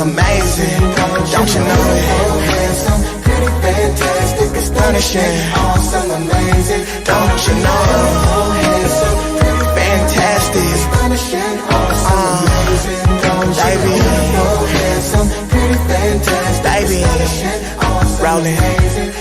Amazing, don't you know it? Handsome, pretty, fantastic, astonishing, awesome, amazing, don't you know it? Handsome, pretty, fantastic, astonishing, awesome, amazing, don't you know it? Handsome, pretty, fantastic, astonishing, awesome, amazing.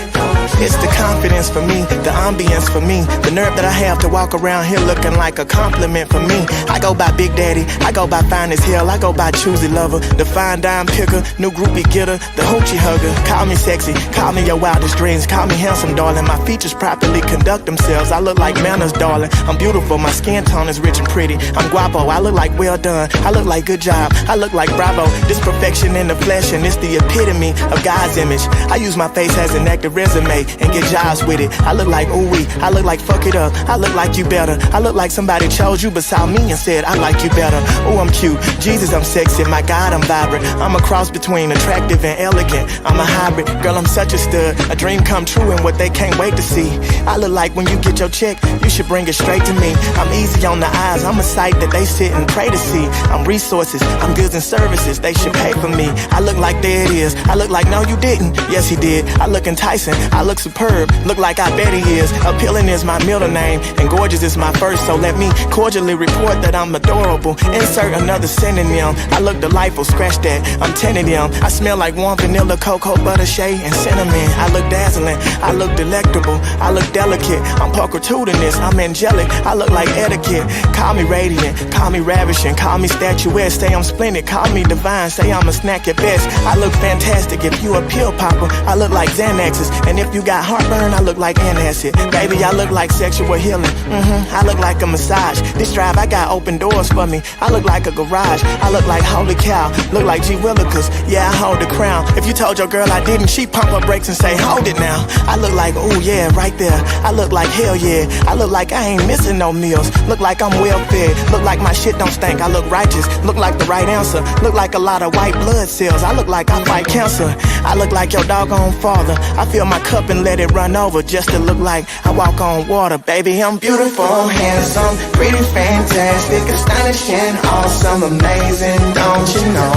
It's the confidence for me, the ambience for me, the nerve that I have to walk around here looking like a compliment for me. I go by Big Daddy, I go by Fine as Hell, I go by Choosy Lover, the fine dime picker, new groupie getter, the hoochie hugger. Call me sexy, call me your wildest dreams, call me handsome, darling. My features properly conduct themselves. I look like manners, darling. I'm beautiful, my skin tone is rich and pretty. I'm guapo, I look like well done, I look like good job, I look like bravo. This perfection in the flesh, and it's the epitome of God's image. I use my face as an active resume and get jobs with it. I look like ooh-wee, I look like fuck it up, I look like you better. I look like somebody chose you beside me and said I like you better. Oh, I'm cute, Jesus, I'm sexy, my God, I'm vibrant. I'm a cross between attractive and elegant. I'm a hybrid, girl, I'm such a stud. A dream come true and what they can't wait to see. I look like when you get your check, you should bring it straight to me. I'm easy on the eyes, I'm a sight that they sit and pray to see. I'm resources, I'm goods and services, they should pay for me. I look like there it is, I look like no you didn't, yes he did. I look enticing, I look superb, look like I bet he is. Appealing is my middle name and gorgeous is my first, so let me cordially report that I'm adorable. Insert another synonym, I look delightful, scratch that, I'm 10 of them. I smell like warm vanilla, cocoa butter, shea, and cinnamon. I look dazzling, I look delectable, I look delicate, I'm pulchritudinous, I'm angelic, I look like etiquette. Call me radiant, call me ravishing, call me statuesque, say I'm splendid, call me divine, say I'm a snack at best. I look fantastic, if you a pill popper, I look like Xanaxes, and if you got heartburn, I look like antacid. Baby, I look like sexual healing, I look like a massage. This drive, I got open doors for me, I look like a garage. I look like holy cow, look like G Willikers, yeah, I hold the crown. If you told your girl I didn't, she pump her brakes and say, hold it now. I look like, ooh yeah, right there. I look like hell yeah, I look like I ain't missing no meals. Look like I'm well fed, look like my shit don't stink. I look righteous, look like the right answer. Look like a lot of white blood cells, I look like I fight cancer. I look like your doggone father, I fill my cup and let it run over just to look like I walk on water. Baby, I'm beautiful, handsome, pretty, fantastic, astonishing, awesome, amazing, don't you know?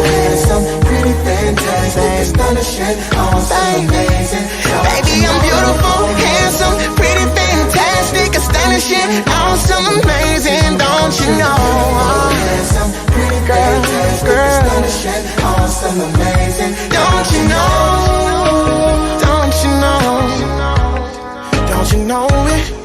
Handsome, pretty, fantastic, astonishing, awesome, amazing. Baby, I'm beautiful, handsome, pretty, fantastic, astonishing, awesome, amazing, don't you know? Handsome, pretty, fantastic, astonishing, awesome, amazing, don't you know? Don't you know? Don't you know it?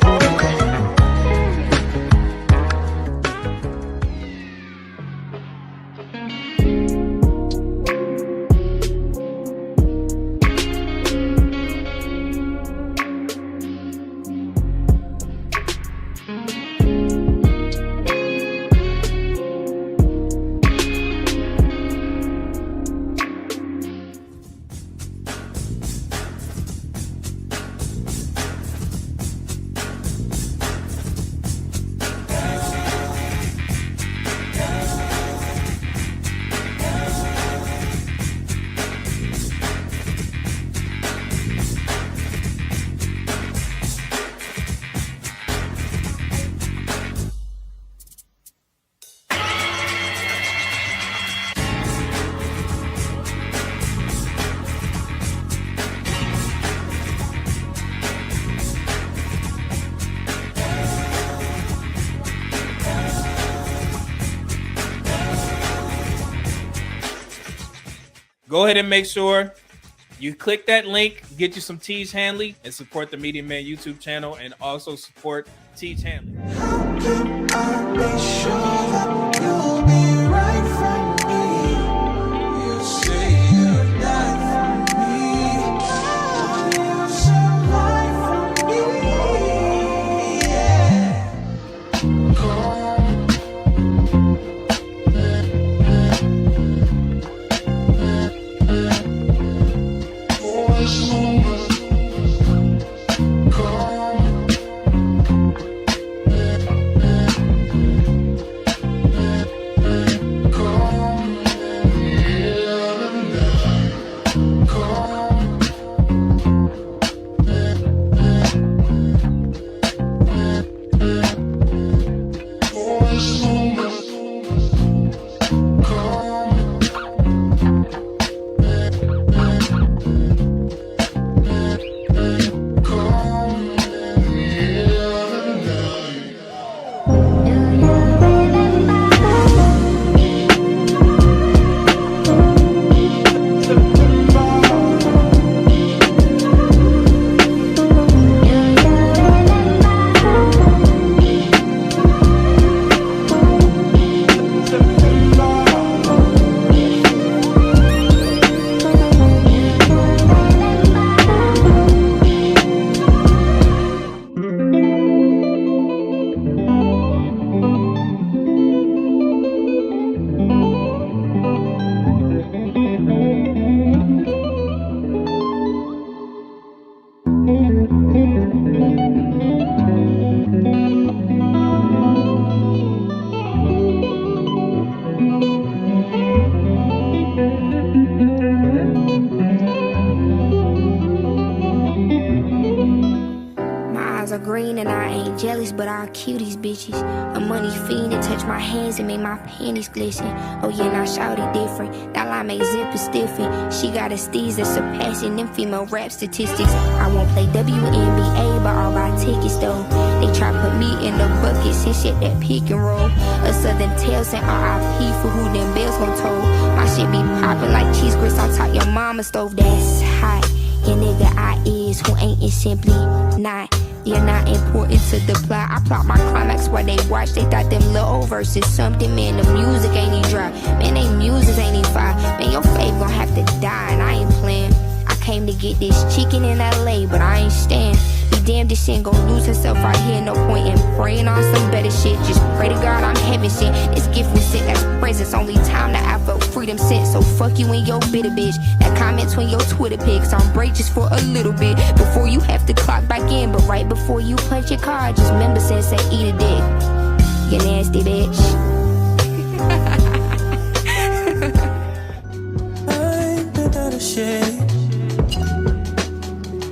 Go ahead and make sure you click that link, get you some Teej Hanley, and support the Media Man YouTube channel, and also support Teej Hanley. How can I be sure that you'll be right for me? You say you'll die for me, you'll survive for me, yeah. eyes are green and I ain't jealous, but I'll kill these bitches. A money fiend that touch my hands and make my panties glisten. Oh yeah, now shout it different. That line make zipper stiffen. She got a steez that's surpassing them female rap statistics. I won't play WNBA, but I'll buy tickets though. They try put me in the bucket since shit that pick and roll. A Southern tale saying RIP for who them bells gon' toll. My shit be poppin' like cheese grits on top your mama stove. That's hot. Your nigga I is who ain't is simply not. You're not important to the plot. I plot my climax while they watch. They thought them little verses something. Man, the music ain't even dry. Man, they music ain't even fire. Man, your fave gon' have to die, and I ain't playing. I came to get this chicken in LA, but I ain't staying. Be damned if she ain't gon' lose herself right here. No point in praying on some better shit. Just pray to God I'm heaven shit. This gift was sent as presents. Only time that I felt freedom sent. So fuck you and your bitter bitch. That comment between your Twitter pics. I'm break just for a little bit before you have to clock back in. But right before you punch your card, just remember Sensei eat a dick. You nasty bitch. I ain't been out of shape.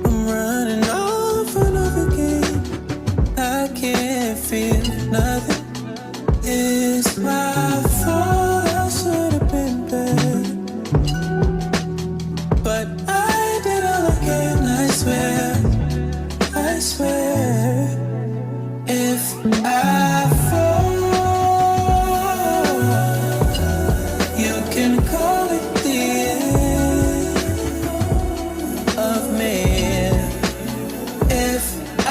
I'm running off another game. I can't feel nothing. It's my fault. I should have been better, but I did all I can. I swear, I swear. If I fall, you can call it the end of me. If I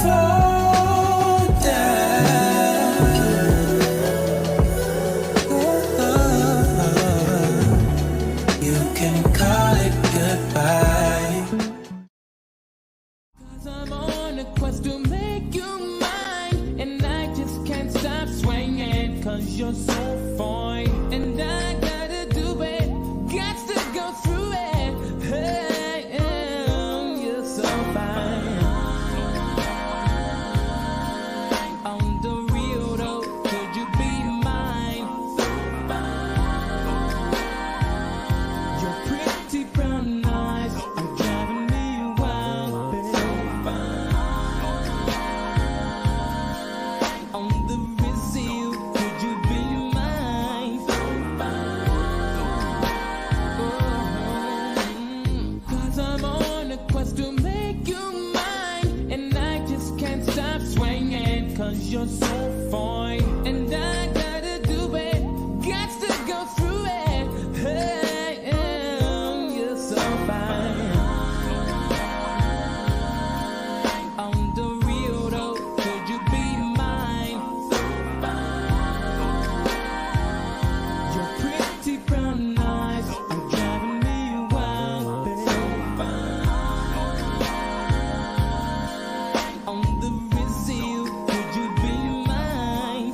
fall down, you can call it goodbye. 'Cause I'm on a quest to make you mine, and I just can't stop swinging. 'Cause you're so fine, and I gotta do it. Got to go through it. Hey, you're so fine. On the real though, could you be mine? Your pretty brown eyes are driving me wild, babe. On the real, could you be mine? 'Cause I'm on a quest to make you mine, and I just can't stop swinging. 'Cause you're so fine, and I gotta do it. Got to go through it. Hey, you're so fine. On the real though, could you be mine? Your pretty brown eyes are driving me wild, babe. On the real, could you be mine?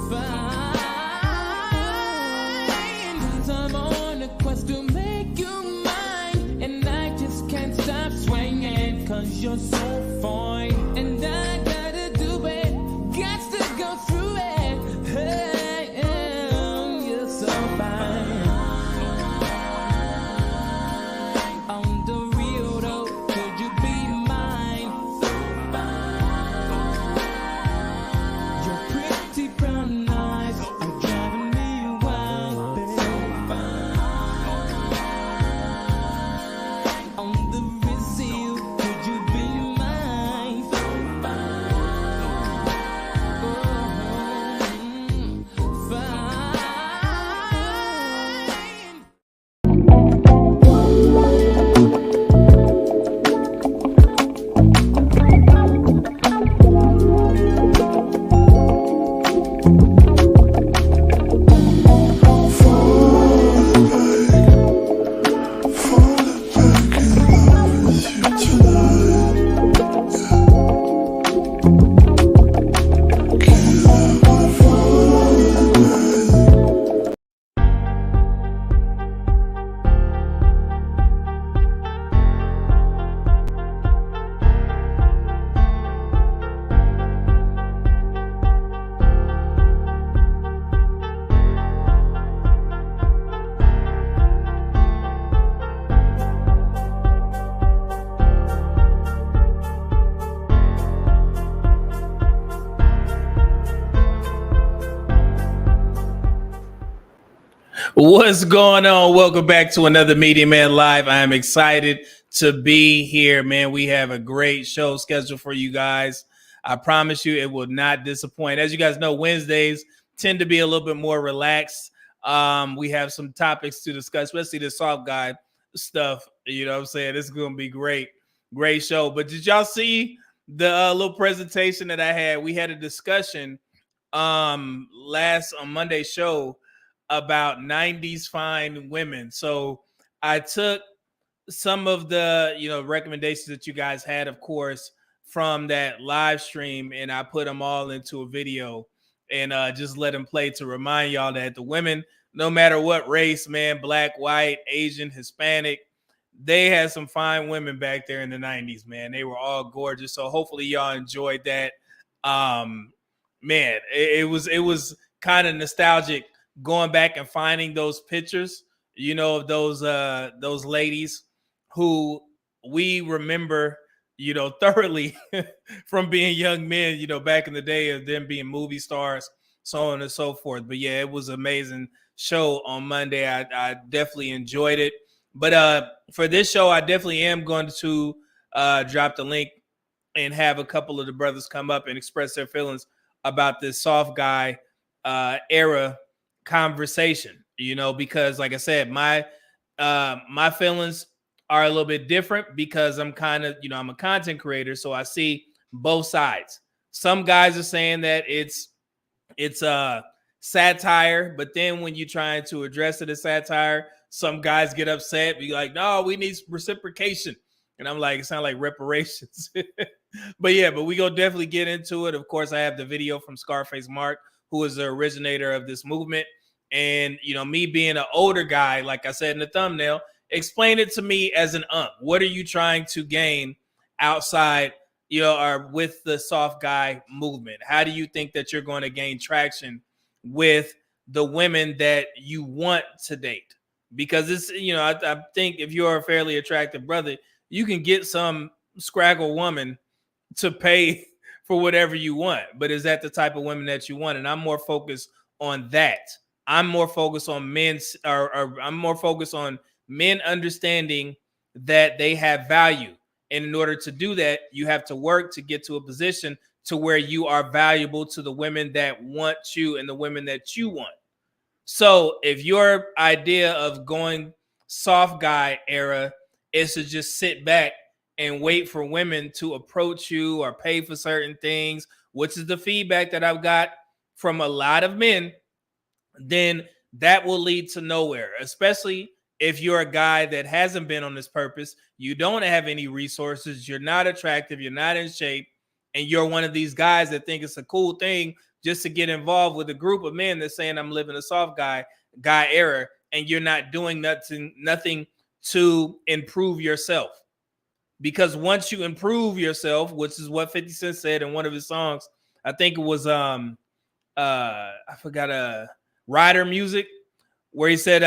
Fine. 'Cause I'm on a quest to make you mine, and I just can't stop swinging. 'Cause you're so fine, and I gotta do it. Got to go through it. Hey, you're so fine. On the real though, could you be mine? Your pretty brown eyes are driving me wild, babe. On the real, could you be mine? What's going on? Welcome back to another Media Man Live. I am excited to be here, man. We have a great show scheduled for you guys. I promise you it will not disappoint. As you guys know, Wednesdays tend to be a little bit more relaxed. We have some topics to discuss, especially the soft guy stuff. You know what I'm saying? This is going to be great. Great show. But did y'all see the little presentation that I had? We had a discussion on Monday's show about 90s fine women. So I took some of the recommendations that you guys had, of course, from that live stream, and I put them all into a video and just let them play to remind y'all that the women, no matter what race, man, black, white, Asian, Hispanic, they had some fine women back there in the 90s, man. They were all gorgeous. So hopefully y'all enjoyed that. Man, it was kind of nostalgic going back and finding those pictures, of those ladies who we remember, thoroughly from being young men, back in the day of them being movie stars, so on and so forth. But yeah, it was an amazing show on Monday. I definitely enjoyed it. But for this show, I definitely am going to drop the link and have a couple of the brothers come up and express their feelings about this soft guy era conversation, because like I said, my feelings are a little bit different because I'm kind of, I'm a content creator, so I see both sides. Some guys are saying that it's satire, but then when you're trying to address it as satire, some guys get upset, be like, no, we need reciprocation. And I'm like, it sounds like reparations. But we go definitely get into it. Of course, I have the video from Scarface Mark, who is the originator of this movement. And, me being an older guy, like I said in the thumbnail, explain it to me as an What are you trying to gain outside, or with the soft guy movement? How do you think that you're going to gain traction with the women that you want to date? Because it's, I think if you're a fairly attractive brother, you can get some scraggle woman to pay for whatever you want. But is that the type of women that you want? And I'm more focused on that. I'm more focused on I'm more focused on men understanding that they have value. And in order to do that, you have to work to get to a position to where you are valuable to the women that want you and the women that you want. So if your idea of going soft guy era is to just sit back and wait for women to approach you or pay for certain things, which is the feedback that I've got from a lot of men, then that will lead to nowhere, especially if you're a guy that hasn't been on this purpose, you don't have any resources, you're not attractive, you're not in shape, and you're one of these guys that think it's a cool thing just to get involved with a group of men that's saying I'm living a soft guy era, and you're not doing nothing to improve yourself. Because once you improve yourself, which is what 50 Cent said in one of his songs, I think it was I forgot Rider Music, where he said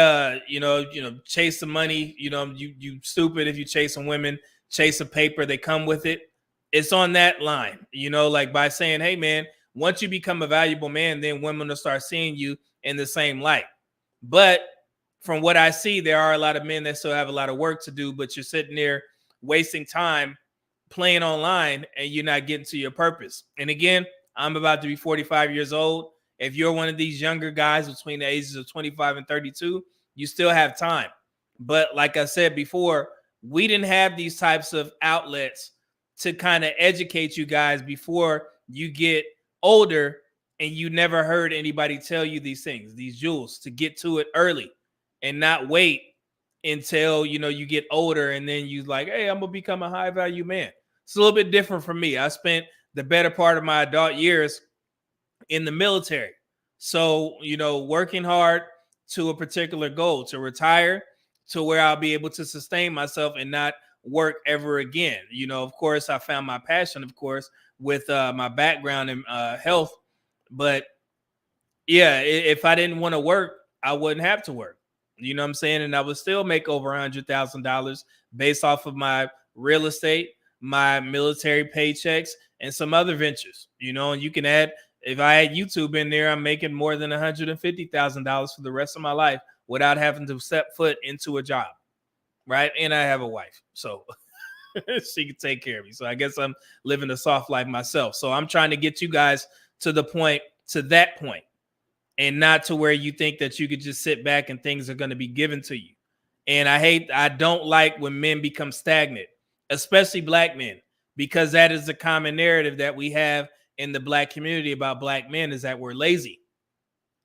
chase the money, you stupid if you chase some women, chase a paper, they come with it. It's on that line, like by saying, hey man, once you become a valuable man, then women will start seeing you in the same light. But from what I see, there are a lot of men that still have a lot of work to do, but you're sitting there wasting time playing online and you're not getting to your purpose. And again, I'm about to be 45 years old. If you're one of these younger guys between the ages of 25 and 32, you still have time. But like I said before, we didn't have these types of outlets to kind of educate you guys before you get older, and you never heard anybody tell you these things, these jewels, to get to it early and not wait until you get older and then you like, hey, I'm gonna become a high value man. It's a little bit different for me. I spent the better part of my adult years in the military, so working hard to a particular goal, to retire to where I'll be able to sustain myself and not work ever again. Of course, I found my passion, of course, with my background in health. But yeah, if I didn't want to work, I wouldn't have to work. You know what I'm saying? And I would still make over $100,000 based off of my real estate, my military paychecks, and some other ventures. And you can add, if I had YouTube in there, I'm making more than $150,000 for the rest of my life without having to step foot into a job, right? And I have a wife, so she can take care of me. So I guess I'm living a soft life myself. So I'm trying to get you guys to that point, and not to where you think that you could just sit back and things are going to be given to you. And I don't like when men become stagnant, especially black men, because that is the common narrative that we have in the black community about black men, is that we're lazy.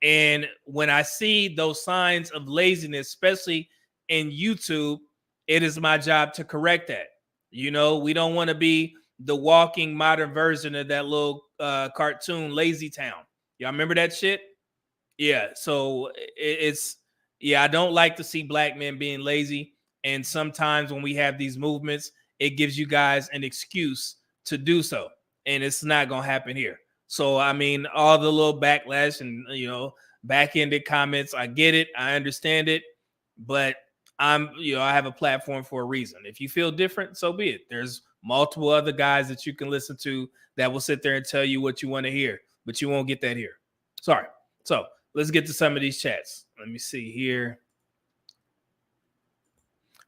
And when I see those signs of laziness, especially in YouTube, it is my job to correct that. You know, we don't want to be the walking modern version of that little cartoon Lazy Town. Y'all remember that shit? Yeah. So I don't like to see black men being lazy. And sometimes when we have these movements, it gives you guys an excuse to do so. And it's not going to happen here. So, I mean, all the little backlash and, back-ended comments, I get it. I understand it. But I have a platform for a reason. If you feel different, so be it. There's multiple other guys that you can listen to that will sit there and tell you what you want to hear, but you won't get that here. Sorry. So let's get to some of these chats. Let me see here.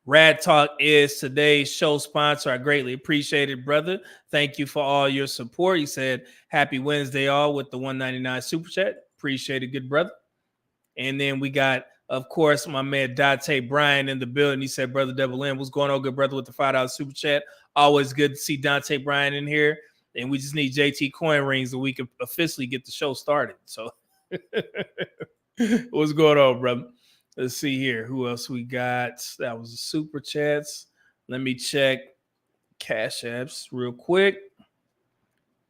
Rad Talk is today's show sponsor. I greatly appreciate it, brother. Thank you for all your support. He said, happy Wednesday all with the 199 super chat. Appreciate it, good brother. And then we got, of course, my man Dante Bryan in the building. He said, brother Double M, what's going on, good brother, with the $5 super chat. Always good to see Dante Bryan in here. And we just need JT coin rings so we can officially get the show started. So what's going on, brother? Let's see here. Who else we got? That was the super chats. Let me check Cash Apps real quick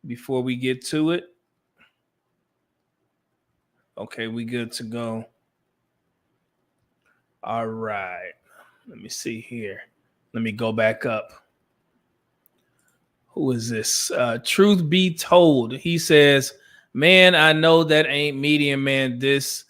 before we get to it. Okay, we good to go. All right. Let me see here. Let me go back up. Who is this? Truth be told, he says, man, I know that ain't Medium Man. This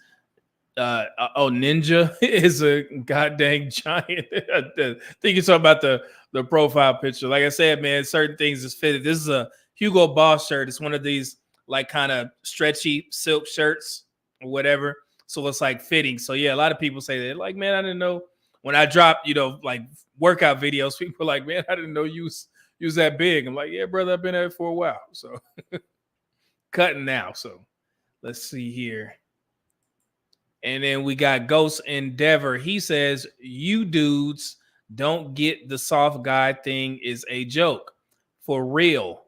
Ninja is a goddamn giant. I think you're talking about the profile picture. Like I said, man, certain things is fitted. This is a Hugo Boss shirt. It's one of these like kind of stretchy silk shirts or whatever. So it's like fitting. So yeah, a lot of people say that. Like, man, I didn't know when I dropped, like workout videos. People are like, man, I didn't know you was that big. I'm like, yeah, brother, I've been at it for a while. So cutting now. So let's see here. And then we got Ghost Endeavor. He says, you dudes don't get the soft guy thing is a joke. For real.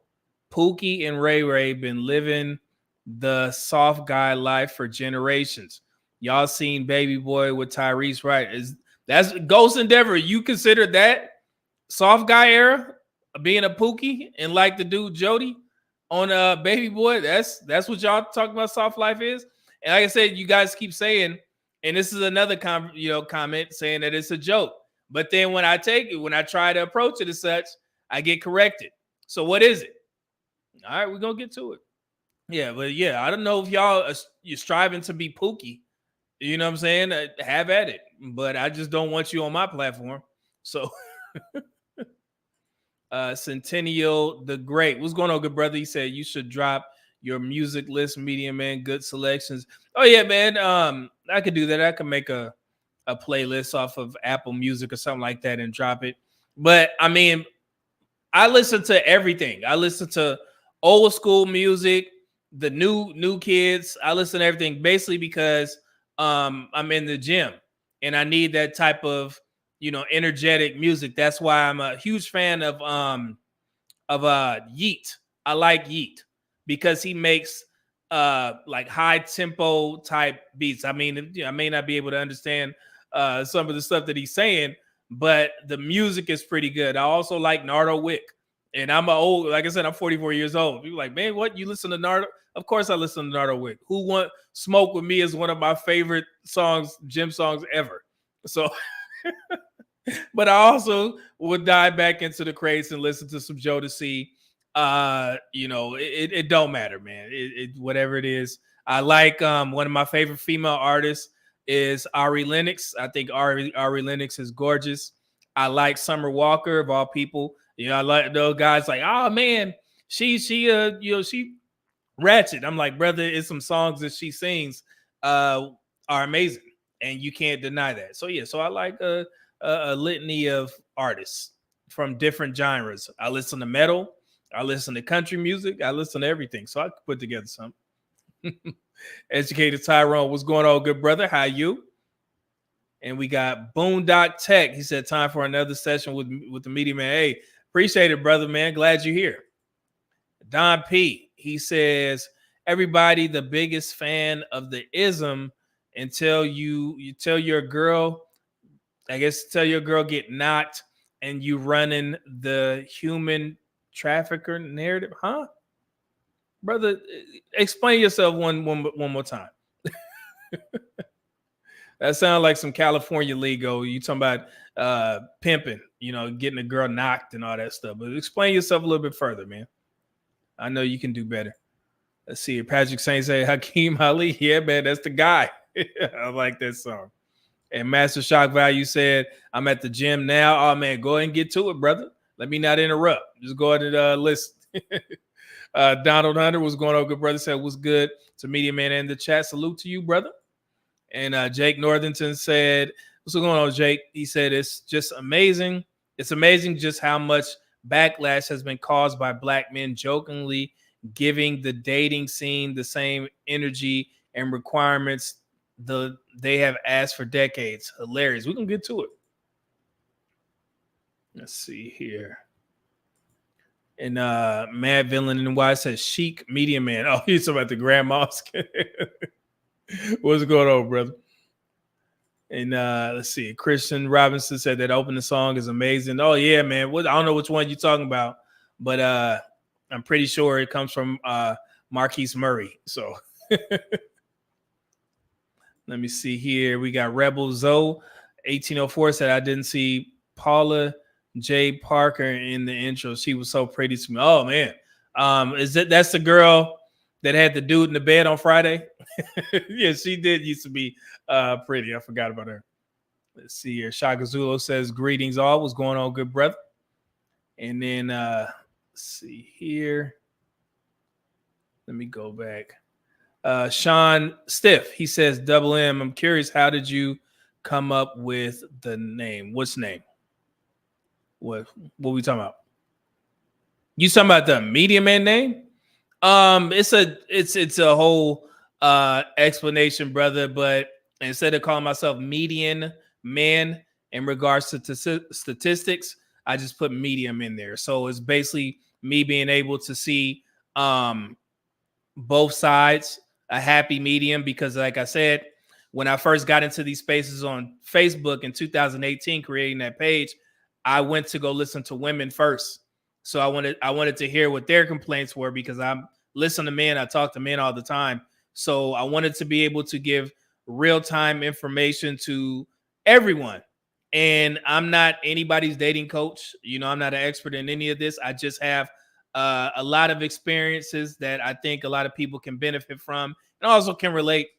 Pookie and Ray Ray been living the soft guy life for generations. Y'all seen Baby Boy with Tyrese, right? That's Ghost Endeavor. You consider that soft guy era, being a Pookie and like the dude Jody on Baby Boy? That's what y'all talk about soft life is? And like I said, you guys keep saying, and this is another comment saying that it's a joke. But then when I try to approach it as such, I get corrected. So what is it? All right, we're gonna get to it. Yeah, but yeah, I don't know if you're striving to be Pookie. You know what I'm saying? Have at it. But I just don't want you on my platform. So Centennial the Great. What's going on, good brother? He said you should drop your music list, Medium Man, good selections. Oh yeah, man. I could do that. I could make a playlist off of Apple Music or something like that and drop it. But I mean, I listen to everything. I listen to old school music, the new kids. I listen to everything basically because I'm in the gym and I need that type of energetic music. That's why I'm a huge fan of Yeet. I like Yeet because he makes like high tempo type beats. I mean, I may not be able to understand some of the stuff that he's saying, but the music is pretty good. I also like Nardo Wick, and like I said, I'm 44 years old. People are like, man, what, you listen to Nardo? Of course I listen to Nardo Wick. Who Want Smoke With Me is one of my favorite gym songs ever. So but I also would dive back into the crates and listen to some Jodeci. It don't matter, man. Whatever it is. I like one of my favorite female artists is Ari Lennox. I think Ari Lennox is gorgeous. I like Summer Walker of all people. I like those guys like, oh man, she ratchet. I'm like, brother, it's some songs that she sings are amazing. and you can't deny that. So yeah, so I like a litany of artists from different genres. I listen to metal, I listen to country music, I listen to everything. So I could put together something. Educated Tyrone, what's going on, good brother? How you? And we got Boondock Tech. He said, time for another session with the Media Man. Hey, appreciate it, brother, man. Glad you're here. Don P. He says, everybody the biggest fan of the ism until you tell your girl, I guess tell your girl get knocked and you running the human trafficker narrative. Huh? Brother, explain yourself one more time. That sounds like some California lingo. You talking about pimping, getting a girl knocked and all that stuff. But explain yourself a little bit further, man. I know you can do better. Let's see. Patrick Saint say Hakeem Ali. Yeah, man, that's the guy. I like that song. And Master Shock Value said, I'm at the gym now. Oh, man, go ahead and get to it, brother. Let me not interrupt. Just go ahead and listen. Donald Hunter, what's going on, good brother? Said, what's good to Media Man in the chat. Salute to you, brother. And Jake Northington said, what's going on, Jake? He said, it's just amazing. It's amazing just how much backlash has been caused by black men jokingly giving the dating scene the same energy and requirements they have asked for decades. Hilarious. We can get to it. Let's see here. And Mad Villain in Y says chic media man. Oh, he's talking about the Grand Mosque. What's going on, brother? And let's see. Christian Robinson said that opening song is amazing. Oh, yeah, man. I don't know which one you're talking about, but I'm pretty sure it comes from Marquise Murray. So let me see here. We got Rebel Zoe 1804 said, I didn't see Paula J. Parker in the intro. She was so pretty to me. Oh, man. That's the girl that had the dude in the bed on Friday? Yeah, she did used to be pretty. I forgot about her. Let's see here. Shaka Zulu says, greetings all. What's going on, good brother? And then let's see here. Let me go back. Sean Stiff, he says, Double M, I'm curious, how did you come up with the name? What's name? What we talking about? You talking about the Media Man name? It's a whole explanation, brother, but instead of calling myself Median Man in regards to statistics, I just put medium in there. So it's basically me being able to see both sides, a happy medium, because like I said, when I first got into these spaces on Facebook in 2018, creating that page, I went to go listen to women first. So I wanted to hear what their complaints were, because I'm listen to men. I talk to men all the time. So I wanted to be able to give real-time information to everyone. And I'm not anybody's dating coach. I'm not an expert in any of this. I just have a lot of experiences that I think a lot of people can benefit from, and also can relate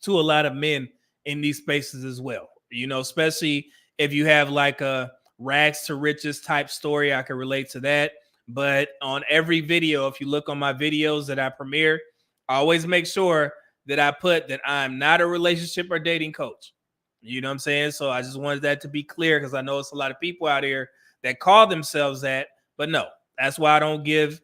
to a lot of men in these spaces as well. Especially if you have like a rags to riches type story, I can relate to that. But on every video, if you look on my videos that I premiere, I always make sure that I put that I'm not a relationship or dating coach. You know what I'm saying? So I just wanted that to be clear, because I know it's a lot of people out here that call themselves that, but no, that's why I don't give,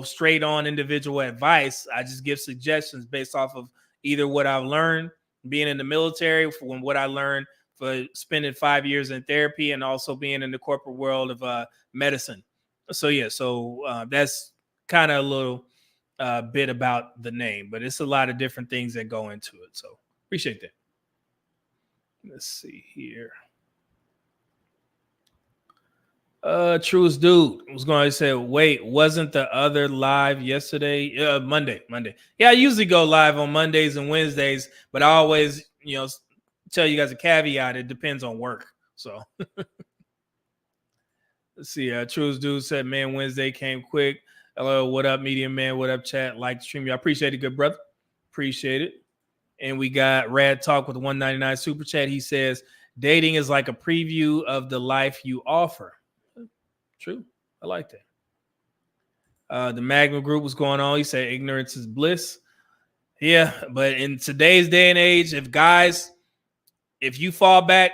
straight on individual advice. I just give suggestions based off of either what I've learned being in the military, from what I learned for spending 5 years in therapy, and also being in the corporate world of medicine. So yeah, that's kind of a little bit about the name, but it's a lot of different things that go into it. So appreciate that. Let's see here. Truest dude was going to say, wait, wasn't the other live yesterday? Monday. Yeah, I usually go live on Mondays and Wednesdays, but I always, tell you guys a caveat. It depends on work. So let's see. Truest dude said, man, Wednesday came quick. Hello, what up, Medium Man? What up, chat? Like the stream. I appreciate it, good brother. Appreciate it. And we got Rad Talk with 199 super chat. He says, dating is like a preview of the life you offer. True. I like that. The Magma group was going on. He said, ignorance is bliss. Yeah, but in today's day and age, if guys if you fall back,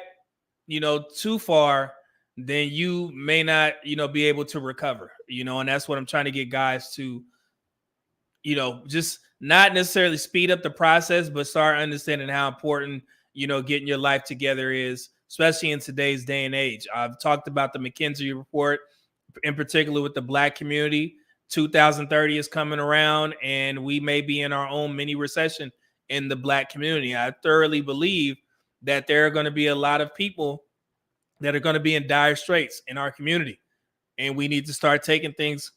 too far, then you may not, be able to recover, and that's what I'm trying to get guys to, just not necessarily speed up the process, but start understanding how important, getting your life together is, especially in today's day and age. I've talked about the McKinsey report, in particular with the Black community. 2030 is coming around, and we may be in our own mini recession in the Black community. I thoroughly believe that there are going to be a lot of people that are going to be in dire straits in our community. And we need to start taking things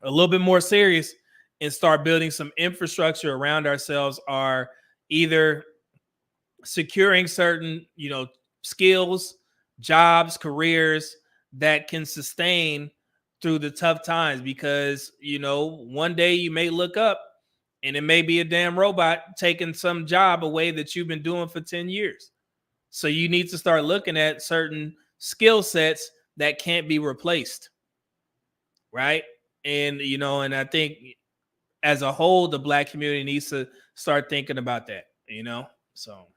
a little bit more serious and start building some infrastructure around ourselves, are either securing certain, skills, jobs, careers that can sustain through the tough times. Because, one day you may look up and it may be a damn robot taking some job away that you've been doing for 10 years. So you need to start looking at certain skill sets that can't be replaced. Right. And, and I think as a whole, the Black community needs to start thinking about that, So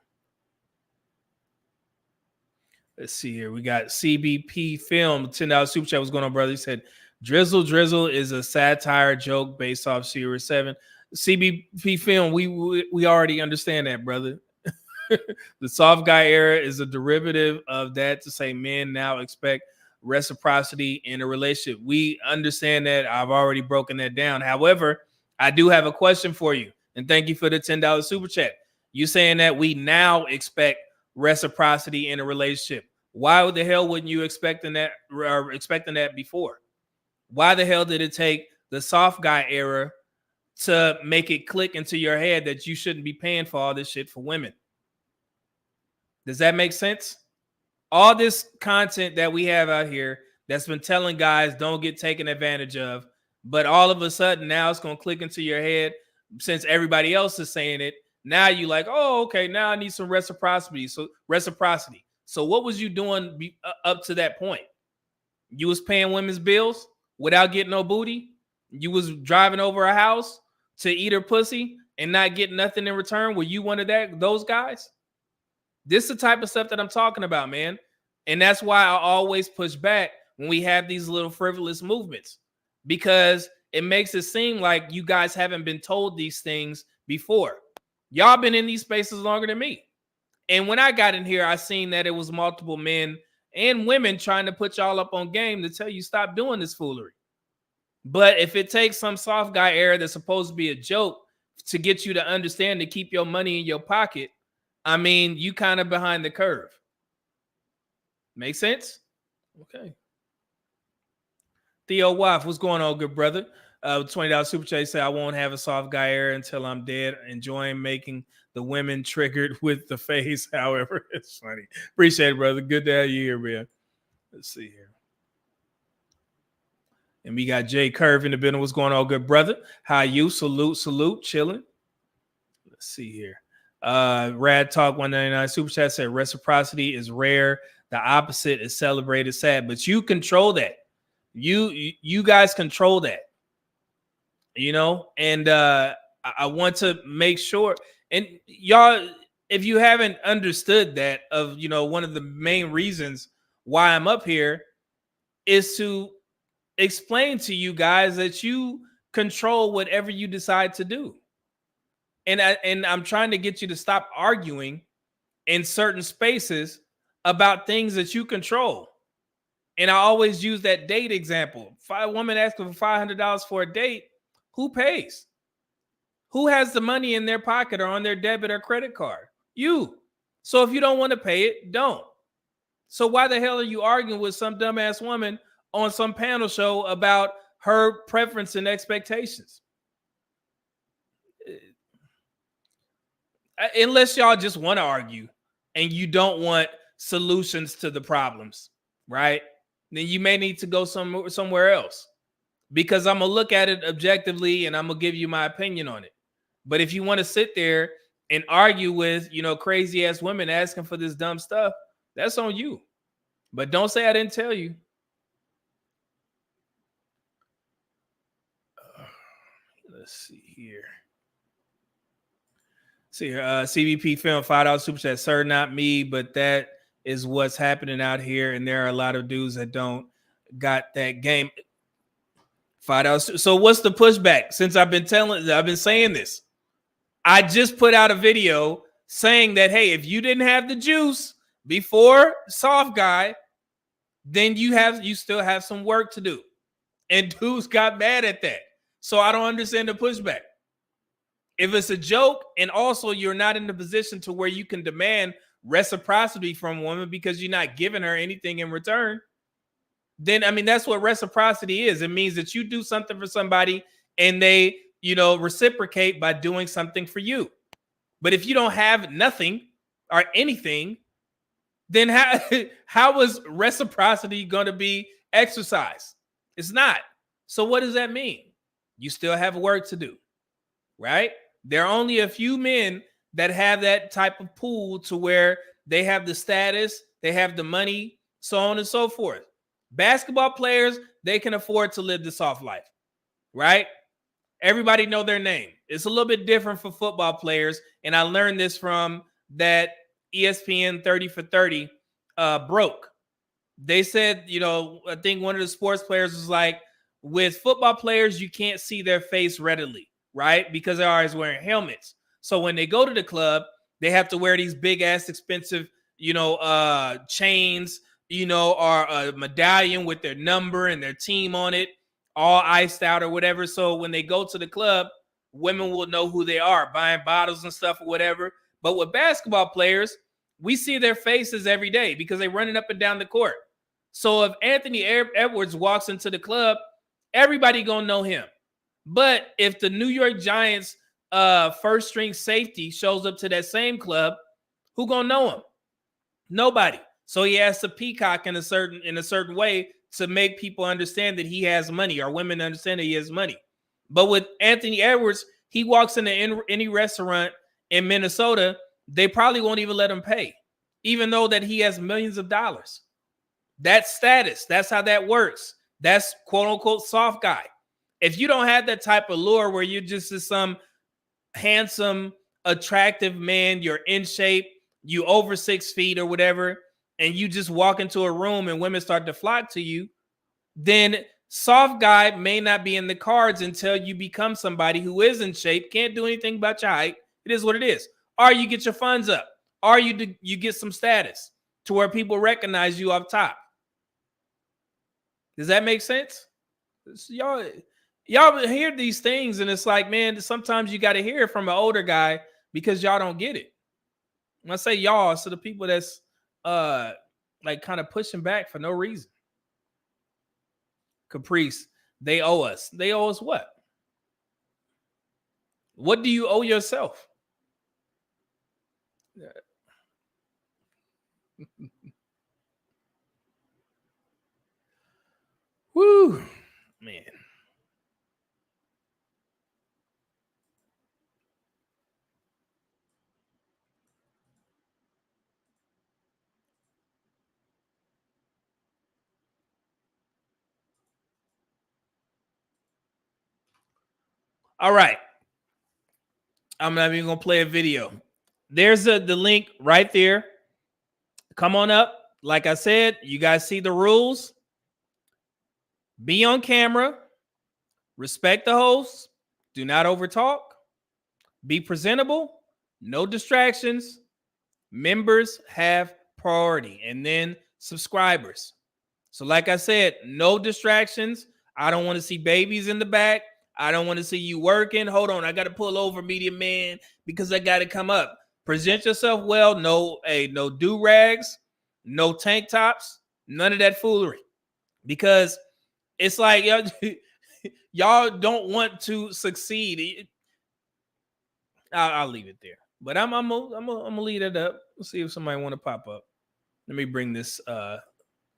let's see here. We got CBP Film, $10 super chat. What's going on, brother? He said, Drizzle is a satire joke based off Series 7. CBP Film, we already understand that, brother. The soft guy era is a derivative of that to say men now expect reciprocity in a relationship. We understand that. I've already broken that down. However, I do have a question for you, and thank you for the $10 super chat. You saying that we now expect reciprocity in a relationship. Why the hell wouldn't you expecting that before? Why the hell did it take the soft guy era to make it click into your head that you shouldn't be paying for all this shit for women? Does that make sense? All this content that we have out here that's been telling guys don't get taken advantage of, but all of a sudden now it's going to click into your head since everybody else is saying it. Now you like, oh, okay, now I need some reciprocity. So what was you doing up to that point? You was paying women's bills without getting no booty. You was driving over a house to eat her pussy and not getting nothing in return. Were you one of those guys? This is the type of stuff that I'm talking about, man. And that's why I always push back when we have these little frivolous movements, because it makes it seem like you guys haven't been told these things before. Y'all been in these spaces longer than me. And when I got in here, I seen that it was multiple men and women trying to put y'all up on game to tell you stop doing this foolery. But if it takes some soft guy era that's supposed to be a joke to get you to understand to keep your money in your pocket, I mean, you kind of behind the curve. Make sense? Okay. Theo Waff, what's going on, good brother? $20 super chat say I won't have a soft guy era until I'm dead. Enjoying making the women triggered with the face. However, it's funny. Appreciate it, brother. Good to have you here, man. Let's see here. And we got Jay Curve in the building. What's going on, good brother? How you? Salute. Chilling. Let's see here. Rad Talk 199 super chat said reciprocity is rare. The opposite is celebrated sad. But you control that. You guys control that. And I want to make sure, and y'all, if you haven't understood that, of one of the main reasons why I'm up here is to explain to you guys that you control whatever you decide to do. And I'm trying to get you to stop arguing in certain spaces about things that you control. And I always use that date example. If a woman asking for $500 for a date, who pays? Who has the money in their pocket or on their debit or credit card? You. So if you don't want to pay it, don't. So why the hell are you arguing with some dumbass woman on some panel show about her preference and expectations? Unless y'all just want to argue and you don't want solutions to the problems, right? Then you may need to go somewhere else, because I'm going to look at it objectively and I'm going to give you my opinion on it. But if you want to sit there and argue with, crazy ass women asking for this dumb stuff, that's on you. But don't say I didn't tell you. Let's see here. See here, CBP film $5 super chat, sir, not me, but that is what's happening out here, and there are a lot of dudes that don't got that game. $5. So what's the pushback? Since I've been saying this, I just put out a video saying that, hey, if you didn't have the juice before Soft Guy, then you still have some work to do. And dudes got mad at that. So I don't understand the pushback. If it's a joke, and also you're not in the position to where you can demand reciprocity from a woman because you're not giving her anything in return, then I mean that's what reciprocity is. It means that you do something for somebody and they, reciprocate by doing something for you. But if you don't have nothing or anything, then how is reciprocity going to be exercised? It's not. So what does that mean? You still have work to do, right? There are only a few men that have that type of pool to where they have the status, they have the money, so on and so forth. Basketball players, they can afford to live the soft life, right? Everybody know their name. It's a little bit different for football players, and I learned this from that ESPN 30 for 30 broke. They said, I think one of the sports players was like, with football players, you can't see their face readily, right? Because they're always wearing helmets. So when they go to the club, they have to wear these big ass expensive, chains, or a medallion with their number and their team on it, all iced out or whatever. So when they go to the club, women will know who they are, buying bottles and stuff or whatever. But with basketball players, we see their faces every day because they're running up and down the court. So if Anthony Edwards walks into the club, everybody gonna know him. But if the New York Giants first string safety shows up to that same club, who gonna know him? Nobody. So he has to peacock in a certain way to make people understand that he has money, or women understand that he has money. But with Anthony Edwards, he walks into any restaurant in Minnesota, they probably won't even let him pay, even though that he has millions of dollars. That's status. That's how that works. That's quote unquote soft guy. If you don't have that type of lure where you're just some handsome, attractive man, you're in shape, you over 6 feet or whatever, and you just walk into a room and women start to flock to you, then soft guy may not be in the cards until you become somebody who is in shape, can't do anything about your height. It is what it is. Or you get your funds up, or you get some status to where people recognize you up top. Does that make sense? Y'all hear these things, and it's like, man, sometimes you got to hear it from an older guy because y'all don't get it. When I say y'all, so the people that's like kind of pushing back for no reason. Caprice, they owe us. They owe us what? What do you owe yourself? Woo, man. All right. I'm not even going to play a video. There's the link right there. Come on up. Like I said, you guys see the rules. Be on camera. Respect the host. Do not overtalk. Be presentable. No distractions. Members have priority. And then subscribers. So like I said, no distractions. I don't want to see babies in the back. I don't want to see you working. Hold on, I got to pull over, media man, because I got to come up. Present yourself well. No do-rags, no tank tops, none of that foolery. Because it's like y'all don't want to succeed. I'll leave it there. But I'm gonna leave it up. Let's see if somebody want to pop up. Let me bring this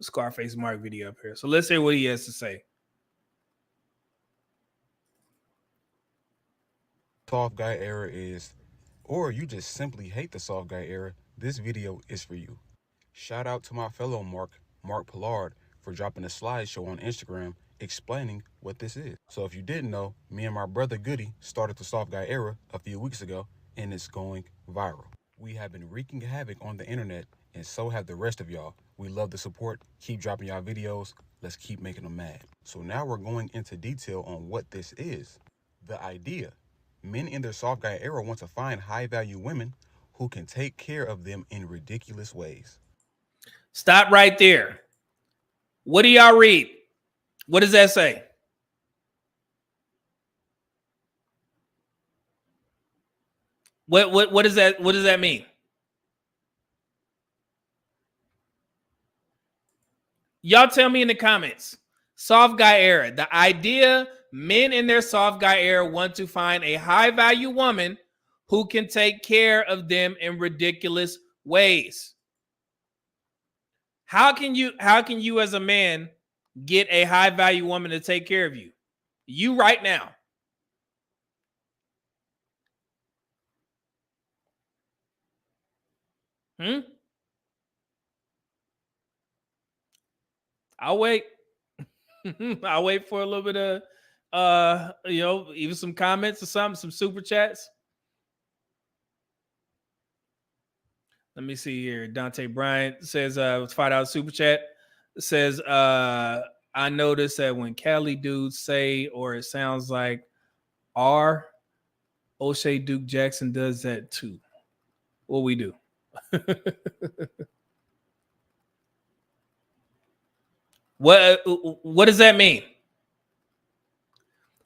Scarface Mark video up here. So let's hear what he has to say. Soft guy era is, or you just simply hate the soft guy era, this video is for you. Shout out to my fellow Mark Pollard, for dropping a slideshow on Instagram explaining what this is. So if you didn't know, me and my brother Goody started the soft guy era a few weeks ago, and it's going viral. We have been wreaking havoc on the internet, and so have the rest of y'all. We love the support. Keep dropping y'all videos. Let's keep making them mad. So now we're going into detail on what this is. The idea. Men in their soft guy era want to find high-value women who can take care of them in ridiculous ways. Stop right there. What do y'all read? What does that say? What does that mean? Y'all tell me in the comments. Soft guy era. The idea, men in their soft guy era want to find a high value woman who can take care of them in ridiculous ways. How can you as a man get a high value woman to take care of you? You right now. I'll wait. I'll wait for a little bit of even some comments or something, some super chats. Let me see here. Dante Bryant says $5 super chat. Says I noticed that when Cali dudes say or it sounds like R, O'Shea Duke Jackson does that too. What we do. What does that mean?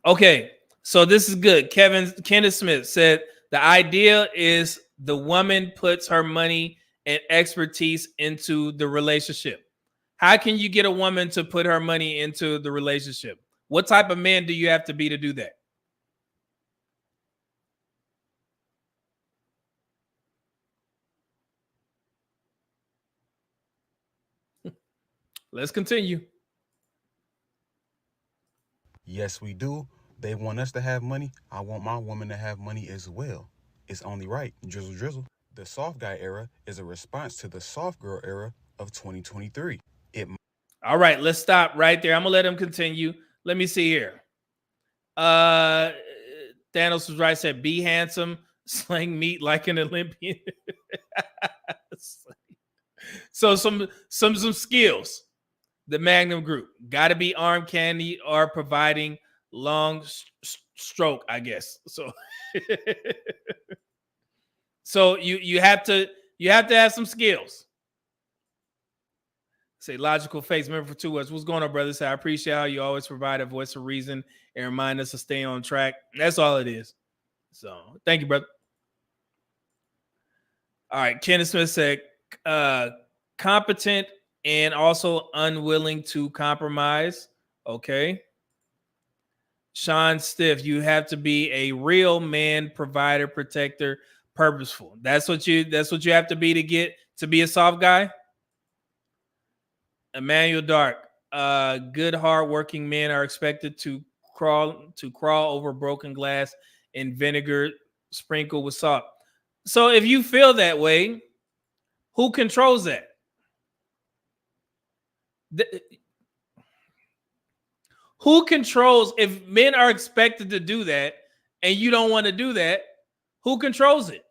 Okay, so this is good. Kenneth Smith said the idea is the woman puts her money and expertise into the relationship. How can you get a woman to put her money into the relationship? What type of man do you have to be to do that? Let's continue. Yes, we do. They want us to have money. I want my woman to have money as well. It's only right. Drizzle, drizzle. The soft guy era is a response to the soft girl era of 2023. All right, let's stop right there. I'm going to let him continue. Let me see here. Thanos was right. Said, be handsome, sling meat like an Olympian. So some skills. The Magnum Group got to be arm candy or providing long stroke, I guess. So, so you have to have some skills. Say logical face. Remember for 2 words. What's going on, brother? Say I appreciate how you always provide a voice of reason and remind us to stay on track. That's all it is. So thank you, brother. All right, Kenneth Smith said competent and also unwilling to compromise. Okay. Sean Stiff, you have to be a real man, provider, protector, purposeful. That's what you have to be to be a soft guy. Emmanuel Dark, good hardworking men are expected to crawl over broken glass in vinegar sprinkled with salt. So if you feel that way, who controls that? Who controls if men are expected to do that and you don't want to do that? Who controls it?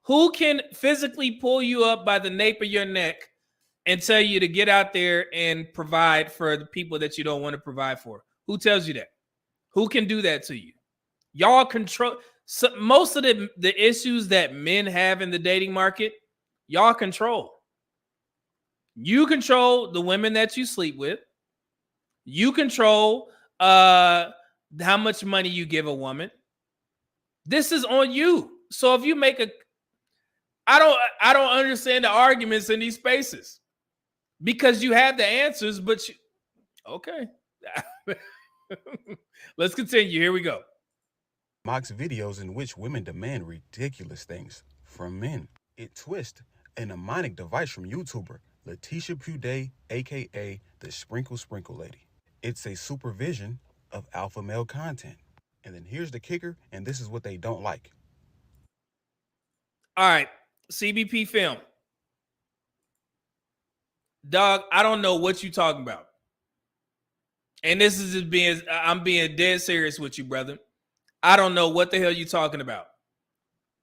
Who can physically pull you up by the nape of your neck and tell you to get out there and provide for the people that you don't want to provide for? Who tells you that? Who can do that to you? Y'all control most of the issues that men have in the dating market. Y'all control. You control the women that you sleep with. You control how much money you give a woman. This is on you. So if you make I don't understand the arguments in these spaces because you have the answers, but okay. Let's continue. Here we go. Mocks videos in which women demand ridiculous things from men. It twists a mnemonic device from YouTuber Letitia Puday, aka the Sprinkle Lady. It's a supervision of alpha male content. And then here's the kicker, and this is what they don't like. All right, CBP film. Dog, I don't know what you're talking about. And this is I'm being dead serious with you, brother. I don't know what the hell you're talking about.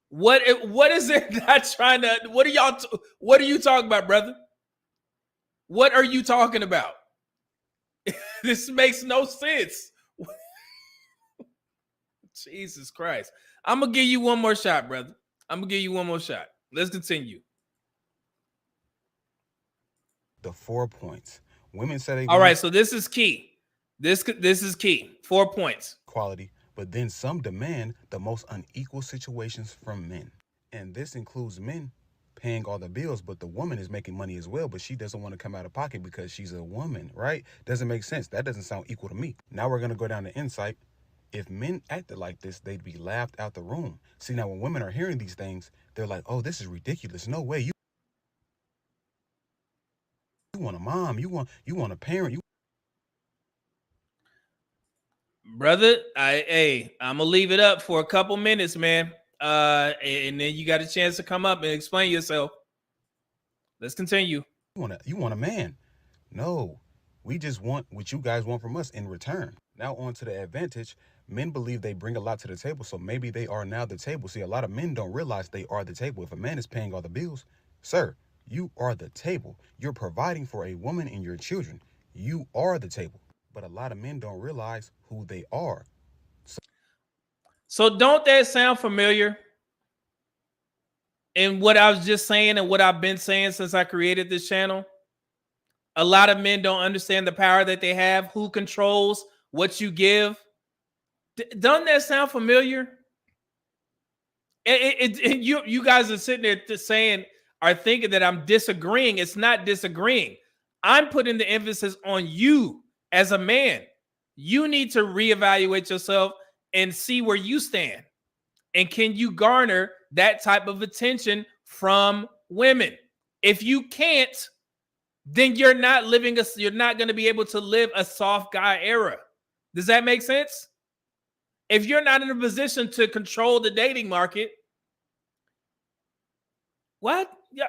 What is it not trying to? What are you talking about, brother? What are you talking about? This makes no sense. Jesus Christ. I'm gonna give you one more shot, brother. I'm gonna give you one more shot. Let's continue. The 4 points. Women say they All want right, so this is key. This is key. 4 points. equality, but then some demand the most unequal situations from men. And this includes men paying all the bills, but the woman is making money as well, but she doesn't want to come out of pocket because she's a woman, right? Doesn't make sense. That doesn't sound equal to me. Now we're going to go down to insight. If men acted like this, they'd be laughed out the room. See, now when women are hearing these things, they're like, oh, this is ridiculous. No way. You want a mom. You want a parent. Brother, I'm gonna leave it up for a couple minutes, man. And then you got a chance to come up and explain yourself. Let's continue. You want a man. No, we just want what you guys want from us in return. Now on to the advantage. Men believe they bring a lot to the table, so maybe they are now the table. See, a lot of men don't realize they are the table. If a man is paying all the bills, sir, you are the table. You're providing for a woman and your children. You are the table. But a lot of men don't realize who they are. So don't that sound familiar? And what I was just saying and what I've been saying since I created this channel? A lot of men don't understand the power that they have, who controls what you give. Doesn't that sound familiar? You guys are sitting there are thinking that I'm disagreeing. It's not disagreeing. I'm putting the emphasis on you as a man. You need to reevaluate yourself and see where you stand. And can you garner that type of attention from women? If you can't, then you're not going to be able to live a soft guy era. Does that make sense? If you're not in a position to control the dating market, what? Yeah.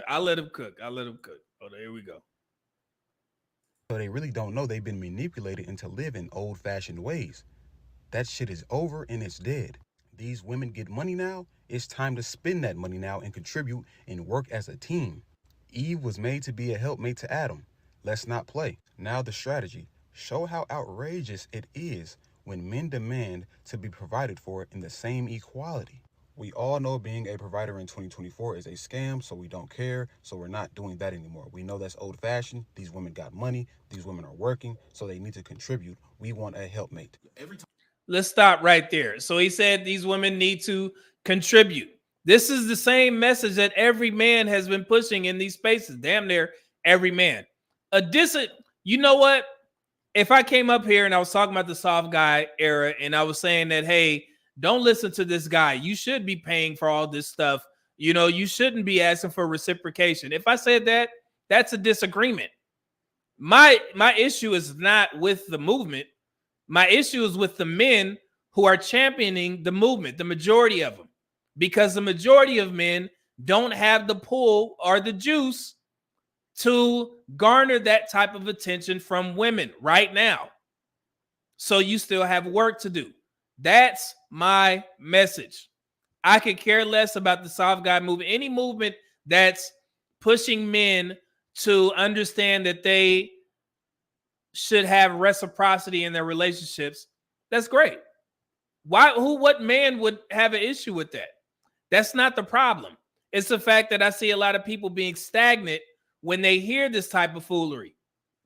I'll let him cook. Oh, here we go. So they really don't know they've been manipulated into living old-fashioned ways. That shit is over and it's dead. These women get money now. It's time to spend that money now and contribute and work as a team. Eve was made to be a helpmate to Adam. Let's not play. Now the strategy. Show how outrageous it is when men demand to be provided for in the same equality. We all know being a provider in 2024 is a scam, so we don't care, so we're not doing that anymore. We know that's old-fashioned. These women got money. These women are working, so they need to contribute. We want a helpmate. Let's stop right there. So he said these women need to contribute. This is the same message that every man has been pushing in these spaces. Damn near every man. You know what? If I came up here and I was talking about the soft guy era and I was saying that, hey, don't listen to this guy. You should be paying for all this stuff. You know, you shouldn't be asking for reciprocation. If I said that, that's a disagreement. My issue is not with the movement. My issue is with the men who are championing the movement, the majority of them, because the majority of men don't have the pull or the juice to garner that type of attention from women right now. So you still have work to do. That's my message. I could care less about the soft guy movement. Any movement that's pushing men to understand that they should have reciprocity in their relationships, that's great. What man would have an issue with that? That's not the problem. It's the fact that I see a lot of people being stagnant when they hear this type of foolery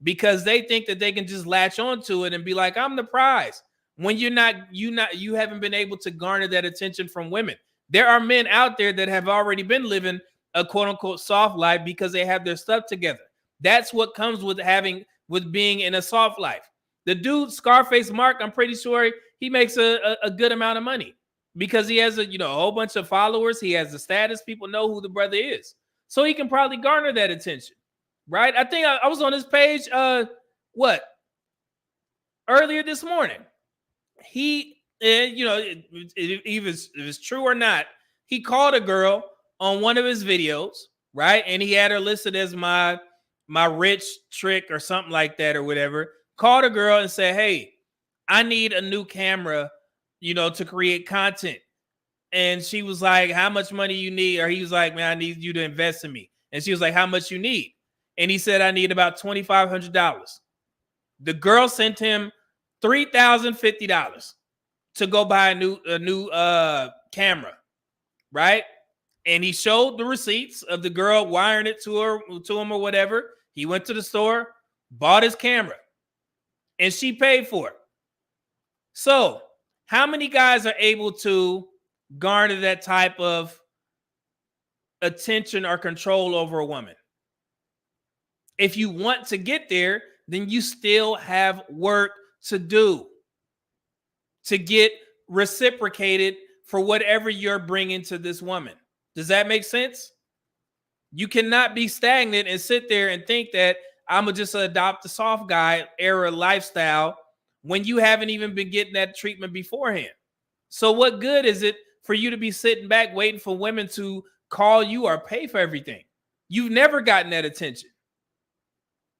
because they think that they can just latch onto it and be like, I'm the prize. When you haven't been able to garner that attention from women. There are men out there that have already been living a quote unquote soft life because they have their stuff together. That's what comes with being in a soft life. The dude, Scarface Mark, I'm pretty sure he makes a good amount of money because he has a whole bunch of followers. He has the status. People know who the brother is. So he can probably garner that attention, right? I think I was on his page, earlier this morning. He, if it's true or not, he called a girl on one of his videos, right? And he had her listed as my rich trick or something like that or whatever. Called a girl and said, hey, I need a new camera, to create content. And she was like, how much money you need? Or he was like, man, I need you to invest in me. And she was like, how much you need? And he said, I need about $2,500. The girl sent him $3,050 to go buy a new camera, right? And he showed the receipts of the girl wiring it to him or whatever. He went to the store, bought his camera, and she paid for it. So, how many guys are able to garner that type of attention or control over a woman? If you want to get there, then you still have work to do to get reciprocated for whatever you're bringing to this woman. Does that make sense? You cannot be stagnant and sit there and think that I'm going to just adopt the soft guy era lifestyle when you haven't even been getting that treatment beforehand. So what good is it for you to be sitting back waiting for women to call you or pay for everything? You've never gotten that attention.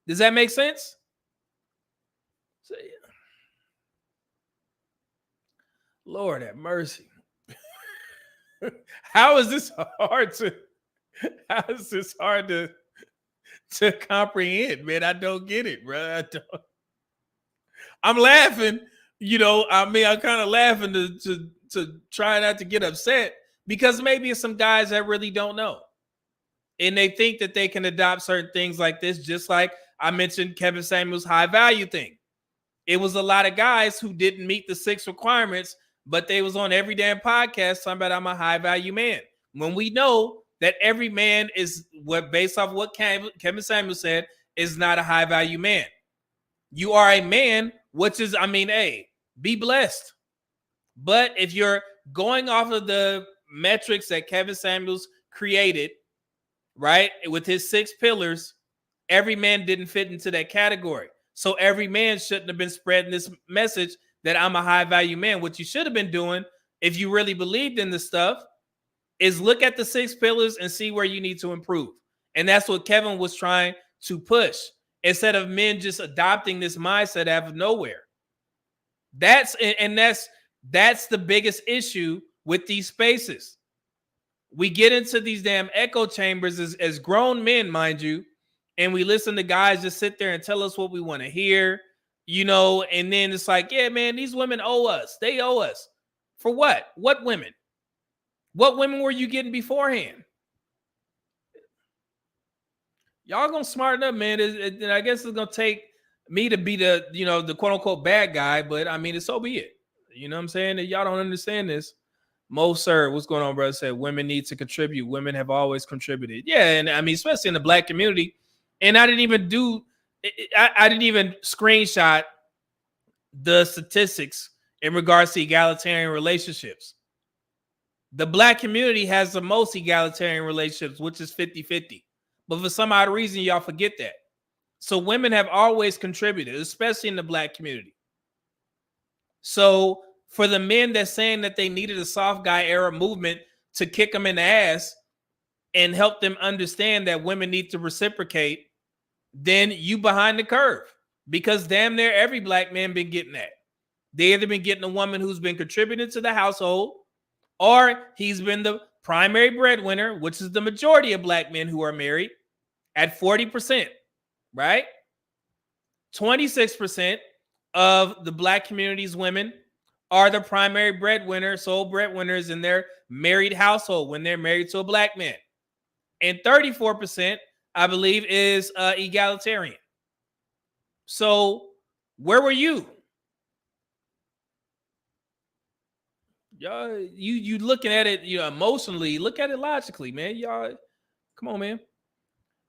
Does that make sense? So, yeah. Lord have mercy. How is this hard to comprehend, man? I don't get it, bro. I'm laughing, I'm kind of laughing to try not to get upset because maybe it's some guys that really don't know. And they think that they can adopt certain things like this, just like I mentioned Kevin Samuels' high value thing. It was a lot of guys who didn't meet the 6 requirements, but they was on every damn podcast talking about I'm a high value man. When we know that every man is based off what Kevin Samuels said, is not a high value man. You are a man, which is, be blessed. But if you're going off of the metrics that Kevin Samuels created, right, with his 6 pillars, every man didn't fit into that category. So every man shouldn't have been spreading this message that I'm a high value man. What you should have been doing, if you really believed in this stuff, is look at the 6 pillars and see where you need to improve. And that's what Kevin was trying to push, instead of men just adopting this mindset out of nowhere. That's the biggest issue with these spaces. We get into these damn echo chambers as grown men, mind you, and we listen to guys just sit there and tell us what we want to hear, and then it's like, yeah, man, these women owe us. They owe us. For what? What women? What women were you getting beforehand? Y'all gonna smarten up, man. I guess it's gonna take me to be the quote unquote bad guy, but it's so be it. You know what I'm saying? That y'all don't understand this. Mo, sir, what's going on, brother? Said women need to contribute. Women have always contributed. Yeah, and especially in the Black community. And I didn't even screenshot the statistics in regards to egalitarian relationships. The Black community has the most egalitarian relationships, which is 50-50. But for some odd reason, y'all forget that. So women have always contributed, especially in the Black community. So for the men that's saying that they needed a soft guy era movement to kick them in the ass and help them understand that women need to reciprocate, then you behind the curve, because damn near every Black man been getting that. They either been getting a woman who's been contributing to the household, or he's been the primary breadwinner, which is the majority of Black men who are married at 40%, right? 26% of the Black community's women are the primary breadwinner, sole breadwinners in their married household when they're married to a Black man. And 34%, I believe, is egalitarian. So where were you? Y'all, you looking at it, emotionally, look at it logically, man. Y'all, come on, man.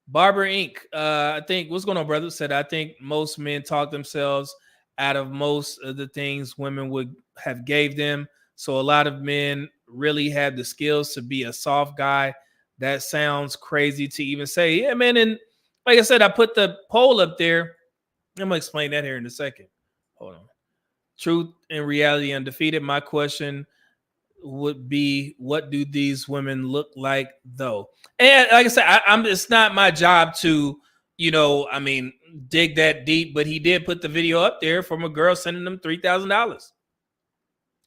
Barber Inc. I think, what's going on, brother? Said, I think most men talk themselves out of most of the things women would have gave them. So a lot of men really have the skills to be a soft guy. That sounds crazy to even say. Yeah, man. And like I said, I put the poll up there. I'm going to explain that here in a second. Hold on. Truth and reality undefeated. My question would be, what do these women look like though? And like I said, it's not my job to, dig that deep, but he did put the video up there from a girl sending them $3,000.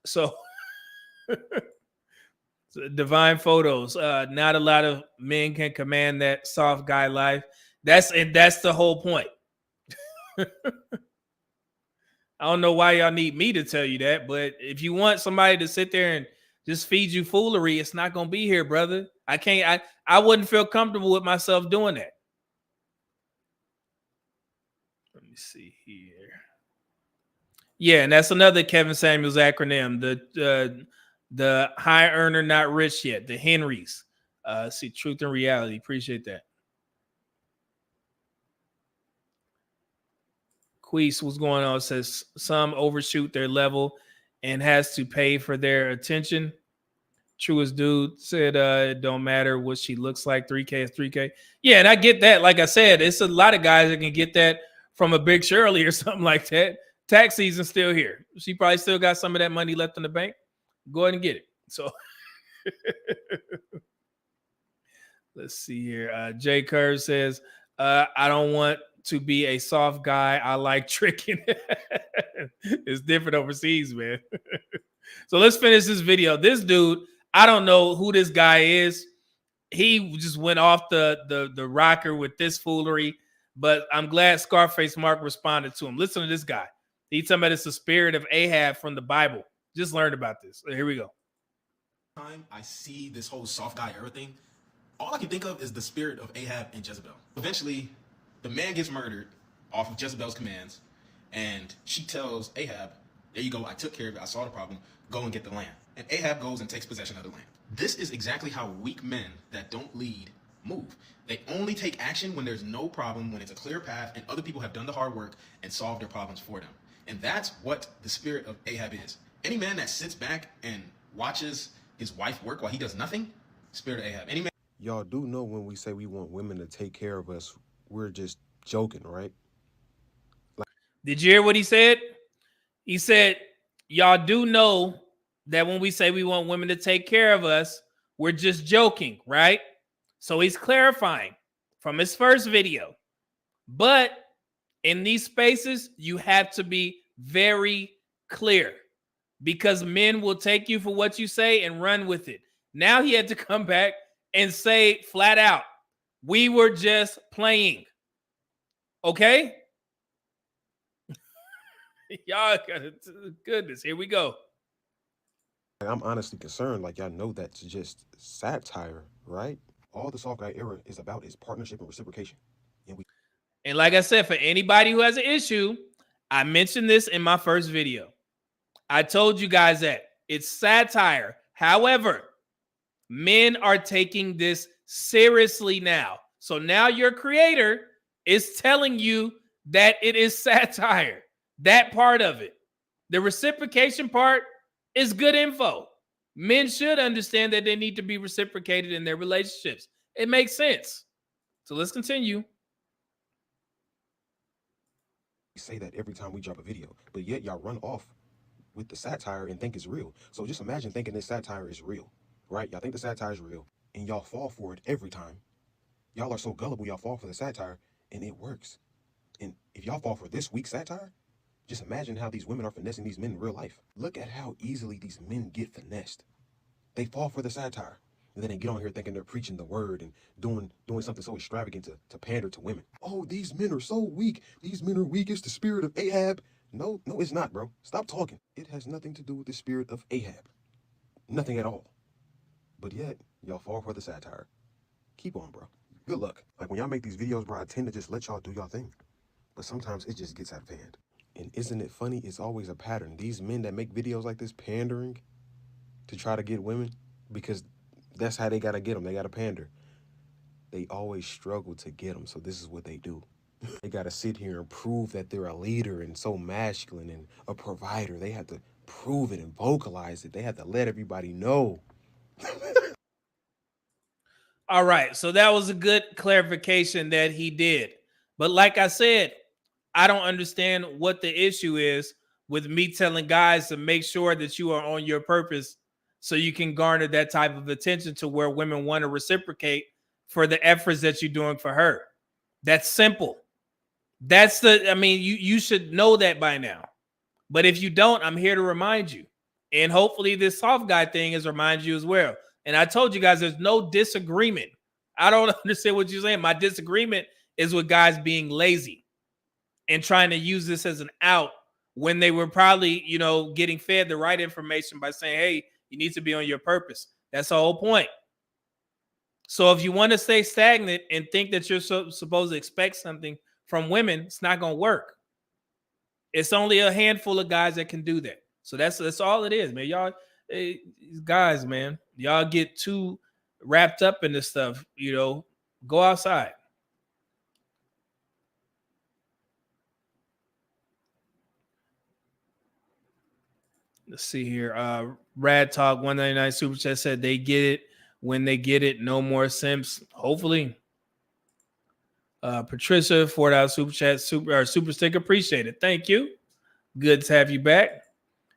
So Divine photos. Not a lot of men can command that soft guy life. That's the whole point. I don't know why y'all need me to tell you that, but if you want somebody to sit there and just feed you foolery, it's not gonna be here, brother. I can't. I wouldn't feel comfortable with myself doing that. Let me see here. Yeah, and that's another Kevin Samuels acronym. The high earner, not rich yet. The Henrys. See, truth and reality. Appreciate that. Queese, what's going on? Says some overshoot their level and has to pay for their attention. Truest dude said it don't matter what she looks like. 3K is 3K. Yeah, and I get that. Like I said, it's a lot of guys that can get that from a Big Shirley or something like that. Tax season's still here. She probably still got some of that money left in the bank. Go ahead and get it. So let's see here. Jay Curve says, I don't want to be a soft guy. I like tricking. It's different overseas, man. So let's finish this video. This dude, I don't know who this guy is. He just went off the rocker with this foolery, but I'm glad Scarface Mark responded to him. Listen to this guy. He's talking about it's the spirit of Ahab from the Bible. Just learned about this. Here we go. Time I see this whole soft guy era thing, all I can think of is the spirit of Ahab and Jezebel. Eventually, the man gets murdered off of Jezebel's commands, and she tells Ahab, there you go, I took care of it, I saw the problem, go and get the land. And Ahab goes and takes possession of the land. This is exactly how weak men that don't lead move. They only take action when there's no problem, when it's a clear path, and other people have done the hard work and solved their problems for them. And that's what the spirit of Ahab is. Any man that sits back and watches his wife work while he does nothing, spirit of Ahab. Any man. Y'all do know when we say we want women to take care of us, we're just joking, right? Did you hear what he said? He said, y'all do know that when we say we want women to take care of us, we're just joking, right? So he's clarifying from his first video. But in these spaces, you have to be very clear because men will take you for what you say and run with it. Now he had to come back and say flat out, we were just playing. Okay? Y'all got it. Goodness, here we go. I'm honestly concerned, like y'all know that's just satire, right? All the soft guy era is about is partnership and reciprocation. And like I said, for anybody who has an issue, I mentioned this in my first video. I told you guys that it's satire. However, men are taking this seriously now. So now your creator is telling you that it is satire. That part of it. The reciprocation part is good info. Men should understand that they need to be reciprocated in their relationships. It makes sense. So let's continue. We say that every time we drop a video, but yet y'all run off with the satire and think it's real. So just imagine thinking this satire is real, right? Y'all think the satire is real and y'all fall for it every time. Y'all are so gullible, y'all fall for the satire and it works. And if y'all fall for this week's satire, just imagine how these women are finessing these men in real life. Look at how easily these men get finessed. They fall for the satire. And then they get on here thinking they're preaching the word and doing something so extravagant to pander to women. Oh, these men are so weak. These men are weak. It's the spirit of Ahab. No, it's not, bro. Stop talking. It has nothing to do with the spirit of Ahab. Nothing at all. But yet, y'all fall for the satire. Keep on, bro. Good luck. Like when y'all make these videos, bro, I tend to just let y'all do y'all thing. But sometimes it just gets out of hand. And isn't it funny? It's always a pattern. These men that make videos like this pandering to try to get women, because that's how they got to get them. They got to pander. They always struggle to get them. So this is what they do. They got to sit here and prove that they're a leader and so masculine and a provider. They have to prove it and vocalize it. They have to let everybody know. All right. So that was a good clarification that he did. But like I said, I don't understand what the issue is with me telling guys to make sure that you are on your purpose so you can garner that type of attention to where women want to reciprocate for the efforts that you're doing for her. That's simple. You should know that by now. But if you don't, I'm here to remind you. And hopefully this soft guy thing is remind you as well. And I told you guys there's no disagreement. I don't understand what you're saying. My disagreement is with guys being lazy and trying to use this as an out when they were probably, you know, getting fed the right information by saying, hey, you need to be on your purpose. That's the whole point. So if you want to stay stagnant and think that you're supposed to expect something from women, it's not going to work. It's only a handful of guys that can do that. So that's all it is, man. Y'all, guys, man, y'all get too wrapped up in this stuff. You know, go outside. Let's see here. Rad Talk 199 Super Chat said they get it when they get it. No more simps. Hopefully. Patricia, $4 Super Chat, Super Sticker. Appreciate it. Thank you. Good to have you back.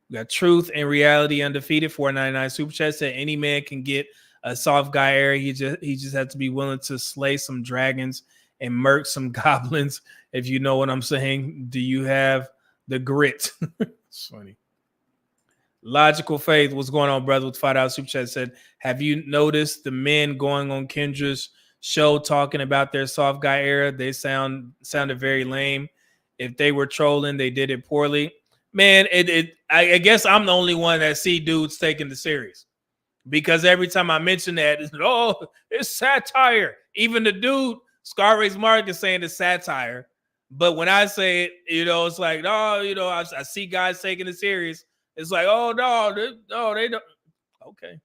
We got Truth and Reality Undefeated, $4.99 Super Chat said any man can get a soft guy era. He just has to be willing to slay some dragons and murk some goblins. If you know what I'm saying. Do you have the grit? It's funny. Logical Faith, what's going on, brother? With $5 Super Chat said, have you noticed the men going on Kendra's show talking about their soft guy era? They sounded very lame. If they were trolling, they did it poorly. Man, I guess I'm the only one that see dudes taking the serious, because every time I mention that, it's satire. Even the dude Scarface Mark is saying it's satire, but when I say it, it's like, I see guys taking it serious. It's like, oh no, they don't. Okay.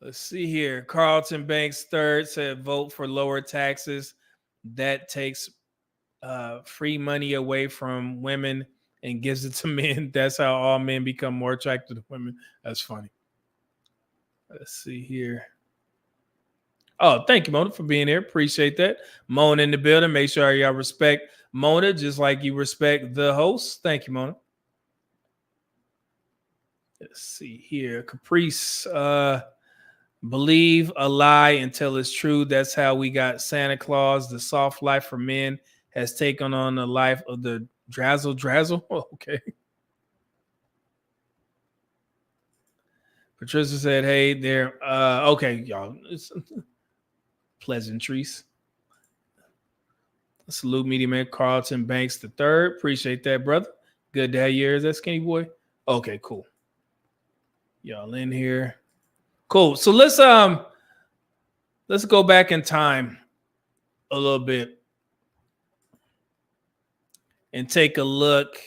Let's see here. Carlton Banks third said vote for lower taxes. That takes free money away from women and gives it to men. That's how all men become more attracted to women. That's funny. Let's see here. Oh, thank you, Mona, for being here. Appreciate that. Mona in the building. Make sure y'all respect Mona just like you respect the host. Thank you, Mona. Let's see here. Caprice. Believe a lie until it's true. That's how we got Santa Claus. The soft life for men has taken on the life of the drazzle. Oh, okay. Patricia said, hey there. Okay, y'all. Pleasantries. Salute Media Man Carlton Banks the third. Appreciate that, brother. Good to have you here. Is that Skinny Boy? Okay, cool. Y'all in here. Cool. So let's go back in time a little bit and take a look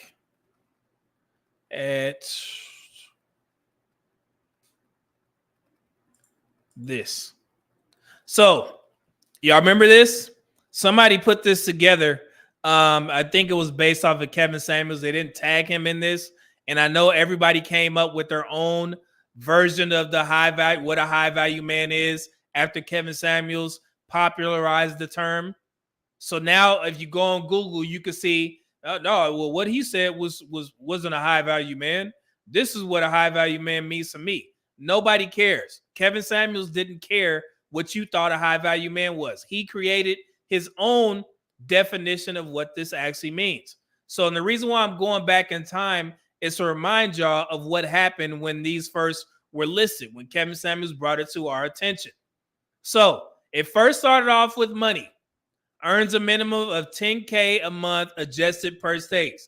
at this. So, y'all remember this? Somebody put this together. I think it was based off of Kevin Samuels. They didn't tag him in this. And I know everybody came up with their own version of the high value, what a high value man is after Kevin Samuels popularized the term. So now if you go on Google, you can see, what he said wasn't a high value man. This is what a high value man means to me. Nobody cares. Kevin Samuels didn't care what you thought a high value man was. He created his own definition of what this actually means. So, and the reason why I'm going back in time is to remind y'all of what happened when these first were listed, when Kevin Samuels brought it to our attention. So it first started off with money. Earns a minimum of $10K a month adjusted per state,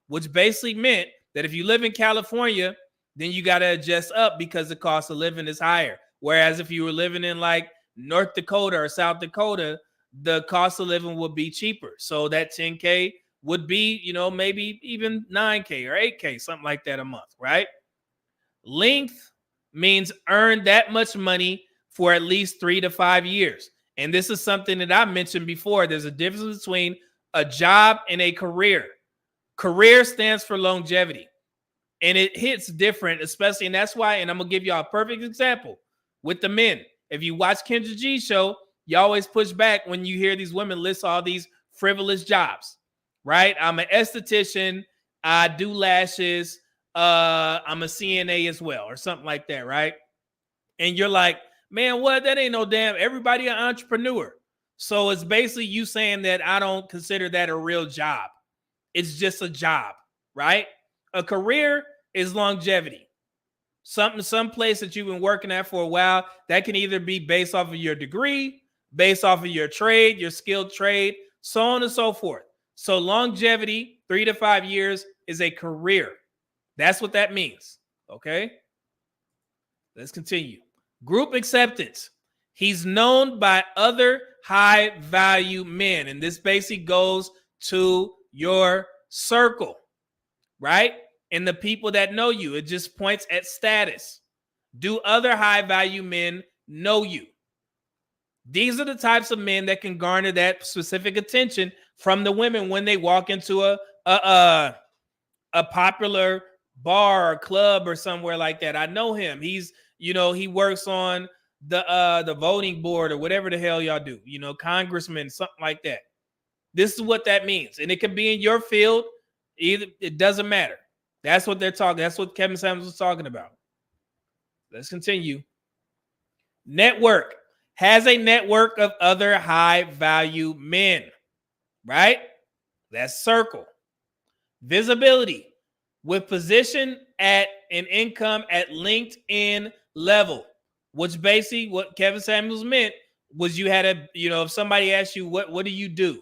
which basically meant that if you live in California, then you got to adjust up because the cost of living is higher. Whereas if you were living in like North Dakota or South Dakota, the cost of living would be cheaper. So that 10K would be, maybe even 9K or 8K, something like that a month, right? Length means earn that much money for at least 3 to 5 years. And this is something that I mentioned before. There's a difference between a job and a career. Career stands for longevity. And it hits different, especially, and that's why, and I'm going to give y'all a perfect example with the men. If you watch Kendra G's show, you always push back when you hear these women list all these frivolous jobs, right? I'm an esthetician. I do lashes. I'm a CNA as well, or something like that, right? And you're like, man, what? That ain't no damn, everybody an entrepreneur. So it's basically you saying that I don't consider that a real job. It's just a job, right? A career is longevity. Some place that you've been working at for a while, that can either be based off of your degree, based off of your trade, your skilled trade, so on and so forth. So longevity, 3 to 5 years, is a career. That's what that means. Okay. Let's continue. Group acceptance. He's known by other high value men. And this basically goes to your circle, right? And the people that know you. It just points at status. Do other high value men know you? These are the types of men that can garner that specific attention from the women when they walk into a popular bar or club or somewhere like that. I know him. He's, he works on the voting board or whatever the hell y'all do, congressman, something like that. This is what that means. And it can be in your field. Either it doesn't matter. That's what they're talking. That's what Kevin Samuels was talking about. Let's continue. Network. Has a network of other high value men, right? That's circle. Visibility. With position at an income at LinkedIn level, which basically what Kevin Samuels meant was you had a, if somebody asked you, what do you do?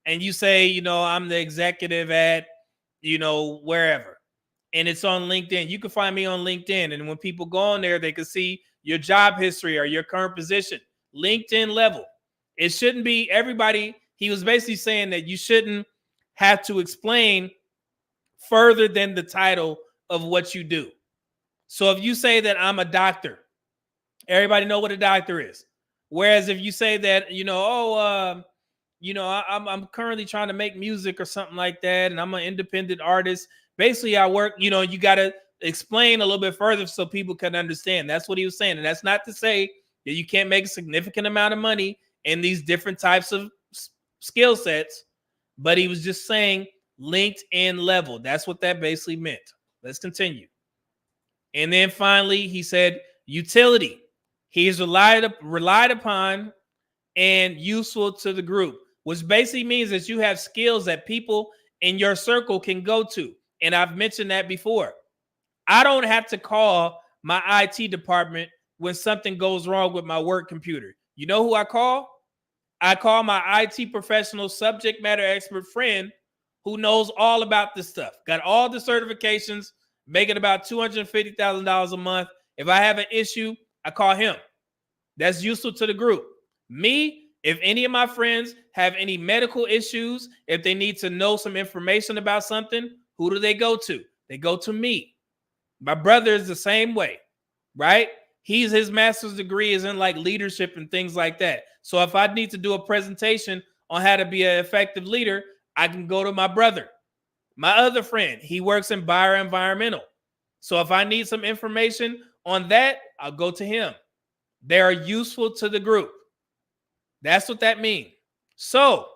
And you say, I'm the executive at, wherever. And it's on LinkedIn. You can find me on LinkedIn. And when people go on there, they can see your job history or your current position. LinkedIn level. It shouldn't be everybody. He was basically saying that you shouldn't have to explain further than the title of what you do. So if you say that I'm a doctor, everybody know what a doctor is. Whereas if you say that, I'm currently trying to make music or something like that, and I'm an independent artist. Basically, I work, you got to explain a little bit further so people can understand. That's what he was saying. And that's not to say that you can't make a significant amount of money in these different types of skill sets, but he was just saying LinkedIn level. That's what that basically meant. Let's continue. And then finally, he said utility. He's relied upon and useful to the group, which basically means that you have skills that people in your circle can go to. And I've mentioned that before. I don't have to call my IT department when something goes wrong with my work computer. You know who I call? I call my IT professional subject matter expert friend who knows all about this stuff. Got all the certifications, making about $250,000 a month. If I have an issue, I call him. That's useful to the group. Me, if any of my friends have any medical issues, if they need to know some information about something, who do they go to? They go to me. My brother is the same way, right? His master's degree is in like leadership and things like that. So if I need to do a presentation on how to be an effective leader, I can go to my brother. My other friend, he works in bioenvironmental. So if I need some information on that, I'll go to him. They are useful to the group. That's what that means. So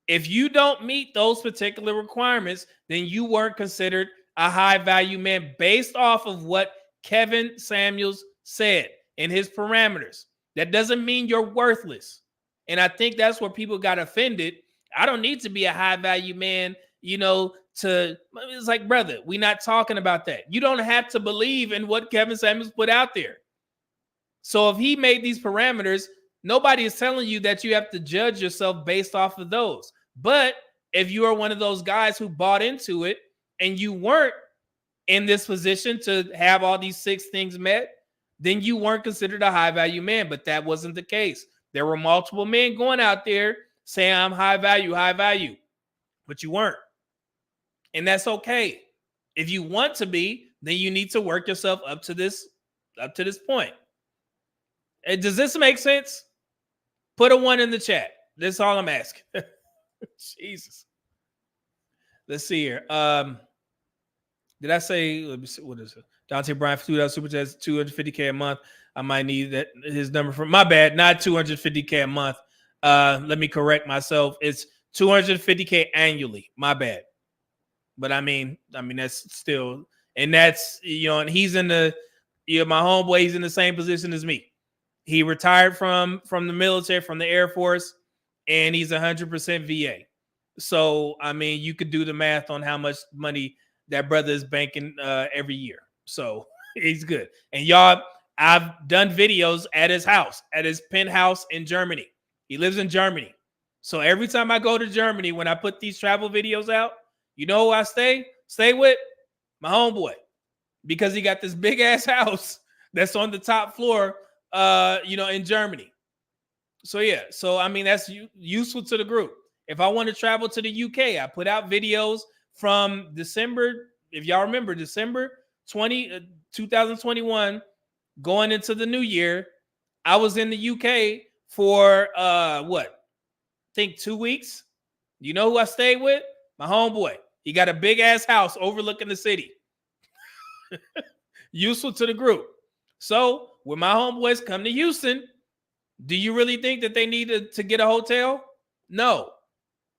if you don't meet those particular requirements, then you weren't considered a high value man based off of what Kevin Samuels said in his parameters. That doesn't mean you're worthless. And I think that's where people got offended. I don't need to be a high value man, it's like, brother, we're not talking about that. You don't have to believe in what Kevin Samuels put out there. So if he made these parameters, nobody is telling you that you have to judge yourself based off of those. But if you are one of those guys who bought into it and you weren't in this position to have all these 6 things met, then you weren't considered a high value man. But that wasn't the case. There were multiple men going out there saying I'm high value, but you weren't. And that's okay. If you want to be, then you need to work yourself up to this point. And does this make sense? Put a 1 in the chat. That's all I'm asking. Jesus. Let's see here. Did I say, let me see, what is it? Dante Bryan for $2 super chat, $250K a month. I might need that his number from my bad, not $250K a month. Let me correct myself. It's $250K annually. My bad. But I mean that's still, and that's, and he's in the, my homeboy, he's in the same position as me. He retired from the military, from the Air Force, and he's 100% VA. So, I mean, you could do the math on how much money that brother is banking every year. So he's good. And y'all, I've done videos at his house, at his penthouse in Germany. He lives in Germany. So every time I go to Germany, when I put these travel videos out, you know who I stay with? My homeboy. Because he got this big ass house that's on the top floor, in Germany. So yeah, so I mean that's useful to the group. If I want to travel to the UK, I put out videos from December, if y'all remember, December 2021, going into the new year. I was in the UK for I think 2 weeks. You know who I stayed with? My homeboy. He got a big ass house overlooking the city. Useful to the group. So when my homeboys come to Houston, do you really think that they need to get a hotel? No.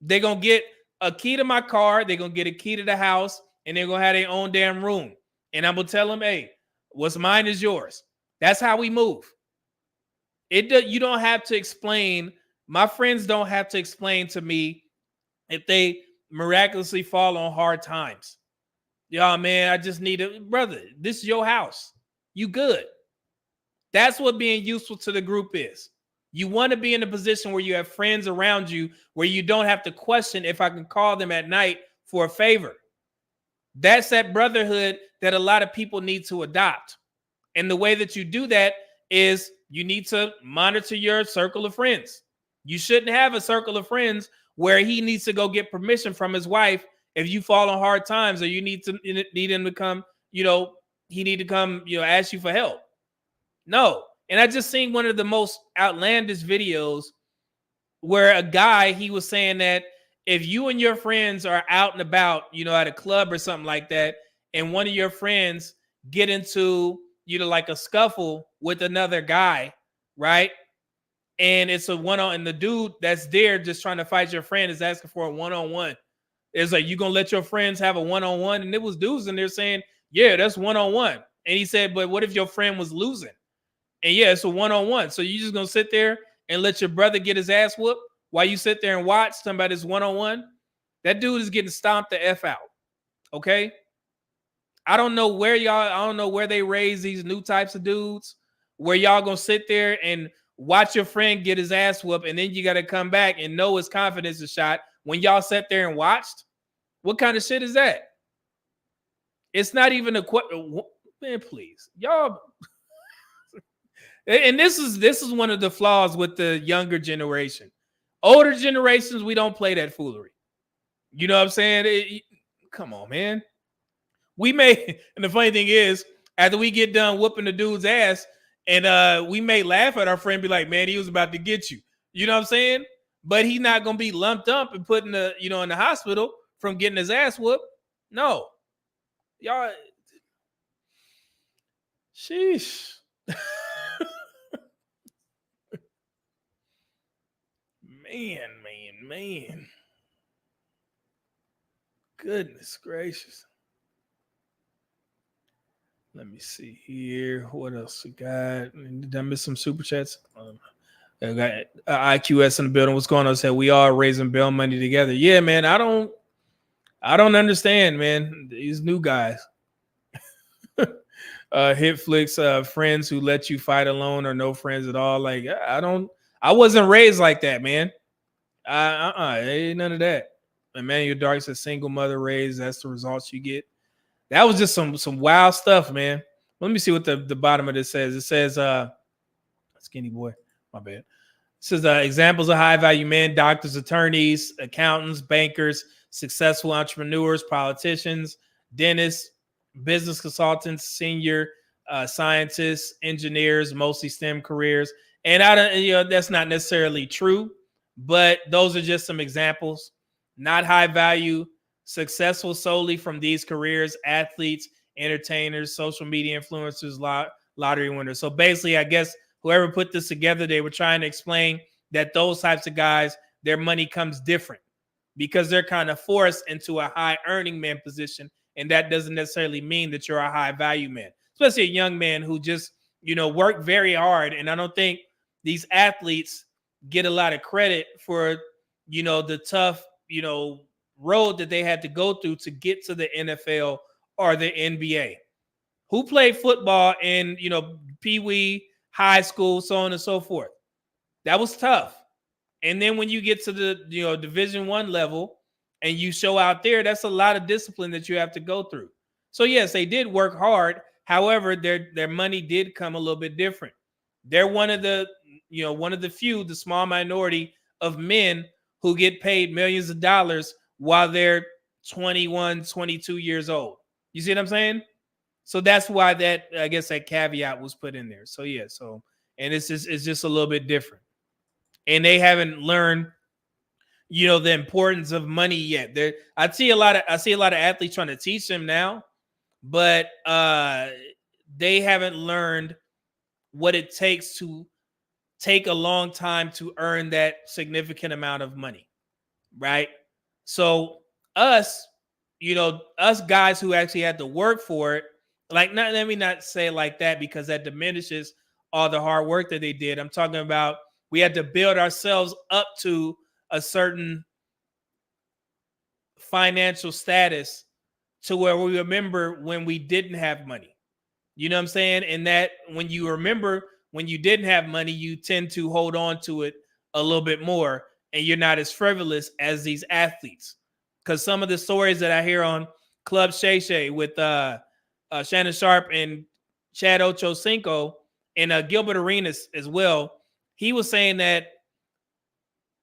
They're going to get a key to my car. They're going to get a key to the house, and they're going to have their own damn room. And I'm going to tell them, hey, what's mine is yours. That's how we move. You don't have to explain. My friends don't have to explain to me if they miraculously fall on hard times. Y'all, man, I just need a brother. This is your house. You good. That's what being useful to the group is. You want to be in a position where you have friends around you where you don't have to question if I can call them at night for a favor. That's that brotherhood that a lot of people need to adopt. And the way that you do that is you need to monitor your circle of friends. You shouldn't have a circle of friends where he needs to go get permission from his wife if you fall on hard times, or you need him to come, he need to come, ask you for help. No. And I just seen one of the most outlandish videos where a guy, he was saying that if you and your friends are out and about, at a club or something like that, and one of your friends get into, like a scuffle with another guy, right? And it's and the dude that's there just trying to fight your friend is asking for a one-on-one. It's like, you gonna let your friends have a one-on-one? And it was dudes in there saying, yeah, that's one-on-one. And he said, but what if your friend was losing? And yeah, it's a one-on-one. So you just gonna sit there and let your brother get his ass whooped while you sit there and watch somebody's one-on-one? That dude is getting stomped the F out. Okay? I don't know where they raise these new types of dudes, where y'all gonna sit there and watch your friend get his ass whooped, and then you gotta come back and know his confidence is shot when y'all sat there and watched. What kind of shit is that? It's not even man, please. Y'all. And this is one of the flaws with the younger generation. Older generations, we don't play that foolery. You know what I'm saying? Come on, man. And the funny thing is, after we get done whooping the dude's ass, and we may laugh at our friend, be like, man, he was about to get you. You know what I'm saying? But he's not gonna be lumped up and put in in the hospital from getting his ass whooped. No. Y'all. Sheesh. Man. Goodness gracious. Let me see here. What else we got? Did I miss some super chats? I got IQS in the building. What's going on? Said we all raising bail money together. Yeah, man. I don't understand, man. These new guys. Hitflix, friends who let you fight alone or no friends at all. Like, I wasn't raised like that, man. Ain't none of that. Emmanuel Dark says single mother raised. That's the results you get. That was just some wild stuff, man. Let me see what the bottom of this says. It says, skinny boy, my bad. It says examples of high value men: doctors, attorneys, accountants, bankers, successful entrepreneurs, politicians, dentists, business consultants, senior scientists, engineers, mostly STEM careers. And that's not necessarily true, but those are just some examples. Not high value, successful solely from these careers: athletes, entertainers, social media influencers, lottery winners. So basically, I guess whoever put this together, they were trying to explain that those types of guys, their money comes different because they're kind of forced into a high earning man position. And that doesn't necessarily mean that you're a high value man, especially a young man who just, work very hard. And I don't think these athletes get a lot of credit for, the tough, road that they had to go through to get to the NFL or the NBA. Who played football in, Pee Wee, high school, so on and so forth? That was tough. And then when you get to the, Division I level and you show out there, that's a lot of discipline that you have to go through. So yes, they did work hard. However, their money did come a little bit different. They're one of the few, the small minority of men who get paid millions of dollars while they're 21, 22 years old. You see what I'm saying? So that's why that caveat was put in there. So yeah, and it's just a little bit different. And they haven't learned, the importance of money yet. I see a lot of athletes trying to teach them now, but they haven't learned what it takes to take a long time to earn that significant amount of money, right? So us guys who actually had to work for it, let me not say it like that, because that diminishes all the hard work that they did. I'm talking about we had to build ourselves up to a certain financial status to where we remember when we didn't have money. You know what I'm saying? And that when you remember when you didn't have money, you tend to hold on to it a little bit more, and you're not as frivolous as these athletes. Because some of the stories that I hear on Club Shay Shay with Shannon Sharp and Chad Ochocinco and Gilbert Arenas as well, he was saying that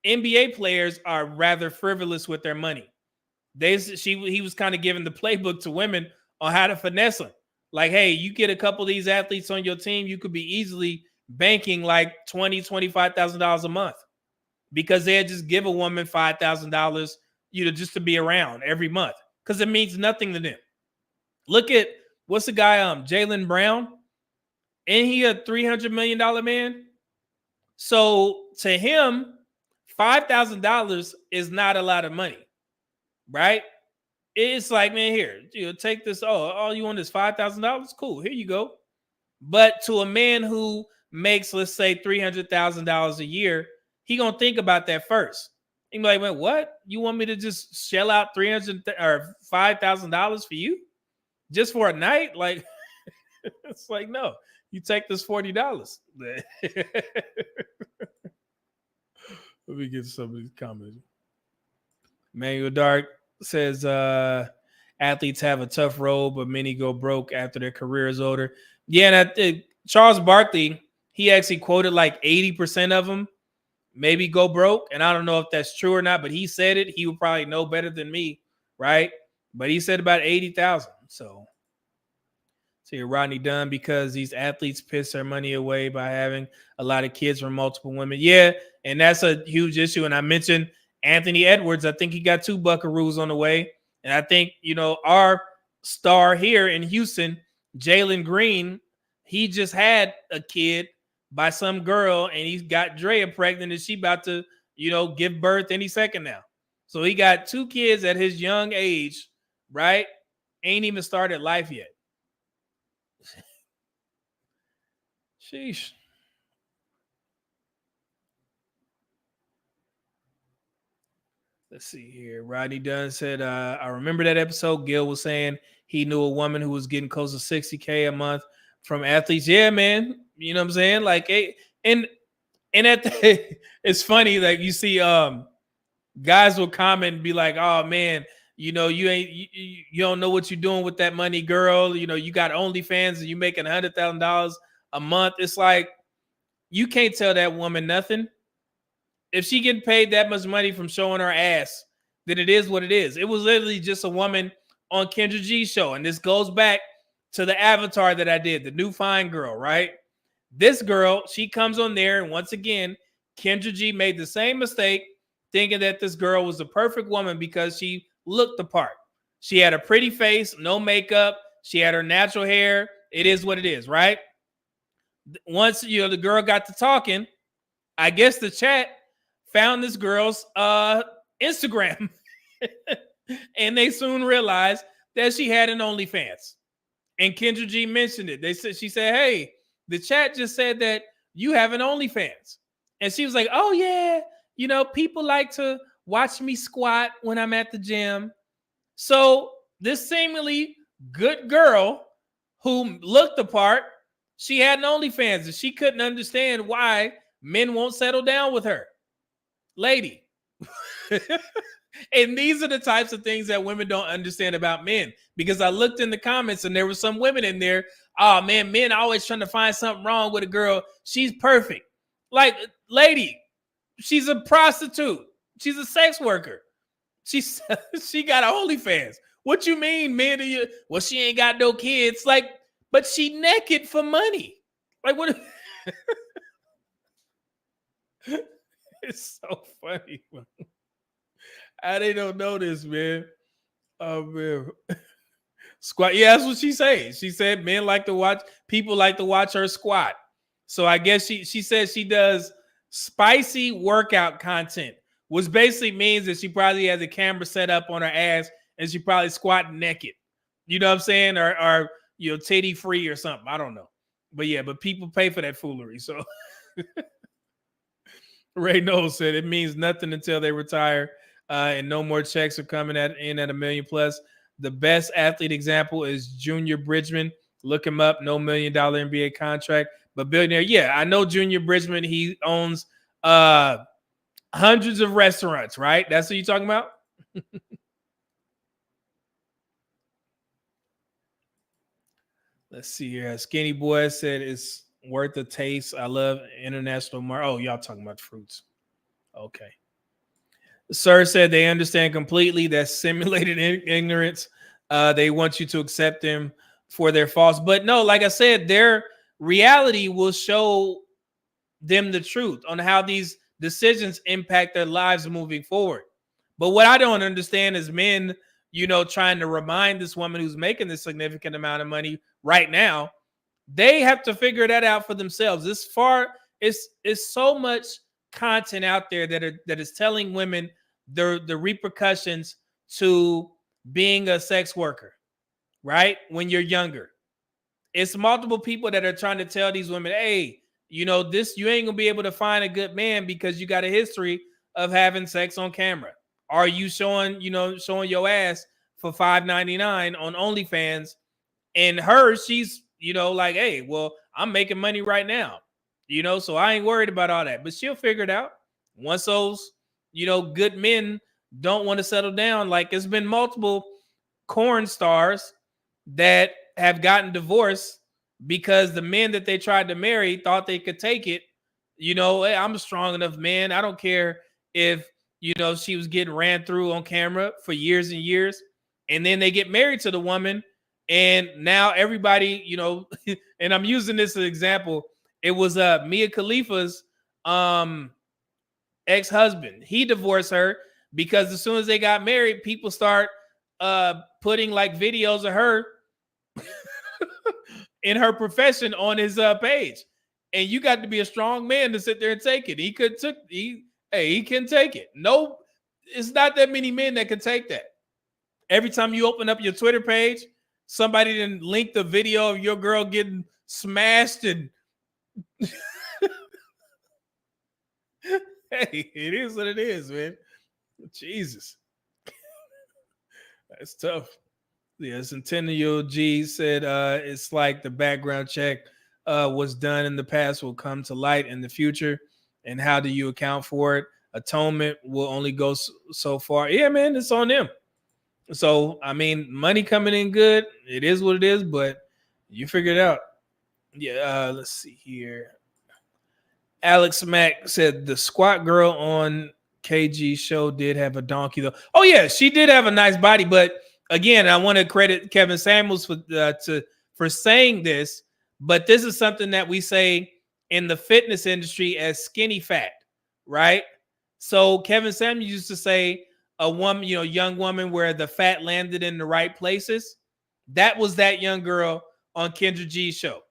NBA players are rather frivolous with their money. He was kind of giving the playbook to women on how to finesse them. Like, hey, you get a couple of these athletes on your team, you could be easily banking like $20,000-$25,000 a month, because they'd just give a woman $5,000, just to be around every month, because it means nothing to them. Look at what's the guy, Jaylen Brown, and he a $300 million man. So to him, $5,000 is not a lot of money, right? It's like, man, here, take this. Oh, all you want is $5,000? Cool, here you go. But to a man who makes, let's say, $300,000 a year, he gonna think about that first. He be like, man, what? You want me to just shell out $300 or $5,000 for you just for a night? Like, it's like, no, you take this $40. Let me get some of these comments. Manuel Dark says athletes have a tough road, but many go broke after their career is older. Yeah, and Charles Barkley, he actually quoted like 80% of them maybe go broke. And I don't know if that's true or not, but he said it. He would probably know better than me, right? But he said about 80,000. So here, Rodney Dunn, because these athletes piss their money away by having a lot of kids from multiple women. Yeah, and that's a huge issue. And I mentioned Anthony Edwards. I think he got 2 buckaroos on the way. And I think, our star here in Houston, Jalen Green, he just had a kid by some girl, and he's got Drea pregnant, and she about to, give birth any second now. So he got 2 kids at his young age, right? Ain't even started life yet. Sheesh. Let's see here. Rodney Dunn said, I remember that episode. Gil was saying he knew a woman who was getting close to $60K a month from athletes. Yeah, man. You know what I'm saying? Like, and it's funny, like you see guys will comment and be like, oh man, you don't know what you're doing with that money, girl. You got OnlyFans and you making $100,000 a month. It's like, you can't tell that woman nothing. If she getting paid that much money from showing her ass, then it is what it is. It was literally just a woman on Kendra G's show. And this goes back to the avatar that I did, the new fine girl, right? This girl, she comes on there, and once again, Kendra G made the same mistake, thinking that this girl was the perfect woman because she looked the part. She had a pretty face, no makeup. She had her natural hair. It is what it is, right? Once, the girl got to talking, I guess the chat found this girl's Instagram. And they soon realized that she had an OnlyFans. And Kendra G mentioned it. She said, hey, the chat just said that you have an OnlyFans. And she was like, oh yeah, people like to watch me squat when I'm at the gym. So this seemingly good girl who looked the part, she had an OnlyFans and she couldn't understand why men won't settle down with her. Lady. And these are the types of things that women don't understand about men. Because I looked in the comments and there were some women in there. Oh man, men always trying to find something wrong with a girl. She's perfect. Like, lady, she's a prostitute. She's a sex worker. She got an OnlyFans. What you mean, man? Well, she ain't got no kids. Like, but she naked for money. Like, what? It's so funny. They don't know this, man. Oh man. Squat. Yeah, that's what she said. She said people like to watch her squat. So I guess she said she does spicy workout content, which basically means that she probably has a camera set up on her ass and she probably squatting naked. You know what I'm saying? Or titty free or something. I don't know. But yeah, but people pay for that foolery. So Ray Knowles said it means nothing until they retire. And no more checks are coming in at $1 million plus. The best athlete example is Junior Bridgman. Look him up. No $1 million NBA contract, but billionaire. Yeah, I know Junior Bridgman. He owns hundreds of restaurants, right? That's what you're talking about? Let's see here. Skinny Boy said it's worth a taste. I love international market. Oh, y'all talking about fruits. Okay. Sir said they understand completely that simulated ignorance. They want you to accept them for their faults. But no, like I said, their reality will show them the truth on how these decisions impact their lives moving forward. But what I don't understand is men, trying to remind this woman who's making this significant amount of money right now, they have to figure that out for themselves. It's so much content out there that is telling women the repercussions to being a sex worker, right? When you're younger, it's multiple people that are trying to tell these women, hey, you ain't gonna be able to find a good man because you got a history of having sex on camera. Are you showing your ass for $5.99 on OnlyFans? And she's like, hey, well, I'm making money right now, so I ain't worried about all that. But she'll figure it out once those good men don't want to settle down. Like, it's been multiple corn stars that have gotten divorced because the men that they tried to marry thought they could take it. Hey, I'm a strong enough man. I don't care if she was getting ran through on camera for years and years. And then they get married to the woman, and now everybody, and I'm using this as an example. It was Mia Khalifa's ex-husband. He divorced her because as soon as they got married, people start putting like videos of her in her profession on his page. And you got to be a strong man to sit there and take it. He can take it. No, it's not that many men that can take that. Every time you open up your Twitter page, somebody didn't link the video of your girl getting smashed and hey, it is what it is, man. Jesus. That's tough. Yeah, Centennial G said it's like the background check was done in the past will come to light in the future. And how do you account for it? Atonement will only go so far. Yeah, man, it's on them. So, I mean, money coming in good. It is what it is, but you figure it out. Yeah, let's see here. Alex Mack said the squat girl on KG show did have a donkey, though. Oh, yeah, she did have a nice body. But, again, I want to credit Kevin Samuels for saying this. But this is something that we say in the fitness industry as skinny fat, right? So Kevin Samuels used to say a woman, young woman where the fat landed in the right places. That was that young girl on Kendra G's show.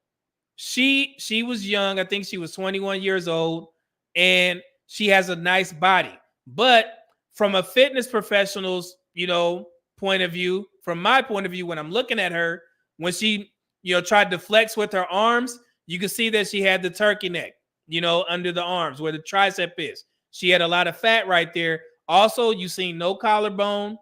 She was young. I think she was 21 years old, and she has a nice body. But from a fitness professional's, point of view, from my point of view, when I'm looking at her, when she, tried to flex with her arms, you can see that she had the turkey neck, under the arms where the tricep is. She had a lot of fat right there. Also, you see no collarbone,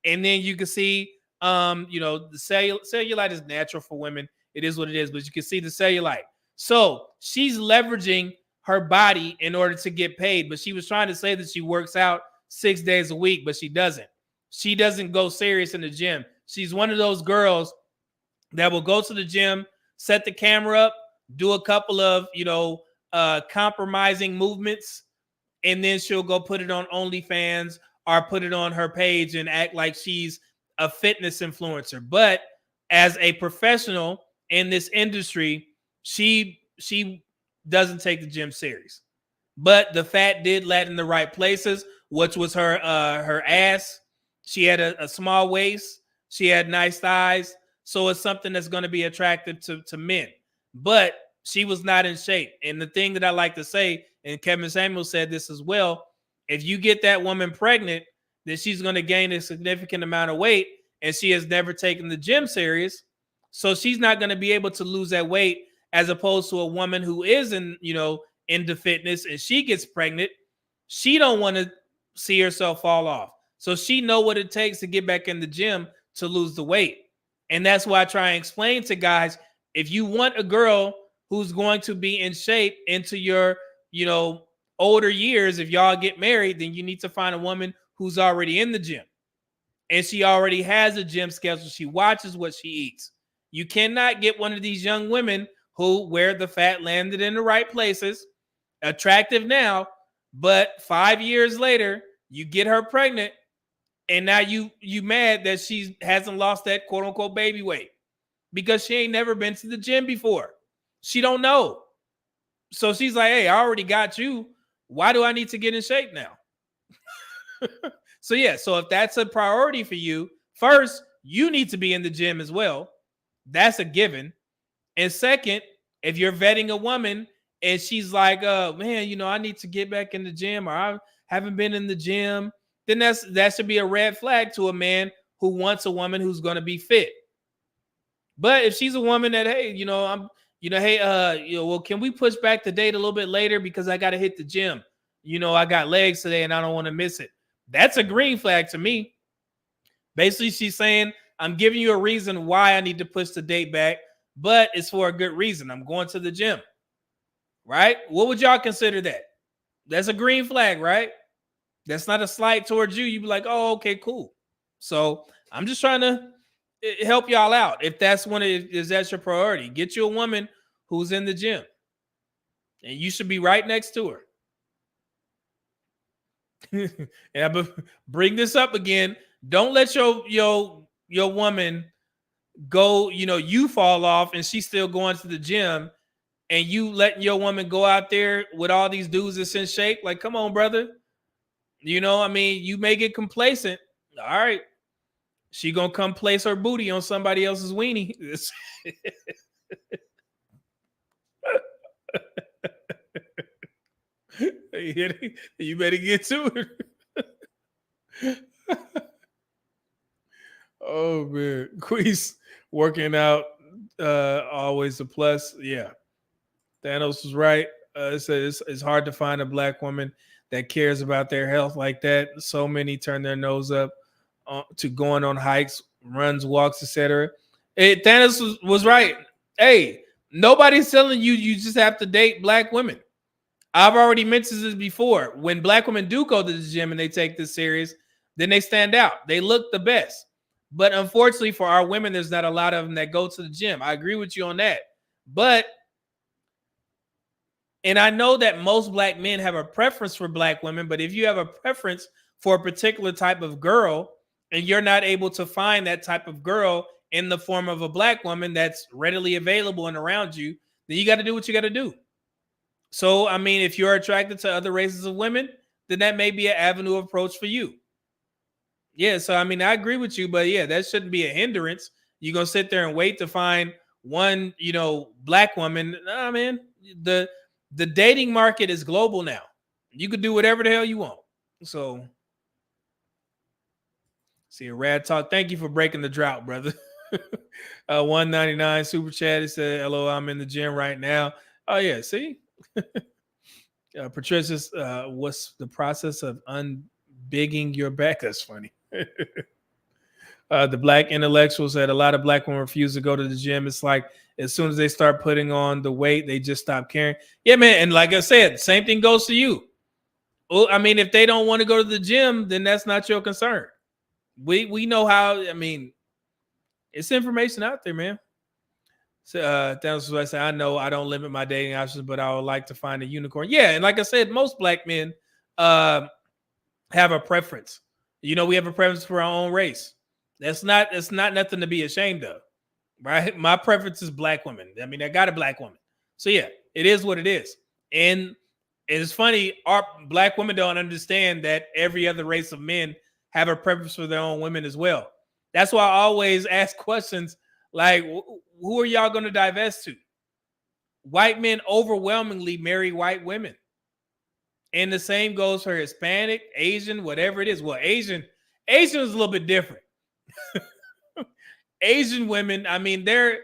and then you can see, the cellulite is natural for women. It is what it is, but you can see the cellulite. So she's leveraging her body in order to get paid. But she was trying to say that she works out 6 days a week, but she doesn't. She doesn't go serious in the gym. She's one of those girls that will go to the gym, set the camera up, do a couple of, compromising movements, and then she'll go put it on OnlyFans or put it on her page and act like she's a fitness influencer. But as a professional in this industry, she doesn't take the gym serious. But the fat did land in the right places, which was her ass. She had a small waist. She had nice thighs. So it's something that's going to be attractive to men. But she was not in shape. And the thing that I like to say, and Kevin Samuel said this as well, if you get that woman pregnant, then she's going to gain a significant amount of weight, and she has never taken the gym serious. So she's not going to be able to lose that weight, as opposed to a woman who is into fitness and she gets pregnant. She don't want to see herself fall off. So she know what it takes to get back in the gym to lose the weight. And that's why I try and explain to guys, if you want a girl who's going to be in shape into your, older years, if y'all get married, then you need to find a woman who's already in the gym. And she already has a gym schedule. She watches what she eats. You cannot get one of these young women where the fat landed in the right places, attractive now, but 5 years later, you get her pregnant, and now you mad that she hasn't lost that quote unquote baby weight because she ain't never been to the gym before. She don't know. So she's like, hey, I already got you. Why do I need to get in shape now? So if that's a priority for you, first, you need to be in the gym as well. That's a given. And second, if you're vetting a woman and she's like, man, I need to get back in the gym, or I haven't been in the gym, then that should be a red flag to a man who wants a woman who's going to be fit. But if she's a woman that, hey, well, can we push back the date a little bit later because I got to hit the gym? I got legs today and I don't want to miss it. That's a green flag to me. Basically, she's saying, I'm giving you a reason why I need to push the date back, but it's for a good reason. I'm going to the gym, right? What would y'all consider that? That's a green flag, right? That's not a slight towards you. You'd be like, oh, okay, cool. So I'm just trying to help y'all out. If that's that's your priority, get you a woman who's in the gym, and you should be right next to her. Yeah, but bring this up again. Don't let your woman go, you fall off and she's still going to the gym, and you letting your woman go out there with all these dudes that's in shape. Like, come on, brother. You may get complacent. All right. She gonna come place her booty on somebody else's weenie. You better get to it. Oh man, Queez working out, always a plus. Yeah, Thanos was right. It says it's hard to find a black woman that cares about their health like that. So many turn their nose up to going on hikes, runs, walks, etc. Thanos was right. Hey, nobody's telling you just have to date black women. I've already mentioned this before. When black women do go to the gym and they take this serious, then they stand out. They look the best. But unfortunately for our women, there's not a lot of them that go to the gym. I agree with you on that. And I know that most black men have a preference for black women, but if you have a preference for a particular type of girl and you're not able to find that type of girl in the form of a black woman that's readily available and around you, then you got to do what you got to do. So, if you're attracted to other races of women, then that may be an avenue of approach for you. Yeah, so I agree with you, but yeah, that shouldn't be a hindrance. You're going to sit there and wait to find one, black woman. Nah, man, the dating market is global now. You could do whatever the hell you want. So, see a rad talk. Thank you for breaking the drought, brother. 199 super chat. It said, "Hello, I'm in the gym right now." Oh yeah, see. Patricia's, what's the process of bigging your back. That's funny. The black intellectual said a lot of black women refuse to go to the gym. It's like as soon as they start putting on the weight, they just stop caring. Yeah, man. And like I said, same thing goes to you. Well, I mean, if they don't want to go to the gym, then that's not your concern. We know how. I mean, it's information out there, man. So that's what I say. I know I don't limit my dating options, but I would like to find a unicorn. Yeah, and like I said, most black men have a preference. You know, we have a preference for our own race. It's not nothing to be ashamed of, right? My preference is black women. I mean, I got a black woman. So yeah, it is what it is. And it's funny, our black women don't understand that every other race of men have a preference for their own women as well. That's why I always ask questions like, who are y'all going to divest to? White men overwhelmingly marry white women. And the same goes for Hispanic, Asian, whatever it is. Well, Asian is a little bit different. Asian women, I mean, their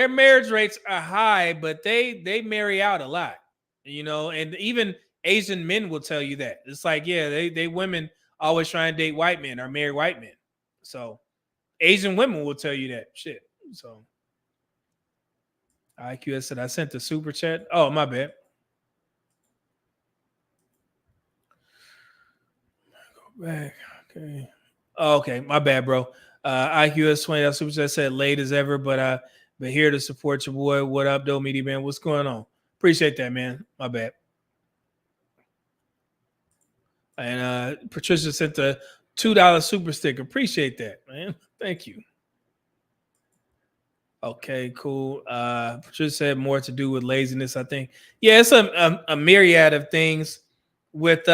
marriage rates are high, but they marry out a lot, you know, and even Asian men will tell you that. It's like, yeah, they women always try and date white men or marry white men. So Asian women will tell you that shit. So IQS said I sent the super chat. Oh, my bad. Go back. Okay. Oh, okay, my bad, bro. IQS 20 that super chat said late as ever, but here to support your boy. What up, though, media man? What's going on? Appreciate that, man. My bad. And Patricia sent the $2 super sticker. Appreciate that, man. Thank you. Okay, cool. Patricia said more to do with laziness, I think. Yeah, it's a myriad of things with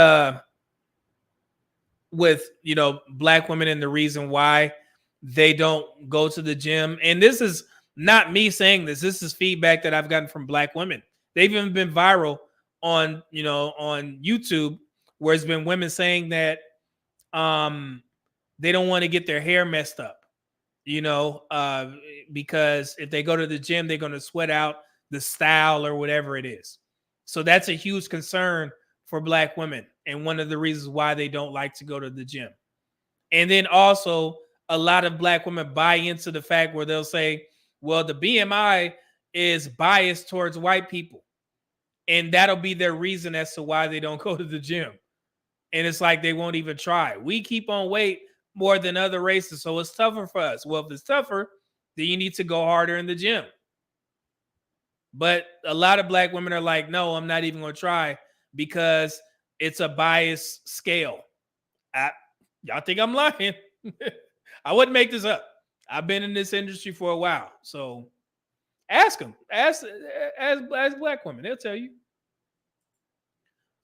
you know, black women and the reason why they don't go to the gym. And this is not me saying this. This is feedback that I've gotten from black women. They've even been viral on, you know, on YouTube, where it's been women saying that they don't want to get their hair messed up, you know, because if they go to the gym, they're going to sweat out the style or whatever it is. So that's a huge concern for black women, and one of the reasons why they don't like to go to the gym. And then also a lot of black women buy into the fact where they'll say, well, the BMI is biased towards white people, and that'll be their reason as to why they don't go to the gym. And it's like they won't even try. We keep on weight more than other races, so it's tougher for us. Well, if it's tougher, then you need to go harder in the gym. But a lot of black women are like, no, I'm not even going to try because it's a biased scale. Y'all think I'm lying? I wouldn't make this up. I've been in this industry for a while. So ask them. Ask black women. They'll tell you.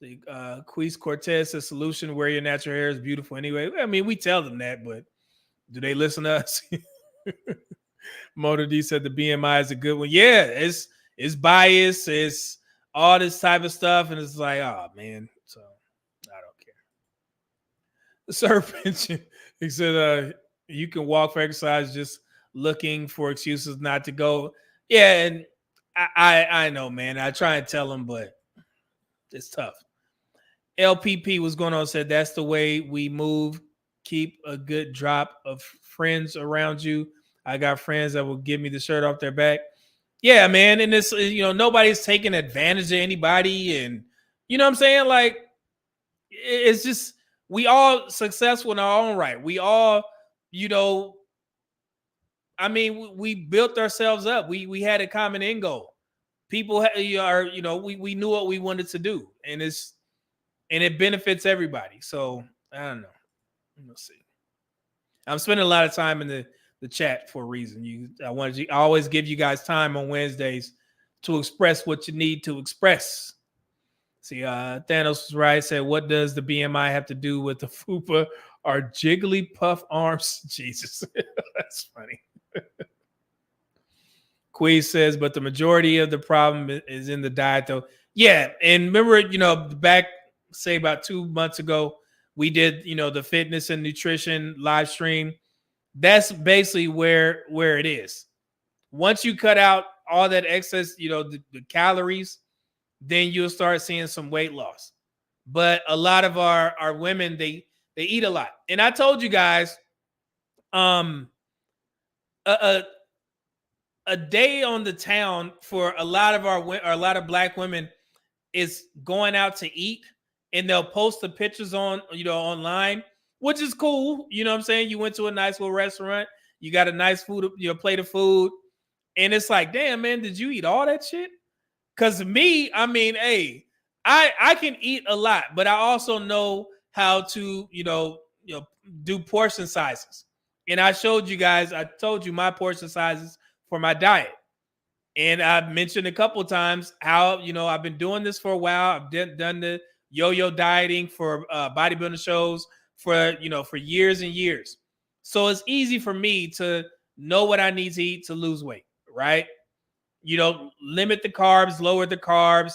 Queez Cortez, a solution where your natural hair is beautiful anyway. I mean, we tell them that, but do they listen to us? Motor D said the BMI is a good one. Yeah, it's biased. It's all this type of stuff. And it's like, oh, man. So I don't care. The Serpent, he said, you can walk for exercise just looking for excuses not to go. Yeah, and I know, man. I try and tell them, but it's tough. LPP was going on, said that's the way we move. Keep a good drop of friends around you. I got friends that will give me the shirt off their back. Yeah, man. And it's, you know, nobody's taking advantage of anybody. And you know what I'm saying? Like, it's just, we all successful in our own right. We all, you know, I mean, we built ourselves up. We had a common end goal. People are, you know, we knew what we wanted to do, and it benefits everybody. So I don't know. Let's see. I'm spending a lot of time in the chat for a reason. I always give you guys time on Wednesdays to express what you need to express. See, Thanos was right. Said, what does the BMI have to do with the fupa or Jigglypuff arms? Jesus, that's funny. Queez says, but the majority of the problem is in the diet, though. Yeah, and remember, you know, back, say about 2 months ago, we did, you know, the fitness and nutrition live stream. That's basically where it is. Once you cut out all that excess, you know, the calories, then you'll start seeing some weight loss. But a lot of our women, They eat a lot. And I told you guys, a, a, a day on the town for a lot of a lot of black women is going out to eat, and they'll post the pictures on, online, which is cool. You know what I'm saying? You went to a nice little restaurant, you got a nice food, plate of food, and it's like, damn, man, did you eat all that shit? Because me, I mean, hey, I can eat a lot, but I also know how to, do portion sizes. And I showed you guys, I told you my portion sizes for my diet. And I've mentioned a couple times how, I've been doing this for a while. I've done the yo-yo dieting for bodybuilding shows for years and years. So it's easy for me to know what I need to eat to lose weight, right? Limit the carbs, lower the carbs,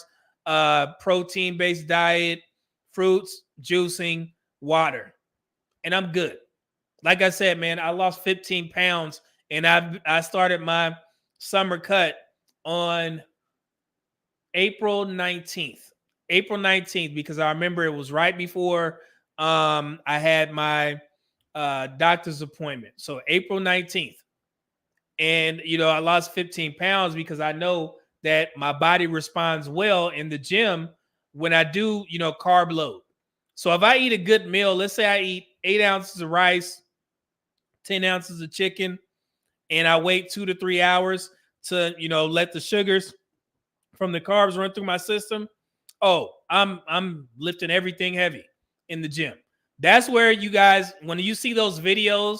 protein-based diet, fruits, juicing, water. And I'm good. Like I said, man, I lost 15 pounds and I started my summer cut on April 19th. April 19th, because I remember it was right before I had my doctor's appointment. So April 19th. And, I lost 15 pounds because I know that my body responds well in the gym when I do, carb load. So if I eat a good meal, let's say I eat 8 ounces of rice, 10 ounces of chicken, and I wait 2 to 3 hours to, let the sugars from the carbs run through my system. Oh, I'm lifting everything heavy in the gym. That's where you guys, when you see those videos,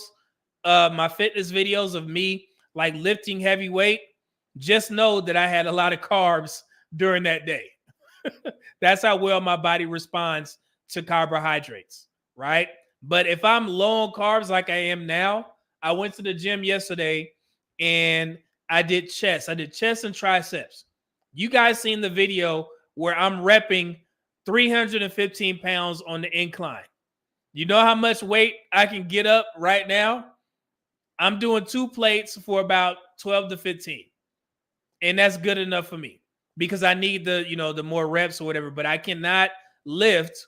my fitness videos of me like lifting heavy weight, just know that I had a lot of carbs during that day. That's how well my body responds to carbohydrates, right? But if I'm low on carbs like I am now, I went to the gym yesterday and I did chest. I did chest and triceps. You guys seen the video where I'm repping 315 pounds on the incline. You know how much weight I can get up right now? I'm doing 2 plates for about 12 to 15. And that's good enough for me because I need the more reps or whatever, but I cannot lift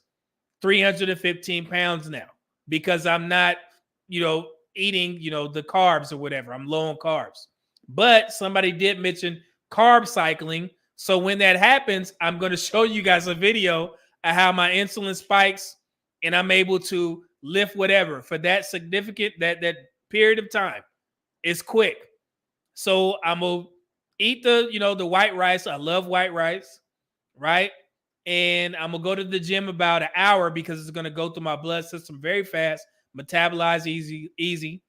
315 pounds now because I'm not, eating, the carbs or whatever. I'm low on carbs. But somebody did mention carb cycling. So when that happens, I'm going to show you guys a video of how my insulin spikes and I'm able to lift whatever for that significant, that period of time. It's quick. So I'm going to eat the white rice. I love white rice, right? And I'm going to go to the gym about an hour because it's going to go through my blood system very fast, metabolize easy.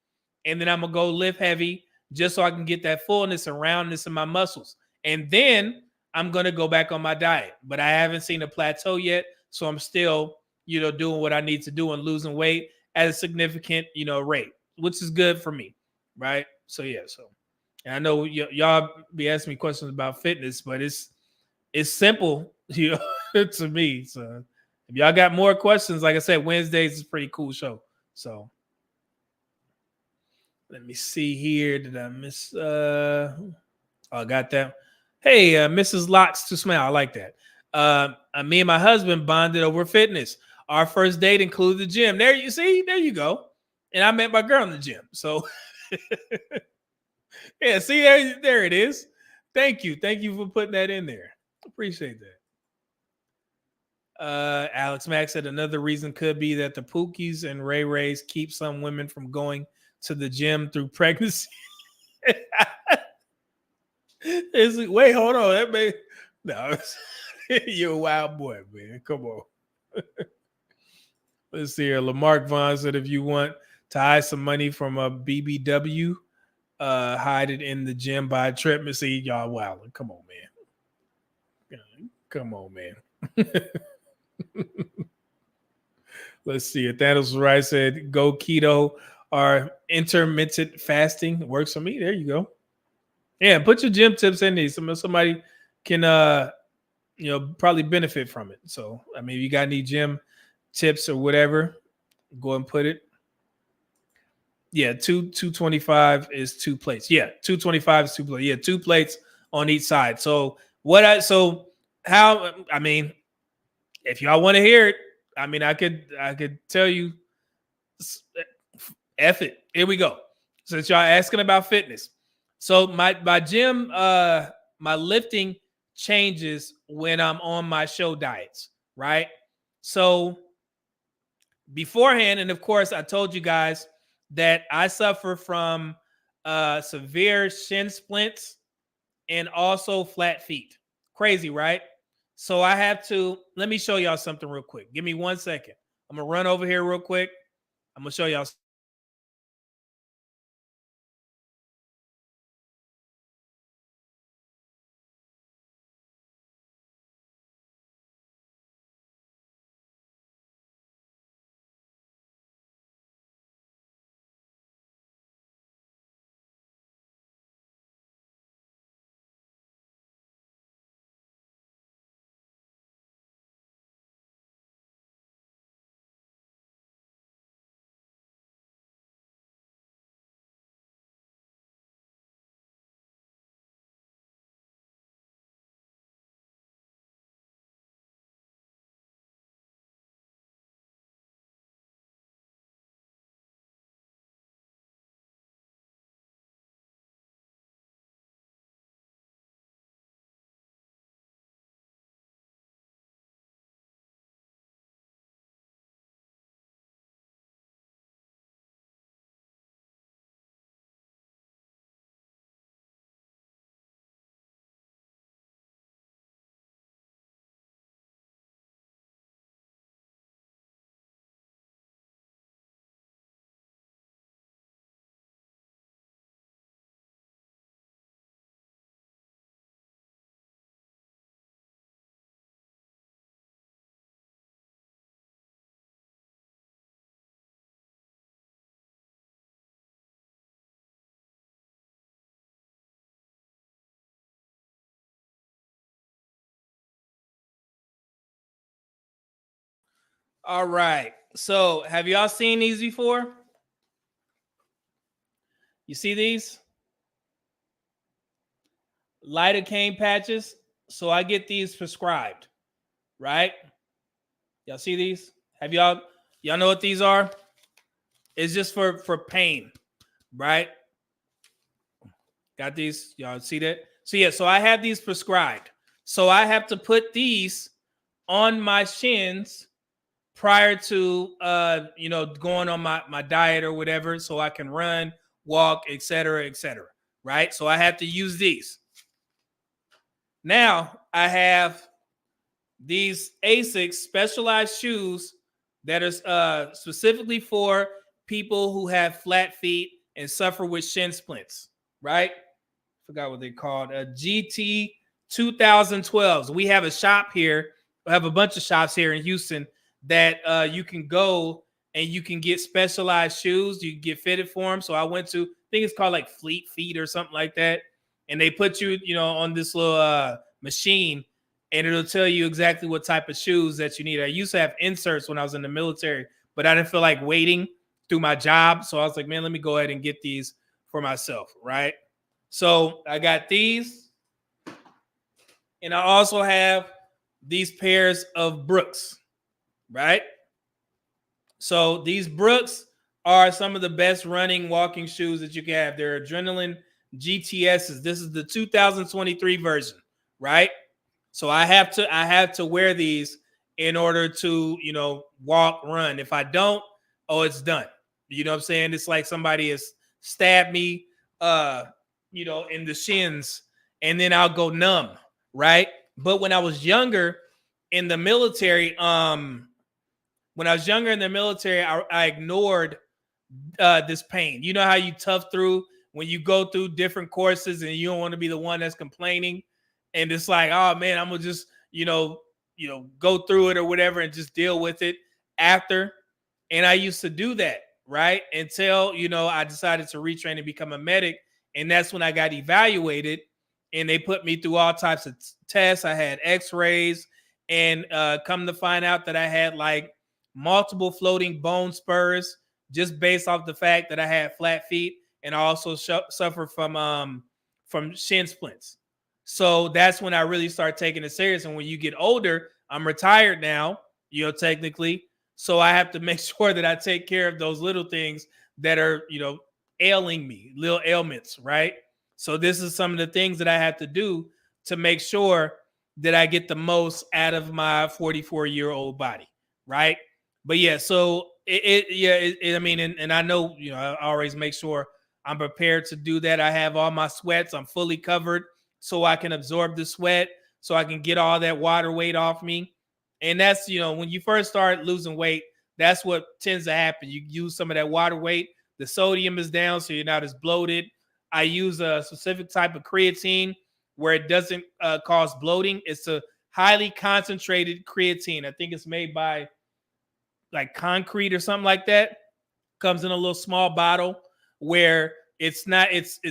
And then I'm going to go lift heavy just so I can get that fullness and roundness in my muscles. And then I'm going to go back on my diet. But I haven't seen a plateau yet. So I'm still, doing what I need to do and losing weight at a significant, rate, which is good for me, right? So, yeah. So, and I know y'all be asking me questions about fitness, but it's simple, to me. So if y'all got more questions, like I said, Wednesdays is a pretty cool show. So let me see here. Did I miss? I got that. Hey, Mrs. Locks to Smile. I like that. Me and my husband bonded over fitness. Our first date included the gym. There you see. There you go. And I met my girl in the gym. So yeah, see there it is. Thank you for putting that in there. Appreciate that. Alex Mack said another reason could be that the Pookies and Ray Rays keep some women from going to the gym through pregnancy. Wait, hold on. That may no, you're a wild boy, man. Come on. Let's see here. Lamarck Vaughn said if you want to hide some money from a BBW, hide it in the gym by a treadmill. See, y'all wilding. Come on, man. Come on, man. Let's see. Thanos right said go keto or intermittent fasting. Works for me. There you go. Yeah, put your gym tips in there. Somebody can probably benefit from it. So I mean, if you got any gym tips or whatever, go and put it. Yeah, 225 is 2 plates. Yeah, 225 is 2 plates. Yeah, 2 plates on each side. So if y'all want to hear it, I mean, I could tell you F it. Here we go. Since y'all asking about fitness. So my gym, my lifting changes when I'm on my show diets, right? So beforehand, and of course, I told you guys that I suffer from severe shin splints and also flat feet. Crazy, right? So I have to, let me show y'all something real quick. Give me 1 second. I'm going to run over here real quick. I'm going to show y'all. All right. So have y'all seen these before? You see these? Lidocaine patches. So I get these prescribed, right? Y'all see these? Have y'all know what these are? It's just for pain, right? Got these? Y'all see that? So yeah, so I have these prescribed. So I have to put these on my shins prior to going on my diet or whatever, so I can run, walk, etc., right? So I have to use these. Now I have these Asics specialized shoes that are specifically for people who have flat feet and suffer with shin splints, right? Forgot what they called. GT 2012s. We have a shop here. We have a bunch of shops here in Houston that you can go and you can get specialized shoes. You can get fitted for them. So I went to, I think it's called like Fleet Feet or something like that. And they put you, on this little machine, and it'll tell you exactly what type of shoes that you need. I used to have inserts when I was in the military, but I didn't feel like waiting through my job. So I was like, man, let me go ahead and get these for myself, right? So I got these, and I also have these pairs of Brooks, right? So these Brooks are some of the best running, walking shoes that you can have. They're Adrenaline GTSs. This is the 2023 version, right? So I have to wear these in order to, walk, run. If I don't, oh, it's done. You know what I'm saying? It's like somebody has stabbed me, in the shins, and then I'll go numb, right? But when I was younger in the military, I ignored this pain. You know how you tough through when you go through different courses and you don't want to be the one that's complaining, and it's like, oh man, I'm gonna just go through it or whatever and just deal with it after. And I used to do that, right? Until I decided to retrain and become a medic, and that's when I got evaluated, and they put me through all types of tests. I had X-rays, and come to find out that I had like multiple floating bone spurs, just based off the fact that I had flat feet, and I also suffered from shin splints. So that's when I really start taking it serious. And when you get older, I'm retired now, technically. So I have to make sure that I take care of those little things that are, ailing me, little ailments, right? So this is some of the things that I have to do to make sure that I get the most out of my 44-year-old body, right? But yeah, so I mean, and I know, I always make sure I'm prepared to do that. I have all my sweats, I'm fully covered so I can absorb the sweat, so I can get all that water weight off me. And that's, when you first start losing weight, that's what tends to happen. You use some of that water weight, the sodium is down, so you're not as bloated. I use a specific type of creatine where it doesn't cause bloating. It's a highly concentrated creatine. I think it's made by like Concrete or something like that. Comes in a little small bottle where it's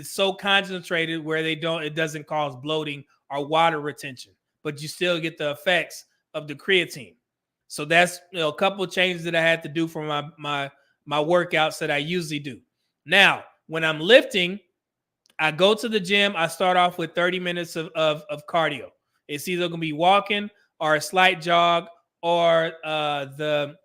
so concentrated where it doesn't cause bloating or water retention, but you still get the effects of the creatine. So that's a couple of changes that I had to do for my workouts that I usually do. Now, when I'm lifting, I go to the gym. I start off with 30 minutes of cardio. It's either going to be walking or a slight jog or the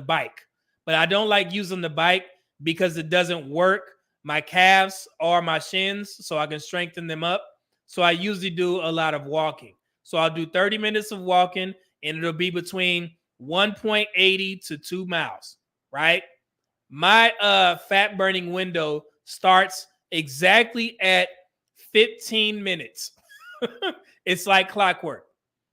bike. But I don't like using the bike because it doesn't work my calves or my shins, so I can strengthen them up. So I usually do a lot of walking. So I'll do 30 minutes of walking, and it'll be between 1.80 to 2 miles, right? My fat burning window starts exactly at 15 minutes. It's like clockwork.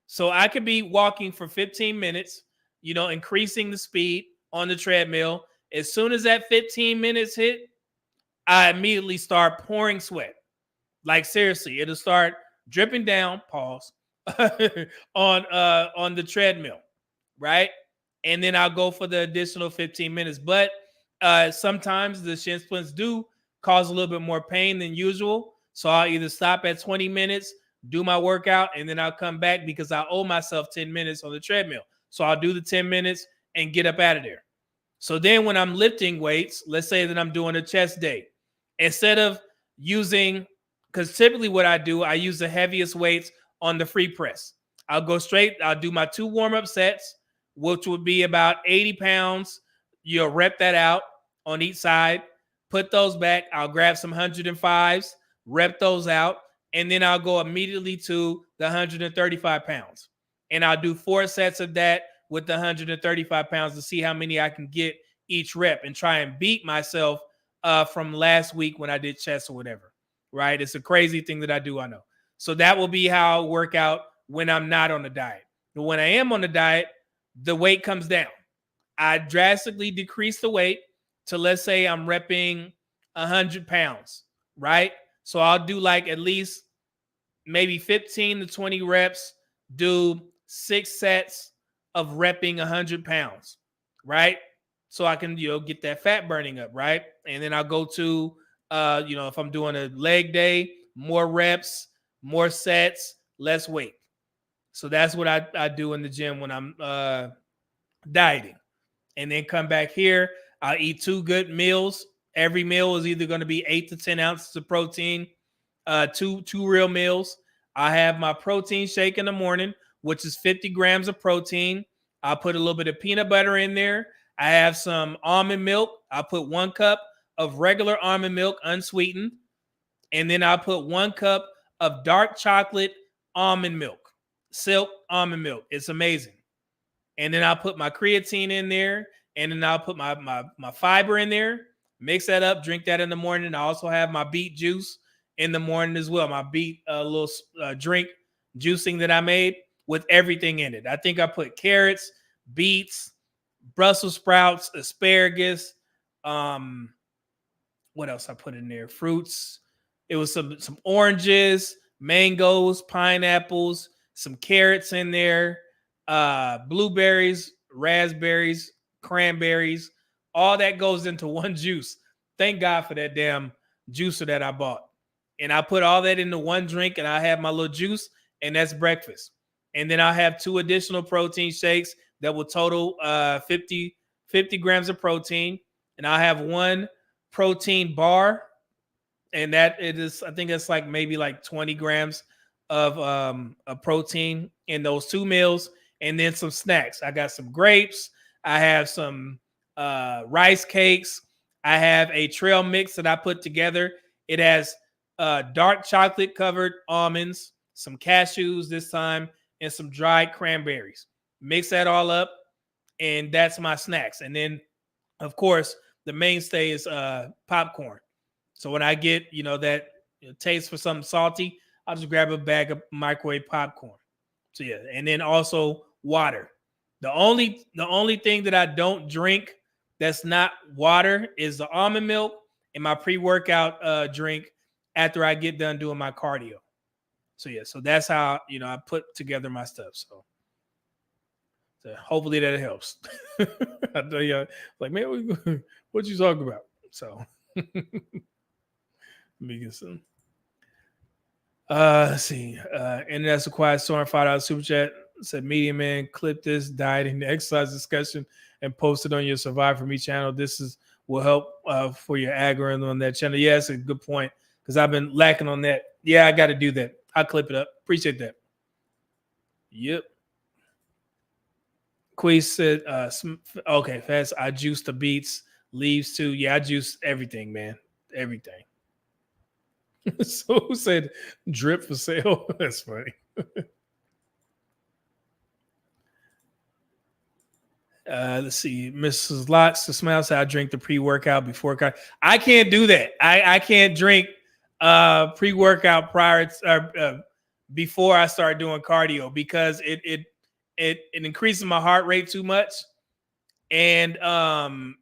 So I could be walking for 15 minutes, increasing the speed on the treadmill. As soon as that 15 minutes hit, I immediately start pouring sweat. Like seriously, it'll start dripping down, pause, on the treadmill, right? And then I'll go for the additional 15 minutes. But sometimes the shin splints do cause a little bit more pain than usual. So I'll either stop at 20 minutes, do my workout, and then I'll come back because I owe myself 10 minutes on the treadmill. So I'll do the 10 minutes and get up out of there. So then when I'm lifting weights, let's say that I'm doing a chest day, instead of using, because typically what I do, I use the heaviest weights on the free press. I'll do my 2 warm-up sets, which would be about 80 pounds. You'll rep that out on each side, put those back. I'll grab some 105s, rep those out, and then I'll go immediately to the 135 pounds. And I'll do 4 sets of that with the 135 pounds to see how many I can get each rep and try and beat myself from last week when I did chest or whatever, right? It's a crazy thing that I do, I know. So that will be how I work out when I'm not on the diet. But when I am on the diet, the weight comes down. I drastically decrease the weight to, let's say I'm repping 100 pounds, right? So I'll do like at least maybe 15 to 20 reps, do 6 sets of repping 100 pounds, right? So I can, get that fat burning up, right? And then I'll go to, if I'm doing a leg day, more reps, more sets, less weight. So that's what I do in the gym when I'm dieting. And then come back here, I'll eat 2 good meals. Every meal is either going to be 8 to 10 ounces of protein, two real meals. I have my protein shake in the morning, which is 50 grams of protein. I'll put a little bit of peanut butter in there. I have some almond milk. I'll put 1 cup of regular almond milk, unsweetened. And then I'll put 1 cup of dark chocolate almond milk, silk almond milk. It's amazing. And then I'll put my creatine in there. And then I'll put my fiber in there. Mix that up, drink that in the morning. I also have my beet juice in the morning as well. My beet little drink juicing that I made with everything in it. I think I put carrots, beets, Brussels sprouts, asparagus. What else I put in there? Fruits. It was some oranges, mangoes, pineapples, some carrots in there, blueberries, raspberries, cranberries. All that goes into one juice. Thank God for that damn juicer that I bought. And I put all that into one drink, and I have my little juice, and that's breakfast. And then I'll have 2 additional protein shakes that will total 50 grams of protein. And I'll have 1 protein bar, and that it is, I think it's like maybe like 20 grams of protein in those 2 meals. and then some snacks. I got some grapes. I have some rice cakes. I have a trail mix that I put together. It has dark chocolate covered almonds, some cashews this time, and some dried cranberries. Mix that all up, and that's my snacks. And then, of course, the mainstay is popcorn. So when I get that taste for something salty, I'll just grab a bag of microwave popcorn. So yeah, and then also water. The only thing that I don't drink that's not water is the almond milk and my pre-workout drink after I get done doing my cardio. So yeah, so that's how I put together my stuff. So hopefully that helps. I tell you, like, man, what you talking about? So let me get some. Let's see. And that's a quiet storm. $5 super chat said, "Media man, clip this dieting exercise discussion and post it on your Survive For Me channel. This will help for your algorithm on that channel." Yeah, that's a good point because I've been lacking on that. Yeah, I got to do that. I'll clip it up. Appreciate that. Yep. Queez said, "Okay, fast. I juice the beets, leaves too. Yeah, I juice everything, man. Everything." So who said drip for sale? That's funny. Let's see. Mrs. Lots, the smile said, "I drink the pre-workout before car." I can't do that. I can't drink pre-workout prior to, before I start doing cardio because it increases my heart rate too much. And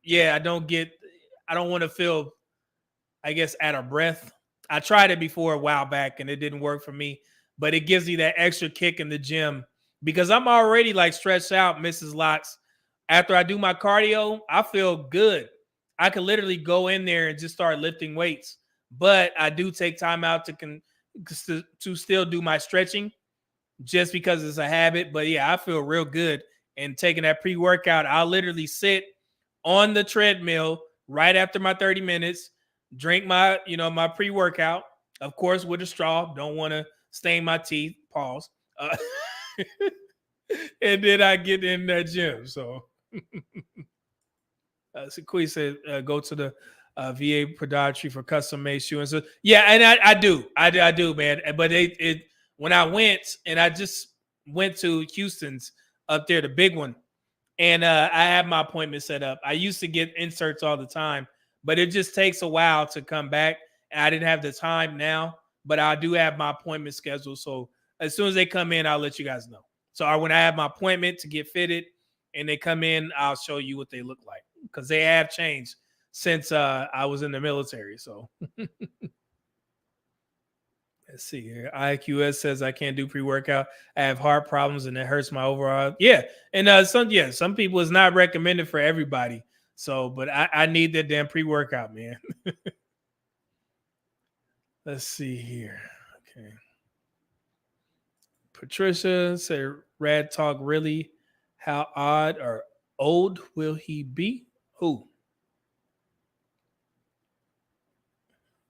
yeah, I don't want to feel, I guess, out of breath. I tried it before a while back and it didn't work for me, but it gives me that extra kick in the gym because I'm already like stretched out, Mrs. Locks. After I do my cardio, I feel good. I can literally go in there and just start lifting weights, but I do take time out to still do my stretching just because it's a habit. But yeah, I feel real good. And taking that pre-workout, I'll literally sit on the treadmill right after my 30 minutes, drink my pre-workout, of course, with a straw. Don't want to stain my teeth. Pause. And then I get in that gym. So, Sequoia said, "Go to the VA podiatry for custom made shoe." And so, yeah, and I do, man. But when I went, and I just went to Houston's up there, the big one, and I have my appointment set up. I used to get inserts all the time, but it just takes a while to come back. And I didn't have the time now, but I do have my appointment scheduled. So as soon as they come in, I'll let you guys know. So when I have my appointment to get fitted and they come in, I'll show you what they look like because they have changed since I was in the military. So let's see here. IQS says, "I can't do pre-workout. I have heart problems and it hurts my overall." Yeah. And some people it's not recommended for everybody. So, but I need that damn pre-workout, man. Let's see here. Okay. Patricia said, "Rad talk really? How odd or old will he be?" Who?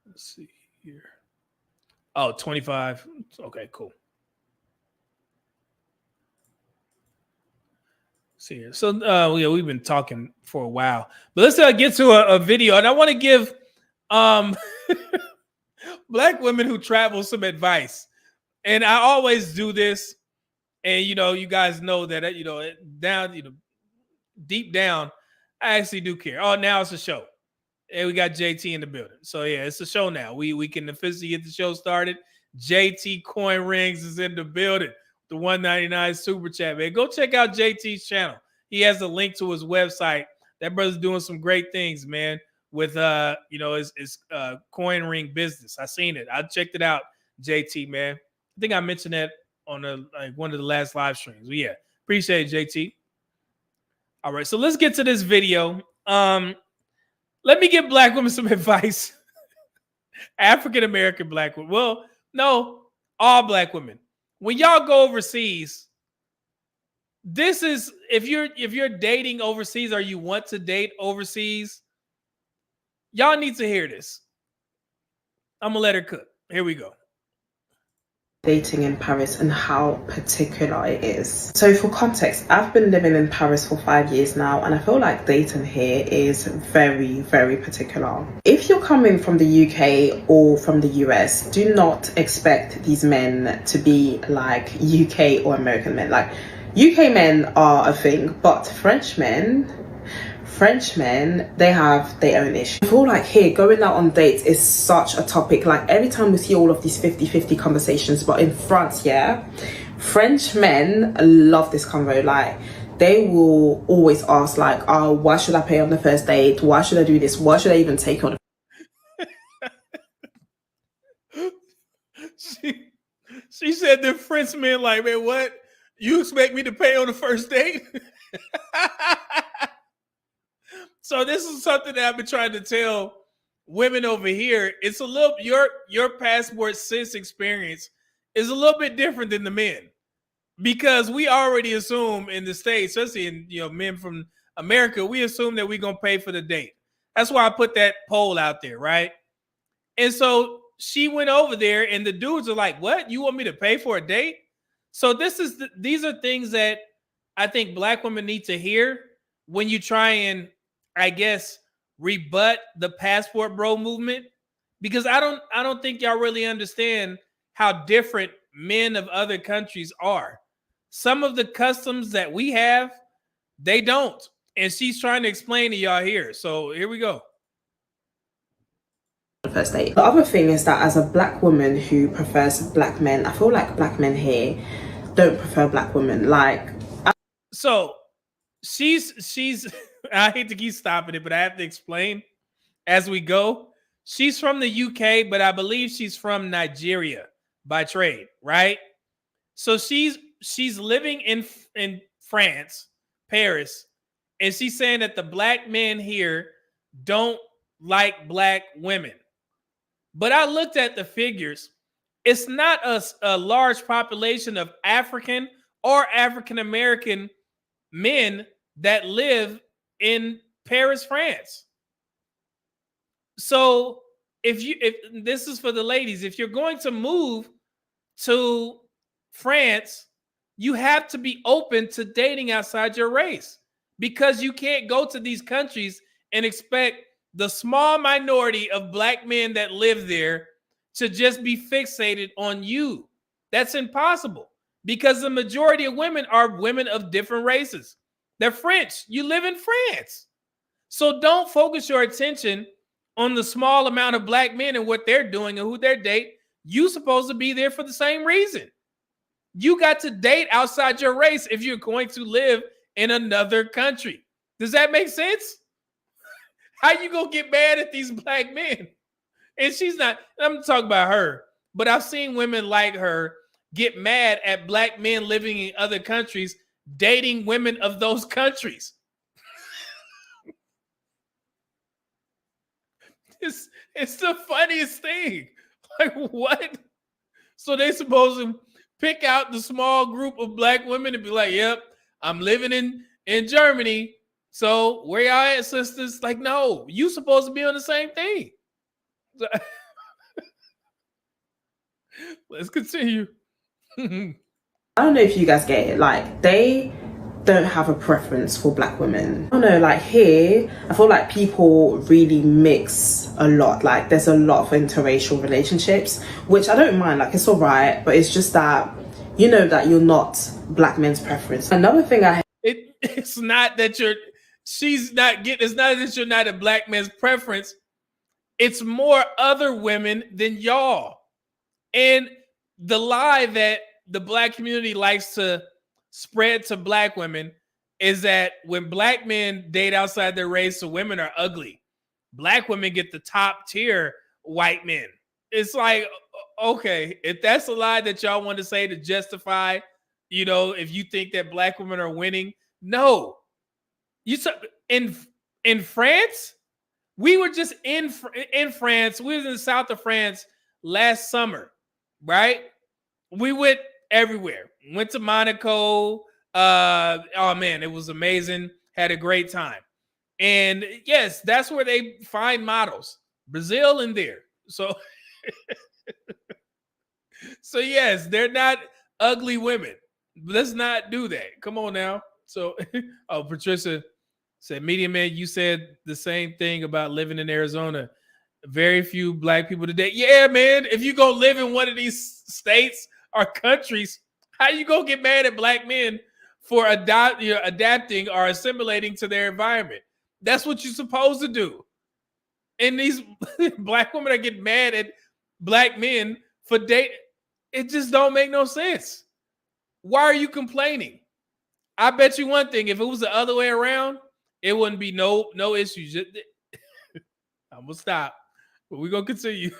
Let's see here. Oh, 25. Okay, cool. See here. So yeah, we've been talking for a while. But let's get to a video. And I want to give Black women who travel some advice. And I always do this. And you guys know that deep down, I actually do care. Oh, now it's a show. And we got JT in the building. So yeah, it's a show now. We can officially get the show started. JT Coin Rings is in the building. The 199 super chat, man. Go check out JT's channel. He has a link to his website. That brother's doing some great things, man, with his coin ring business. I seen it. I checked it out, JT, man. I think I mentioned that on one of the last live streams. But yeah, appreciate it, JT. All right, so let's get to this video. Let me give Black women some advice. African American Black women. Well, no, all Black women. When y'all go overseas, this is if you're dating overseas or you want to date overseas, y'all need to hear this. I'm gonna let her cook. Here we go. dating in Paris and how particular it is. So for context, I've been living in Paris for 5 years now, and I feel like dating here is very, very particular. If you're coming from the UK or from the US, do not expect these men to be like UK or American men. Like, UK men are a thing, but French men, they have their own issues. I feel like here, going out on dates is such a topic. Like, every time we see all of these 50-50 conversations, but in France, yeah, French men love this convo. Like, they will always ask, like, oh, why should I pay on the first date? Why should I do this? Why should I even take on She said the French men like, man, what? You expect me to pay on the first date? So this is something that I've been trying to tell women over here. It's a little, your passport cis experience is a little bit different than the men, because we already assume in the States, especially in men from America, we assume that we're gonna pay for the date. That's why I put that poll out there, right? And so she went over there, and the dudes are like, "What? You want me to pay for a date?" So these are things that I think Black women need to hear when you try and, I guess, rebut the passport bro movement, because I don't think y'all really understand how different men of other countries are. Some of the customs that we have, they don't. And she's trying to explain to y'all here. So here we go. first date? The other thing is that as a Black woman who prefers Black men, I feel like Black men here don't prefer Black women. Like, so she's I hate to keep stopping it, but I have to explain as we go. She's from the UK, but I believe she's from Nigeria by trade, right? So she's living in France, Paris, and she's saying that the Black men here don't like Black women. But I looked at the figures. It's not a large population of African or African American men that live in Paris, France. So if this is for the ladies, if you're going to move to France, you have to be open to dating outside your race, because you can't go to these countries and expect the small minority of Black men that live there to just be fixated on you. That's impossible, because the majority of women are women of different races. They're French. You live in France. So don't focus your attention on the small amount of Black men and what they're doing and who they're dating. You're supposed to be there for the same reason. You got to date outside your race if you're going to live in another country. Does that make sense? How you gonna get mad at these Black men? And she's not, I'm talking about her, but I've seen women like her get mad at Black men living in other countries, dating women of those countries. It's the funniest thing. Like, what? So they supposed to pick out the small group of Black women and be like, yep, I'm living in Germany. So where y'all at, sisters? Like, no, you supposed to be on the same thing. Let's continue. I don't know if you guys get it. Like, they don't have a preference for Black women. I don't know, like here, I feel like people really mix a lot. Like, there's a lot of interracial relationships, which I don't mind. Like, it's all right, but it's just that, you know, that you're not Black men's preference. Another thing it's not that it's not that you're not a Black man's preference. It's more other women than y'all. And the lie that the Black community likes to spread to Black women is that when Black men date outside their race, so women are ugly. Black women get the top tier white men. It's like, okay, if that's a lie that y'all want to say to justify, if you think that Black women are winning, no. In France, we were just in France. We was in the south of France last summer, right? We went everywhere. Went to Monaco. Oh man, it was amazing. Had a great time. And yes, that's where they find models. Brazil in there. So So yes, they're not ugly women. Let's not do that. Come on now. So, oh, Patricia said, "Media Man, you said the same thing about living in Arizona. Very few black people today." Yeah, man. If you go live in one of these states or countries, how you gonna get mad at black men for adapting or assimilating to their environment? That's what you're supposed to do. And these black women that get mad at black men for dating, it just don't make no sense. Why are you complaining? I bet you one thing: if it was the other way around, it wouldn't be no issues. I'm gonna stop, but we're gonna continue.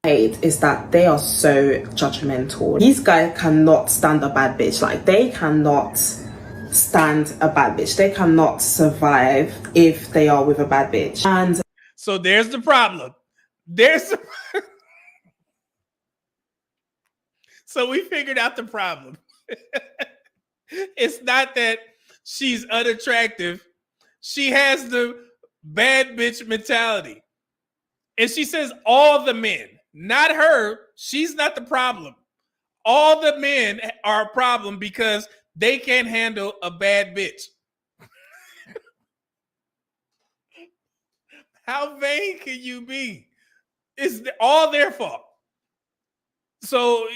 Is that they are so judgmental. These guys cannot stand a bad bitch. Like, they cannot stand a bad bitch. They cannot survive if they are with a bad bitch. And so there's the problem. So we figured out the problem. It's not that she's unattractive. She has the bad bitch mentality. And she says all the men, not her. She's not the problem. All the men are a problem because they can't handle a bad bitch. How vain can you be? It's all their fault. So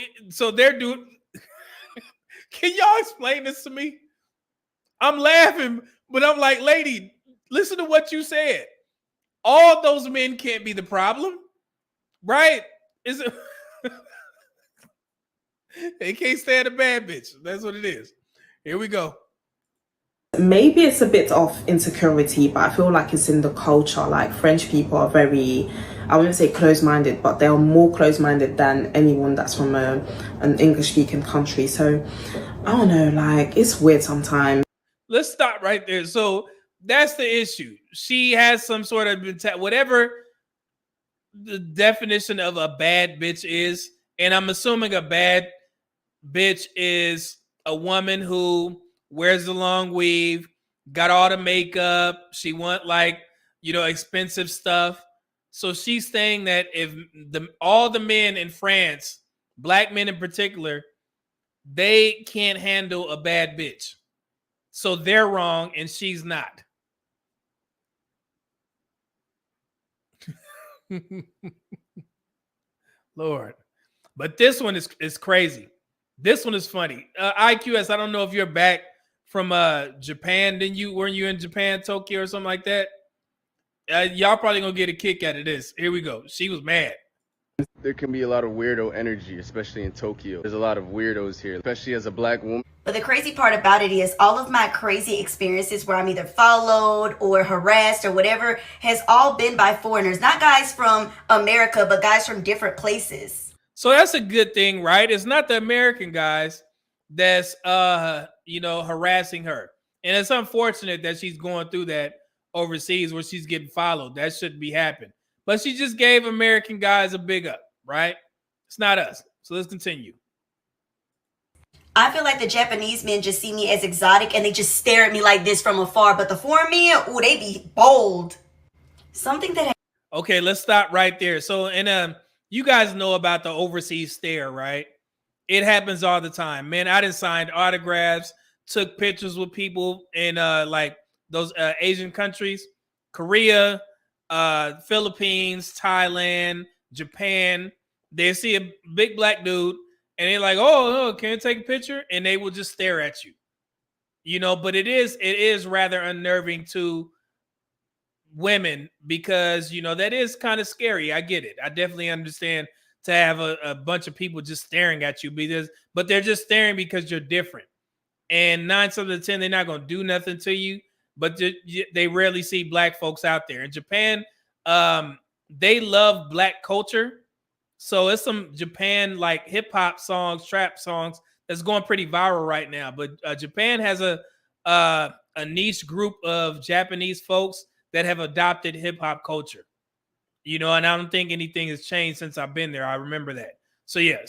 they're doing. Can y'all explain this to me? I'm laughing, but I'm like, lady, listen to what you said. All those men can't be the problem, right? Is it? They can't stand a bad bitch. That's what it is. Here we go. maybe it's a bit of insecurity, but I feel like it's in the culture. Like, French people are very, I wouldn't say close-minded, but they're more close-minded than anyone that's from an English-speaking country. So I don't know, like, it's weird sometimes. Let's stop right there. So that's the issue. She has some sort of whatever the definition of a bad bitch is, and I'm assuming a bad bitch is a woman who wears the long weave, got all the makeup. She want, like, expensive stuff. So she's saying that if all the men in France, black men in particular, they can't handle a bad bitch. So they're wrong and she's not. Lord. But this one is crazy. This one is funny. IQS, I don't know if you're back from Japan. Weren't you in Japan, Tokyo, or something like that? Y'all probably gonna get a kick out of this. Here we go. She was mad. There can be a lot of weirdo energy, especially in Tokyo. There's a lot of weirdos here, especially as a black woman. But the crazy part about it is all of my crazy experiences where I'm either followed or harassed or whatever has all been by foreigners, not guys from America, but guys from different places. So that's a good thing, right? It's not the American guys that's harassing her. And it's unfortunate that she's going through that overseas where she's getting followed. That shouldn't be happening. But she just gave American guys a big up, right? It's not us. So let's continue. I feel like the Japanese men just see me as exotic and they just stare at me like this from afar. But the foreign men, ooh, they be bold. Something that... Okay, let's stop right there. So, and you guys know about the overseas stare, right? It happens all the time. Man, I done signed autographs, took pictures with people in like those Asian countries, Korea, Philippines, Thailand, Japan. They see a big black dude and they're like, oh, can I take a picture? And they will just stare at you, but it is rather unnerving to women because, that is kind of scary. I get it. I definitely understand to have a bunch of people just staring at you but they're just staring because you're different. And 9 times out of 10, they're not going to do nothing to you. But they rarely see black folks out there. In Japan, they love black culture. So it's some Japan like hip hop songs, trap songs that's going pretty viral right now. But Japan has a niche group of Japanese folks that have adopted hip hop culture. And I don't think anything has changed since I've been there. I remember that. So yeah.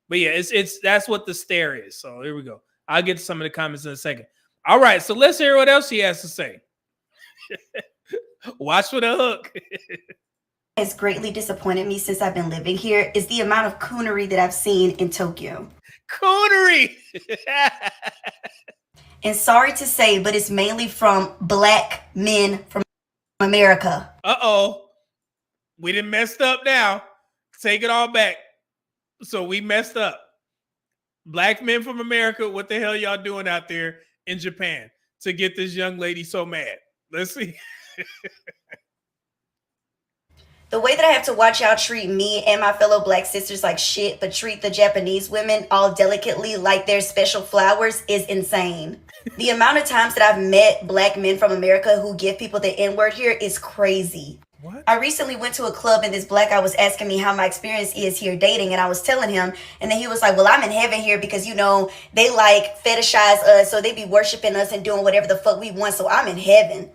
But yeah, it's that's what the stare is. So here we go. I'll get to some of the comments in a second. All right, so let's hear what else he has to say. Watch for the hook. has greatly disappointed me since I've been living here is the amount of coonery that I've seen in Tokyo. Coonery. And sorry to say, but it's mainly from black men from America. Uh-oh. We done messed up now. Take it all back. So we messed up. Black men from America, what the hell y'all doing out there in Japan to get this young lady so mad? Let's see. The way that I have to watch y'all treat me and my fellow black sisters like shit, but treat the Japanese women all delicately like they're special flowers is insane. The amount of times that I've met black men from America who give people the N-word here is crazy. What? I recently went to a club and this black guy was asking me how my experience is here dating, and I was telling him, and then he was like, well, I'm in heaven here because, you know, they like fetishize us, so they be worshiping us and doing whatever the fuck we want, so I'm in heaven.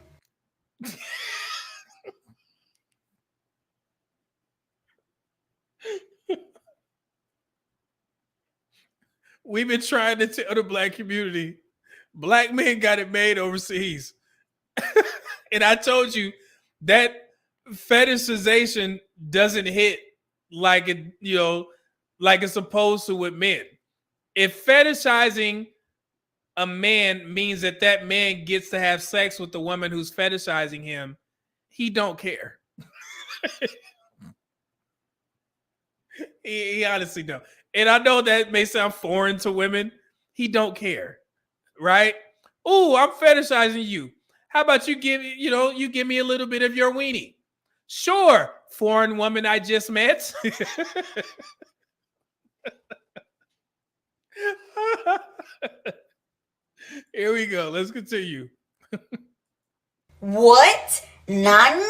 We've been trying to tell the black community, black men got it made overseas. And I told you that fetishization doesn't hit like it, you know, like it's supposed to with men. If fetishizing a man means that that man gets to have sex with the woman who's fetishizing him, he don't care. he honestly don't. And I know that may sound foreign to women. He don't care, right? Oh, I'm fetishizing you. How about you give me a little bit of your weenie? Sure, foreign woman I just met. Here we go. Let's continue. What? None?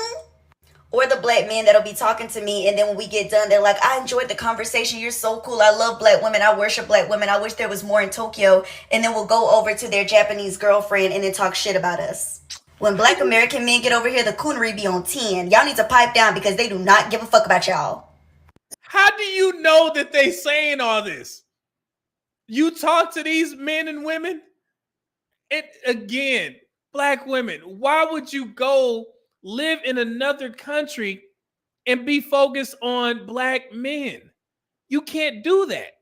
Or the black men that'll be talking to me, and then when we get done, they're like, I enjoyed the conversation. You're so cool. I love black women. I worship black women. I wish there was more in Tokyo. And then we'll go over to their Japanese girlfriend and then talk shit about us. When black American men get over here, the coonery be on 10. Y'all need to pipe down because they do not give a fuck about y'all. How do you know that they saying all this? You talk to these men and women? And again, black women, why would you go live in another country and be focused on black men? You can't do that.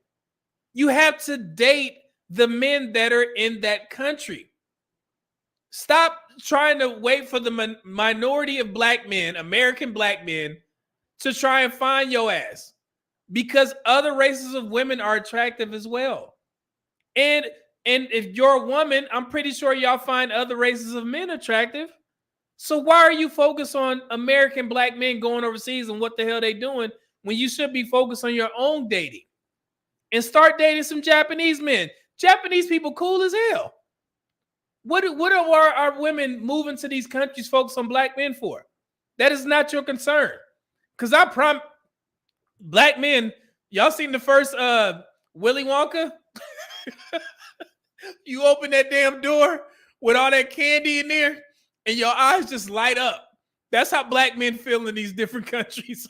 You have to date the men that are in that country. Stop trying to wait for the minority of black men, American black men, to try and find your ass, because other races of women are attractive as well. And if you're a woman, I'm pretty sure y'all find other races of men attractive. So why are you focused on American black men going overseas and what the hell they doing when you should be focused on your own dating and start dating some Japanese men? Japanese people cool as hell. What are our women moving to these countries focused on black men for? That is not your concern. Because I promise, black men, y'all seen the first Willy Wonka? You open that damn door with all that candy in there, and your eyes just light up. That's how black men feel in these different countries.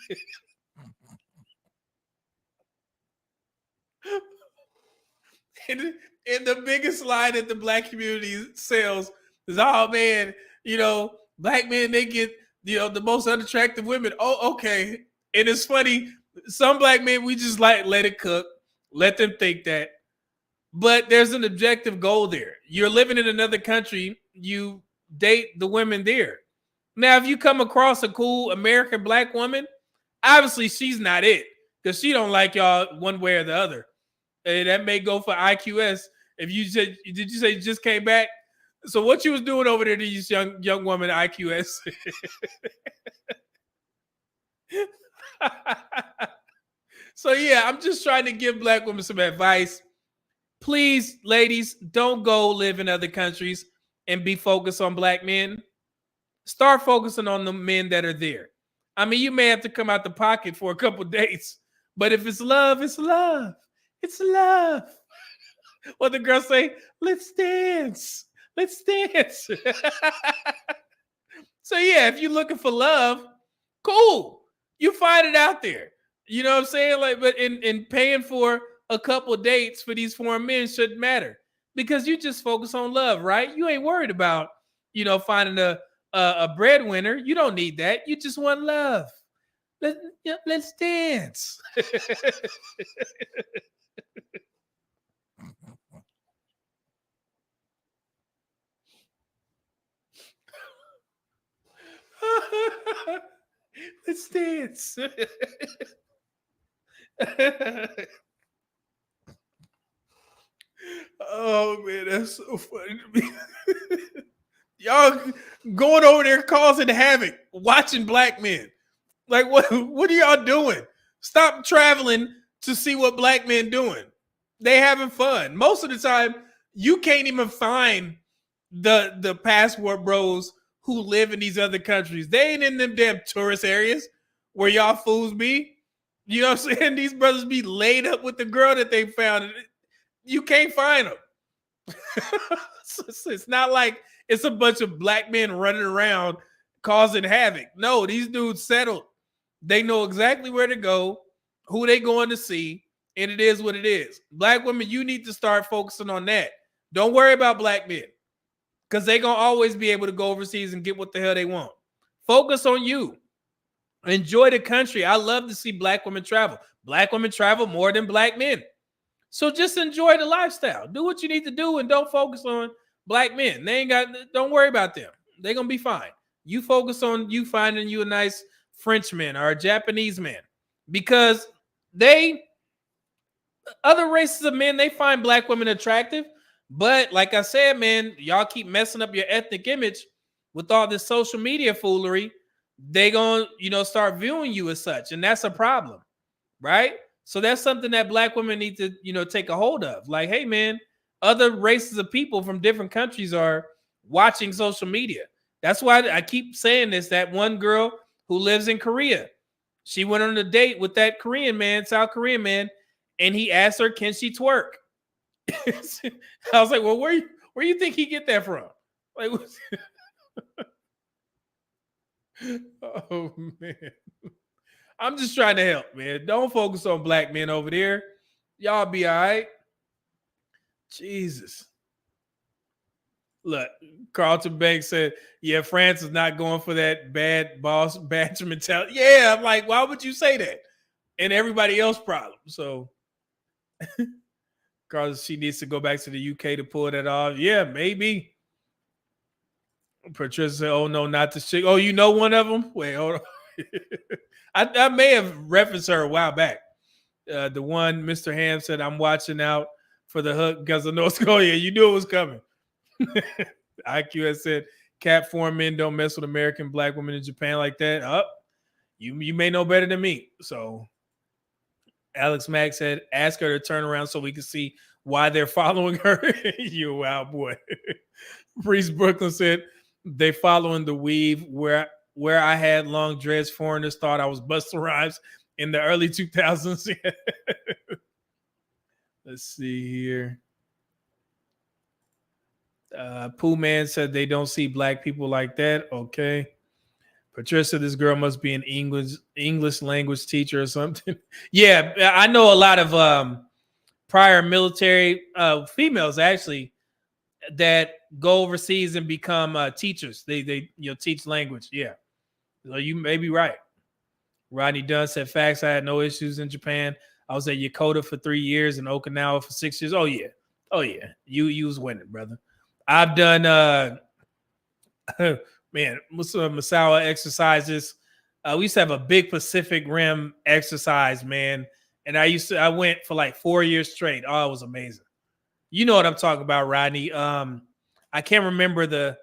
and the biggest lie that the black community sells is, oh man, you know, black men, they get, you know, the most unattractive women. Oh, okay. And it's funny, some black men, we just like let it cook, let them think that. But there's an objective goal there. You're living in another country, you date the women there. Now, if you come across a cool American black woman, obviously she's not it, because she don't like y'all one way or the other. And that may go for IQS. If you said, did you say you just came back? So what you was doing over there to this young woman IQS? So yeah, I'm just trying to give black women some advice. Please, ladies, don't go live in other countries and be focused on black men. Start focusing on the men that are there. I mean, you may have to come out the pocket for a couple dates, but if it's love, it's love. It's love. What the girls say, let's dance. Let's dance. So yeah, if you're looking for love, cool. You find it out there. You know what I'm saying? Like, but in paying for a couple dates for these foreign men shouldn't matter, because you just focus on love, right? You ain't worried about, you know, finding a breadwinner. You don't need that. You just want love. Let's dance. Let's dance. Oh man, that's so funny to me. Y'all going over there causing havoc, watching black men. Like what are y'all doing? Stop traveling to see what black men doing. They having fun. Most of the time, you can't even find the passport bros who live in these other countries. They ain't in them damn tourist areas where y'all fools be. You know what I'm saying? These brothers be laid up with the girl that they found. You can't find them. It's not like it's a bunch of black men running around causing havoc. No, these dudes settled. They know exactly where to go, who they going to see, and it is what it is. Black women, you need to start focusing on that. Don't worry about black men because they're going to always be able to go overseas and get what the hell they want. Focus on you. Enjoy the country. I love to see black women travel. Black women travel more than black men. So just enjoy the lifestyle. Do what you need to do and don't focus on black men. Don't worry about them. They're going to be fine. You focus on you finding you a nice Frenchman or a Japanese man because other races of men, they find black women attractive. But like I said, man, y'all keep messing up your ethnic image with all this social media foolery. They going to, start viewing you as such. And that's a problem, right? So that's something that black women need to, take a hold of. Like, hey, man, other races of people from different countries are watching social media. That's why I keep saying this. That one girl who lives in Korea, she went on a date with that Korean man, South Korean man, and he asked her, can she twerk? I was like, well, where you think he get that from? Like, oh, man. I'm just trying to help, man. Don't focus on black men over there. Y'all be all right. Jesus. Look, Carlton Banks said, yeah, France is not going for that bad boss badger mentality. Yeah, I'm like, why would you say that? And everybody else problem. So, Carlos, she needs to go back to the UK to pull that off. Yeah, maybe. Patricia said, oh, no, not the chick. Oh, you know one of them? Wait, hold on. I may have referenced her a while back. The one Mr. Ham said, I'm watching out for the hook because of North Korea. You knew it was coming. IQ has said, cat foreign men don't mess with American black women in Japan like that. You may know better than me. So Alex Mack said, ask her to turn around so we can see why they're following her. You wild boy. Priest Brooklyn said, they following the weave where I had long dreads. Foreigners thought I was Busta Rhymes in the early 2000s. Let's see here. Pooh Man said they don't see black people like that. Okay. Patricia, this girl must be an English language teacher or something. Yeah, I know a lot of prior military females actually that go overseas and become teachers. They teach language. Yeah. So you may be right. Rodney Dunn said, facts, I had no issues in Japan. I was at Yokota for 3 years and Okinawa for 6 years. Oh, yeah. You was winning, brother. I've done, Masawa exercises. We used to have a big Pacific Rim exercise, man. And I went for like 4 years straight. Oh, it was amazing. You know what I'm talking about, Rodney. I can't remember the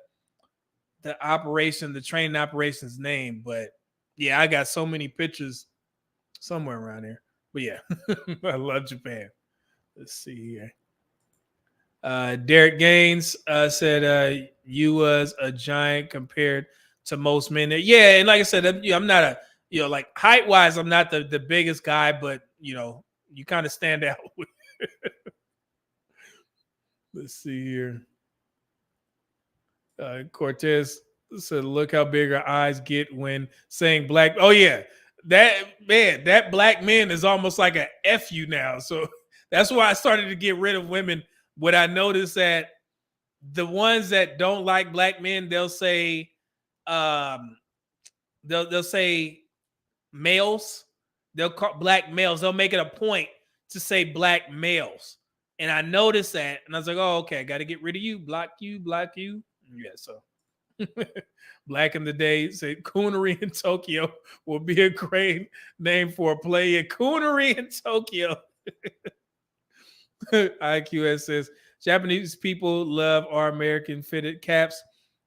training operations name, but yeah, I got so many pictures somewhere around here. But yeah, I love Japan. Let's see here. Derek Gaines said you was a giant compared to most men. Yeah, and like I said, I'm not like height wise, I'm not the biggest guy, but you kind of stand out. Let's see here. Cortez said, look how big our eyes get when saying black. Oh, yeah. That black man is almost like a F you now. So that's why I started to get rid of women. What I noticed that the ones that don't like black men, they'll say, they'll say males. They'll call black males. They'll make it a point to say black males. And I noticed that, and I was like, oh, okay, I got to get rid of you. Block you, block you. Yeah, so Black in the Day said Coonery in Tokyo will be a great name for a play. Coonery in Tokyo. IQS says Japanese people love our American fitted caps.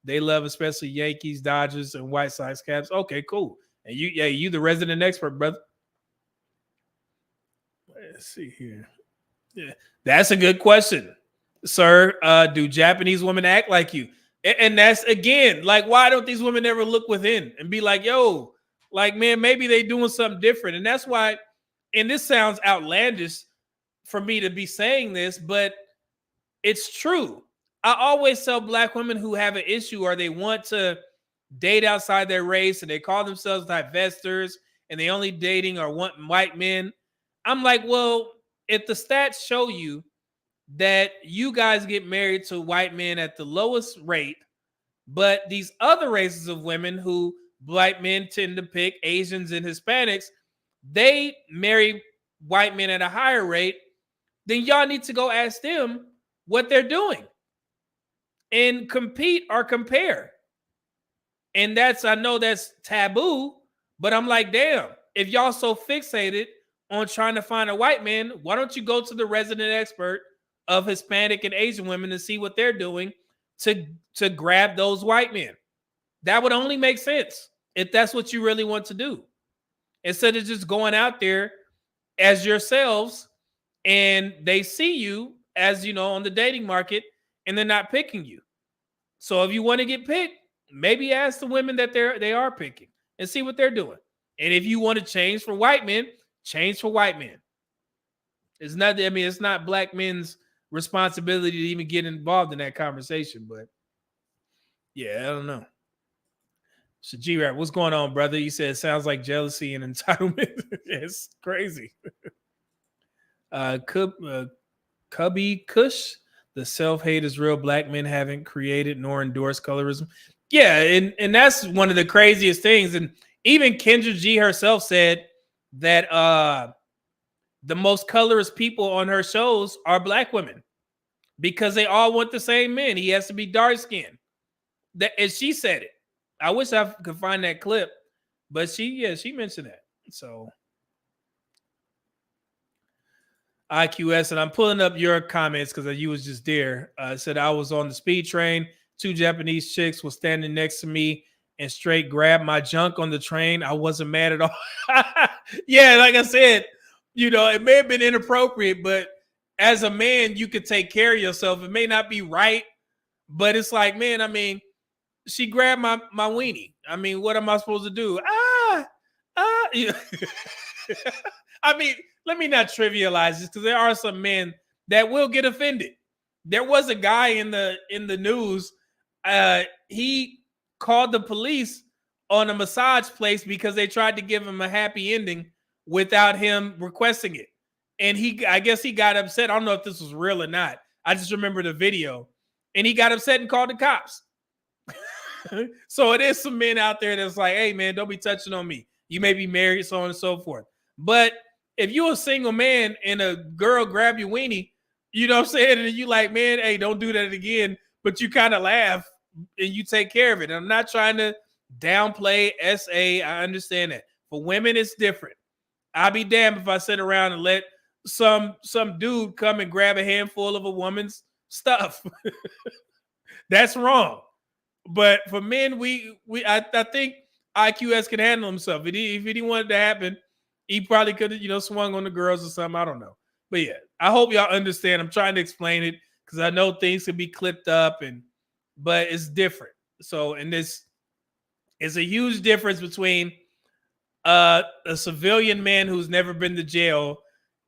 They love especially Yankees, Dodgers, and White Sox caps. Okay, cool. And you the resident expert, brother. Let's see here. Yeah, that's a good question, sir. Do Japanese women act like you? And that's again, like, why don't these women ever look within and be like, yo, like, man, maybe they doing something different. And that's why, and this sounds outlandish for me to be saying this, but it's true. I always tell black women who have an issue or they want to date outside their race and they call themselves divestors and they only dating or want white men. I'm like, well, if the stats show you that you guys get married to white men at the lowest rate, but these other races of women who white men tend to pick, Asians and Hispanics, they marry white men at a higher rate, then y'all need to go ask them what they're doing and compete or compare. And I know that's taboo, but I'm like, damn, if y'all so fixated on trying to find a white man, why don't you go to the resident expert of Hispanic and Asian women and see what they're doing to grab those white men? That would only make sense if that's what you really want to do. Instead of just going out there as yourselves and they see you as, on the dating market and they're not picking you. So if you want to get picked, maybe ask the women that they are picking and see what they're doing. And if you want to change for white men, change for white men. It's not black men's responsibility to even get involved in that conversation. But yeah, I don't know. So G-Rap, what's going on, brother? You said it sounds like jealousy and entitlement. It's crazy. Cubby Kush, the self-hate is real. Black men haven't created nor endorsed colorism. Yeah, and that's one of the craziest things. And even Kendra G herself said that the most colorist people on her shows are black women because they all want the same men. He has to be dark skinned. And she said it. I wish I could find that clip, but she mentioned that. So IQS, and I'm pulling up your comments because you was just there. Said I was on the speed train. 2 Japanese chicks were standing next to me and straight grabbed my junk on the train. I wasn't mad at all. Yeah, like I said, it may have been inappropriate, but as a man, you could take care of yourself. It may not be right, but it's like, man, she grabbed my weenie. What am I supposed to do? Let me not trivialize this because there are some men that will get offended. There was a guy in the news. He called the police on a massage place because they tried to give him a happy ending without him requesting it. And I guess he got upset. I don't know if this was real or not. I just remember the video. And he got upset and called the cops. So it is some men out there that's like, hey, man, don't be touching on me. You may be married, so on and so forth. But if you're a single man and a girl grab your weenie, you know what I'm saying? And you like, man, hey, don't do that again. But you kind of laugh and you take care of it. And I'm not trying to downplay SA. I understand that. For women, it's different. I'll be damned if I sit around and let some dude come and grab a handful of a woman's stuff. That's wrong. But for men, I think IQS can handle himself. If he didn't want it to happen, he probably could have, swung on the girls or something. I don't know. But yeah, I hope y'all understand. I'm trying to explain it because I know things can be clipped up, but it's different. So, and this is a huge difference between a civilian man who's never been to jail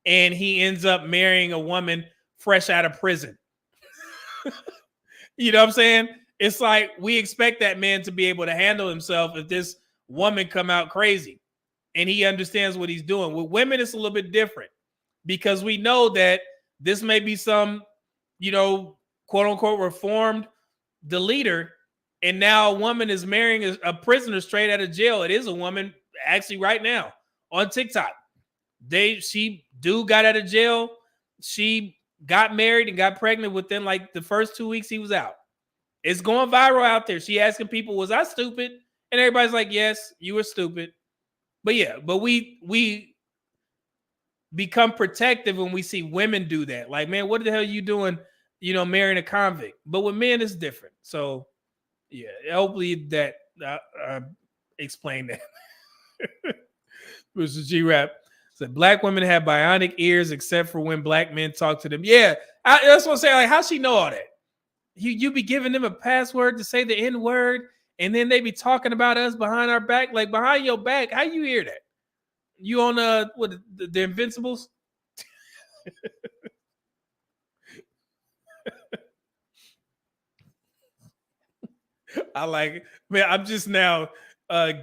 and he ends up marrying a woman fresh out of prison. You know what I'm saying? It's like we expect that man to be able to handle himself if this woman come out crazy and he understands what he's doing. With women, it's a little bit different because we know that this may be some, quote unquote reformed deleter. And now a woman is marrying a prisoner straight out of jail. It is a woman actually right now on TikTok. Dude got out of jail. She got married and got pregnant within like the first 2 weeks he was out. It's going viral out there. She asking people, was I stupid? And everybody's like, yes, you were stupid. But yeah, but we become protective when we see women do that. Like, man, what the hell are you doing, marrying a convict? But with men, it's different. So yeah, hopefully that explained that. Mr. G-Rap said, black women have bionic ears except for when black men talk to them. Yeah, that's what I'm saying. Like, how's she know all that? You be giving them a password to say the N-word, and then they be talking about us behind our back, like behind your back. How you hear that? You on the Invincibles? I like it. Man, I'm just now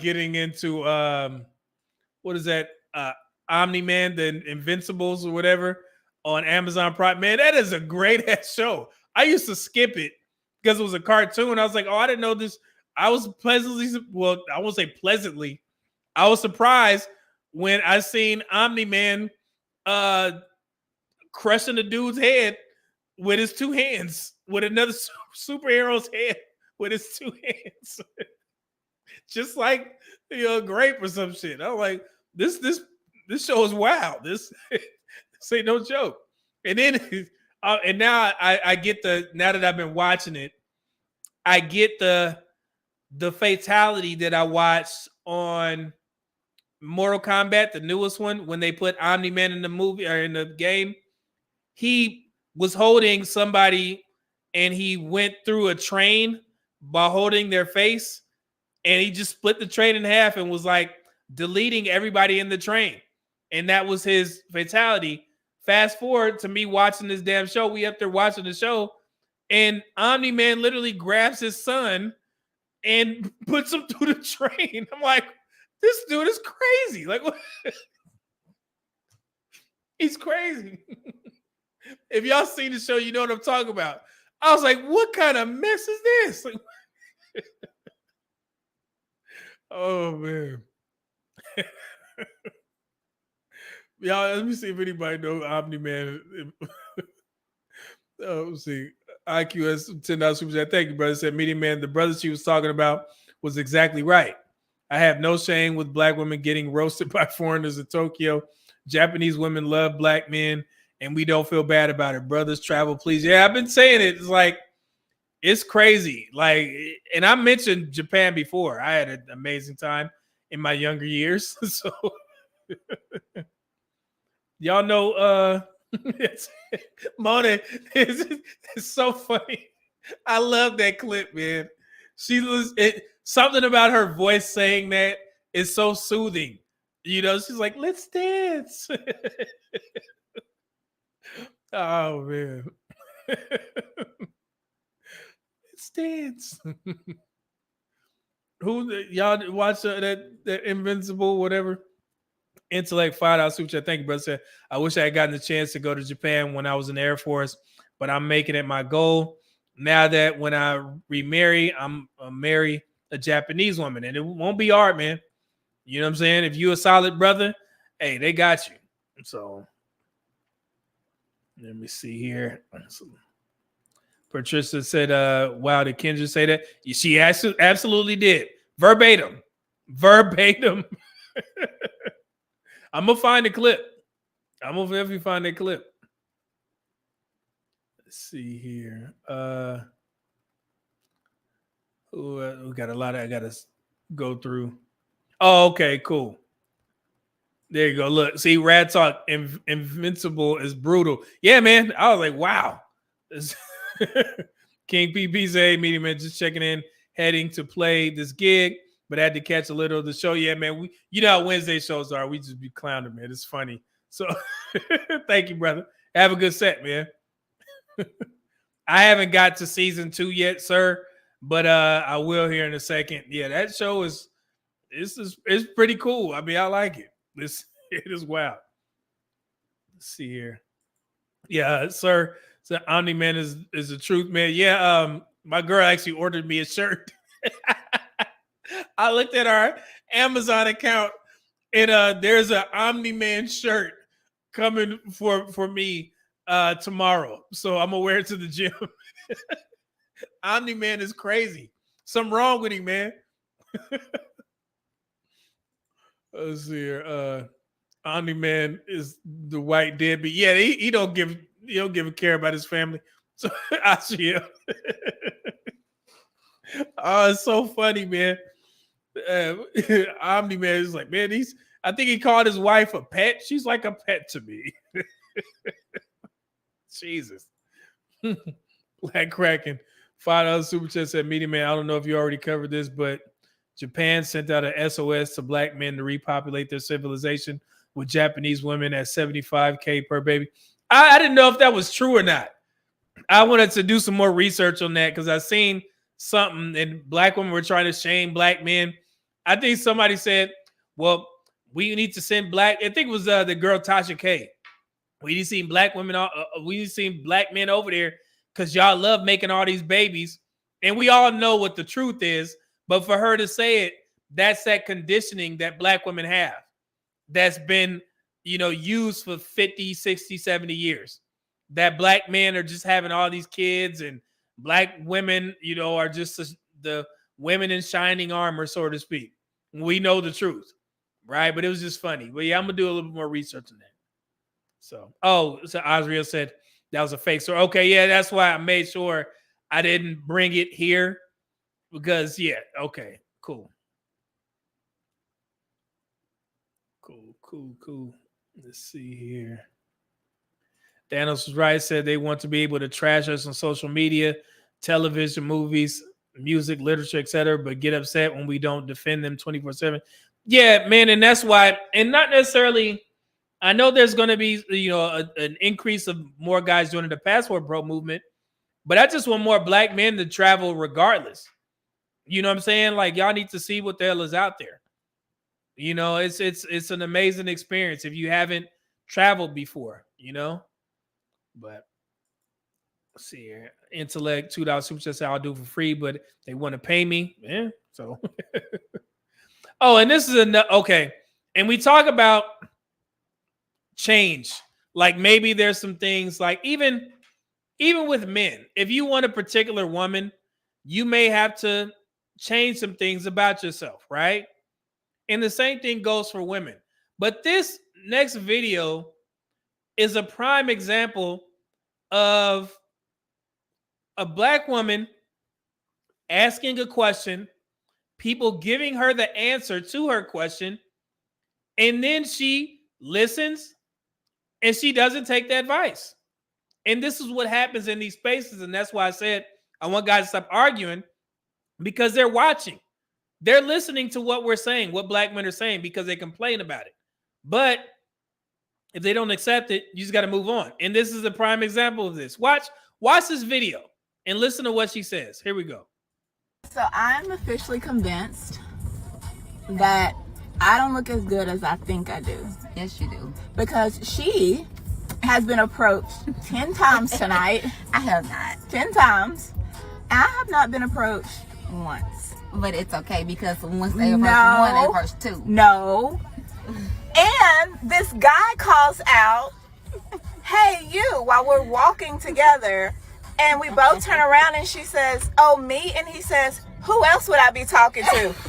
getting into what is that? Omni-Man, the Invincibles or whatever on Amazon Prime. Man, that is a great ass show. I used to skip it because it was a cartoon. I was like, oh, I didn't know this. I was I won't say pleasantly. I was surprised when I seen Omni-Man crushing the dude's head with his two hands, with another superhero's head with his two hands. Just like grape or some shit. I'm like, this show is wild. This ain't no joke. And then and now I get now that I've been watching it, I get the fatality that I watched on Mortal Kombat, the newest one, when they put Omni-Man in the movie or in the game. He was holding somebody and he went through a train by holding their face, and he just split the train in half and was like deleting everybody in the train. And that was his fatality. Fast forward to me watching this damn show. We up there watching the show, and Omni-Man literally grabs his son and puts him through the train. I'm like, this dude is crazy. Like, what? He's crazy. If y'all seen the show, you know what I'm talking about. I was like, what kind of mess is this? Like, oh, man. Y'all, let me see if anybody knows Omni-Man. Let's see. IQS $10 super chat. Thank you, brother. Said, Media Man, the brother she was talking about was exactly right. I have no shame with black women getting roasted by foreigners in Tokyo. Japanese women love black men, and we don't feel bad about it. Brothers travel, please. Yeah, I've been saying it. It's like, it's crazy. Like, and I mentioned Japan before. I had an amazing time in my younger years. So y'all know Mona is so funny. I love that clip, man. Something about her voice saying that is so soothing. She's like, let's dance. Oh, man. Let's dance. Who y'all watch that Invincible, whatever? Intellect $5 super chat. Thank you, brother. Said, I wish I had gotten the chance to go to Japan when I was in the Air Force, but I'm making it my goal. Now that when I remarry, I'm marry a Japanese woman, and it won't be hard, man. You know what I'm saying? If you a solid brother, hey, they got you. So let me see here. Patricia said, wow, did Kendra say that? She absolutely did. Verbatim. I'm going to find the clip. I'm going to definitely find that clip. Let's see here. We got a lot I got to go through. Oh, okay, cool. There you go. Look, see, Rad Talk, Invincible is brutal. Yeah, man. I was like, wow. King PB say, Media Man, just checking in, heading to play this gig, but had to catch a little of the show. Yeah, man. You know how Wednesday shows are. We just be clowning, man. It's funny. So thank you, brother. Have a good set, man. I haven't got to season 2 yet, sir, but I will here in a second. Yeah, that show is pretty cool. I mean, I like it. It is wild. Let's see here. Yeah, sir. So Omni-Man is the truth, man. Yeah, my girl actually ordered me a shirt. I looked at our Amazon account And there's an Omni-Man shirt coming for me tomorrow. So I'm gonna wear it to the gym. Omni-Man is crazy. Something wrong with him, man. Let's see here. Omni-Man is the white deadbeat. Yeah, he don't give a care about his family. So I see him. Oh, it's so funny, man. Omni-Man is like, man, I think he called his wife a pet. She's like a pet to me. Jesus. Black Kraken. $5 super chat said, Media Man, I don't know if you already covered this, but Japan sent out an SOS to black men to repopulate their civilization with Japanese women at $75K per baby. I didn't know if that was true or not. I wanted to do some more research on that because I seen something and black women were trying to shame black men. I think somebody said, well, we need to send black. I think it was the girl Tasha K. We need to see black women. We need to see black men over there because y'all love making all these babies. And we all know what the truth is. But for her to say it, that's that conditioning that black women have that's been, used for 50, 60, 70 years. That black men are just having all these kids and black women, are just the women in shining armor, so to speak. We know the truth, right? But it was just funny. But yeah, I'm going to do a little bit more research on that. So Osriel said that was a fake story. Okay, yeah, that's why I made sure I didn't bring it here because, yeah, okay, cool. Cool. Let's see here. Thanos was right, said they want to be able to trash us on social media, television, movies, music, literature, etc., but get upset when we don't defend them 24/7. Yeah, man, and that's why, and not necessarily, I know there's going to be, an increase of more guys joining the Passport Pro movement, but I just want more black men to travel regardless. You know what I'm saying? Like, y'all need to see what the hell is out there. It's an amazing experience if you haven't traveled before, But let's see here. Intellect, $2 super chat. I'll do it for free, but they want to pay me. Yeah. So oh, and this is okay. And we talk about change. Like maybe there's some things like even with men, if you want a particular woman, you may have to change some things about yourself, right? And the same thing goes for women. But this next video is a prime example of a black woman asking a question, people giving her the answer to her question, and then she listens and she doesn't take the advice. And this is what happens in these spaces. And that's why I said I want guys to stop arguing because they're watching. They're listening to what we're saying, what black men are saying, because they complain about it. But if they don't accept it, you just got to move on. And this is a prime example of this. Watch this video and listen to what she says. Here we go. So I'm officially convinced that I don't look as good as I think I do. Yes, you do. Because she has been approached 10 times tonight. I have not. 10 times. And I have not been approached once. But it's okay because once they approach one, they approach two. No. And this guy calls out, hey, you, while we're walking together. And we both turn around and she says, oh, me? And he says, who else would I be talking to? As if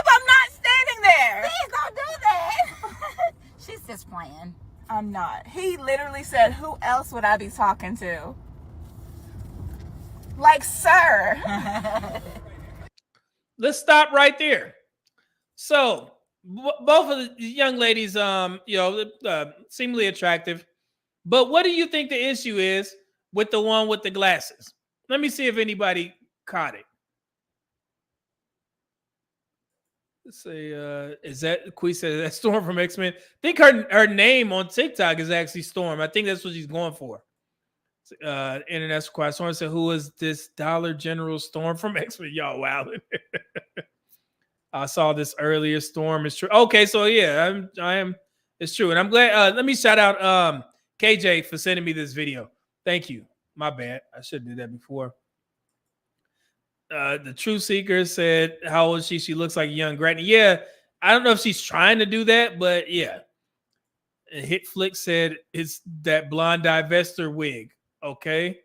I'm not standing there. Please don't do that. She's just playing. I'm not. He literally said, who else would I be talking to? Like, sir. Let's stop right there. So, both of the young ladies, seemingly attractive. But what do you think the issue is with the one with the glasses? Let me see if anybody caught it. Let's say, is that Quee said that Storm from X-Men? I think her name on TikTok is actually Storm. I think that's what she's going for. Internet's quiet. Storm said, "Who is this Dollar General Storm from X-Men?" Y'all wilding. I saw this earlier. Storm is true. Okay, so yeah, I am. It's true, and I'm glad. Let me shout out KJ for sending me this video. Thank you. My bad. I should have did that before. The True Seeker said, how old is she? She looks like a young Granny. Yeah, I don't know if she's trying to do that, but yeah. And Hit Flick said it's that blonde divester wig. Okay.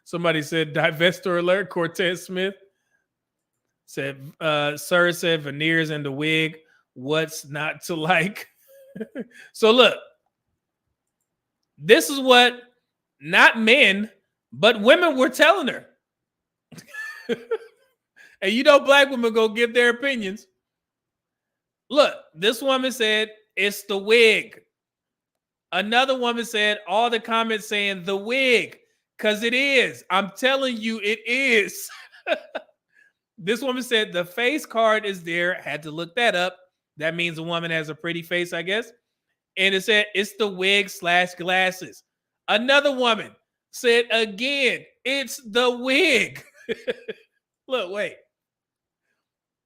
Somebody said divester alert. Cortez Smith said, Sir said veneers and the wig. What's not to like? So look, this is what not men, but women were telling her. And you know, black women go give their opinions. Look, this woman said it's the wig. Another woman said all the comments saying the wig, because it is. I'm telling you, it is. This woman said the face card is there. Had to look that up. That means a woman has a pretty face, I guess. And it said it's the wig / glasses. Another woman said again, it's the wig. Look, wait.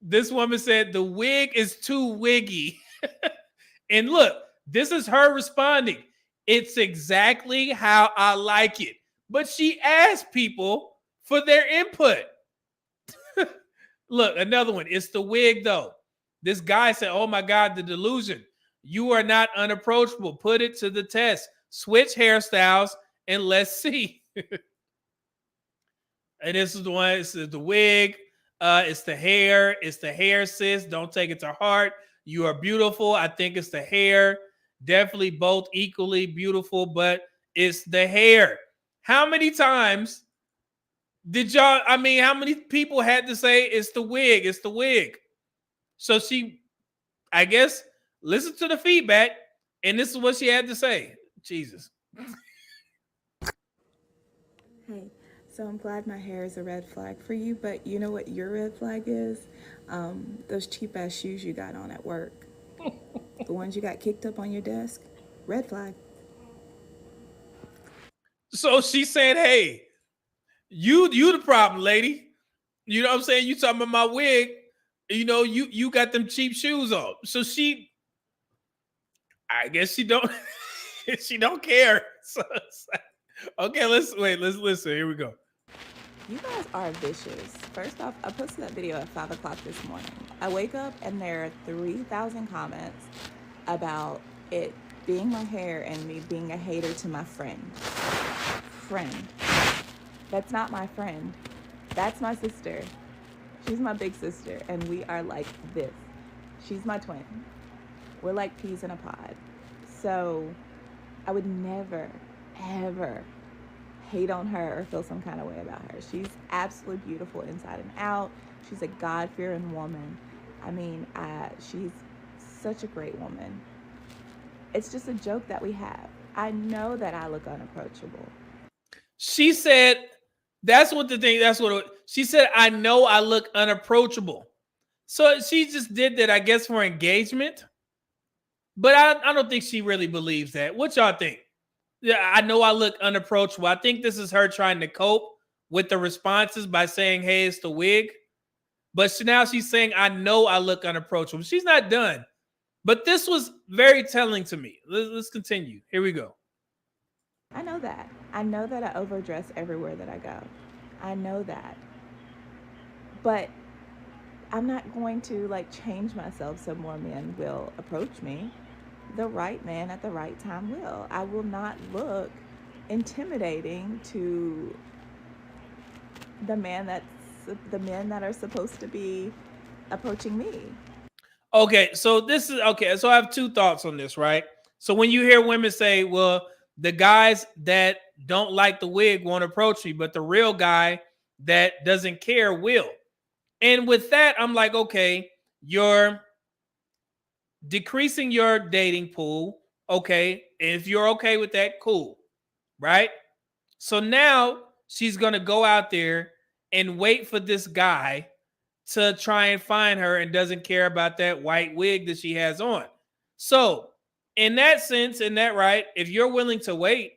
This woman said the wig is too wiggy. And look, this is her responding. It's exactly how I like it. But she asked people for their input. Look, another one. It's the wig, though. This guy said, oh my God, the delusion. You are not unapproachable. Put it to the test. Switch hairstyles and let's see. And this is the one. It's the wig. It's the hair. It's the hair, sis. Don't take it to heart. You are beautiful. I think it's the hair. Definitely both equally beautiful, but it's the hair. How many times did y'all, how many people had to say it's the wig? It's the wig. So she, I guess, listened to the feedback, and this is what she had to say. Jesus. Hey, so I'm glad my hair is a red flag for you, but you know what your red flag is? Those cheap ass shoes you got on at work. The ones you got kicked up on your desk. Red flag. So she said, hey, you the problem, lady. You know what I'm saying? You talking about my wig. You know, you got them cheap shoes on. So she, I guess she don't, she don't care. So, okay, let's listen. Here we go. You guys are vicious. First off, I posted that video at 5 o'clock this morning. I wake up and there are 3,000 comments about it being my hair and me being a hater to my friend. That's not my friend. That's my sister. She's my big sister, and we are like this. She's my twin. We're like peas in a pod. So I would never, ever hate on her or feel some kind of way about her. She's absolutely beautiful inside and out. She's a God-fearing woman. She's such a great woman. It's just a joke that we have. I know that I look unapproachable. She said, she said, I know I look unapproachable. So she just did that, I guess, for engagement. But I don't think she really believes that. What y'all think? Yeah, I know I look unapproachable. I think this is her trying to cope with the responses by saying, hey, it's the wig. But now she's saying, I know I look unapproachable. She's not done. But this was very telling to me. Let's continue. Here we go. I know that. I know that I overdress everywhere that I go. I know that. But I'm not going to change myself so more men will approach me. The right man at the right time will. I will not look intimidating to the men that are supposed to be approaching me. Okay, so so I have two thoughts on this, right? So when you hear women say, well, the guys that don't like the wig won't approach me, but the real guy that doesn't care will. And with that, I'm like, okay, you're decreasing your dating pool. Okay. If you're okay with that, cool. Right? So now she's going to go out there and wait for this guy to try and find her and doesn't care about that white wig that she has on. So in that sense, right, if you're willing to wait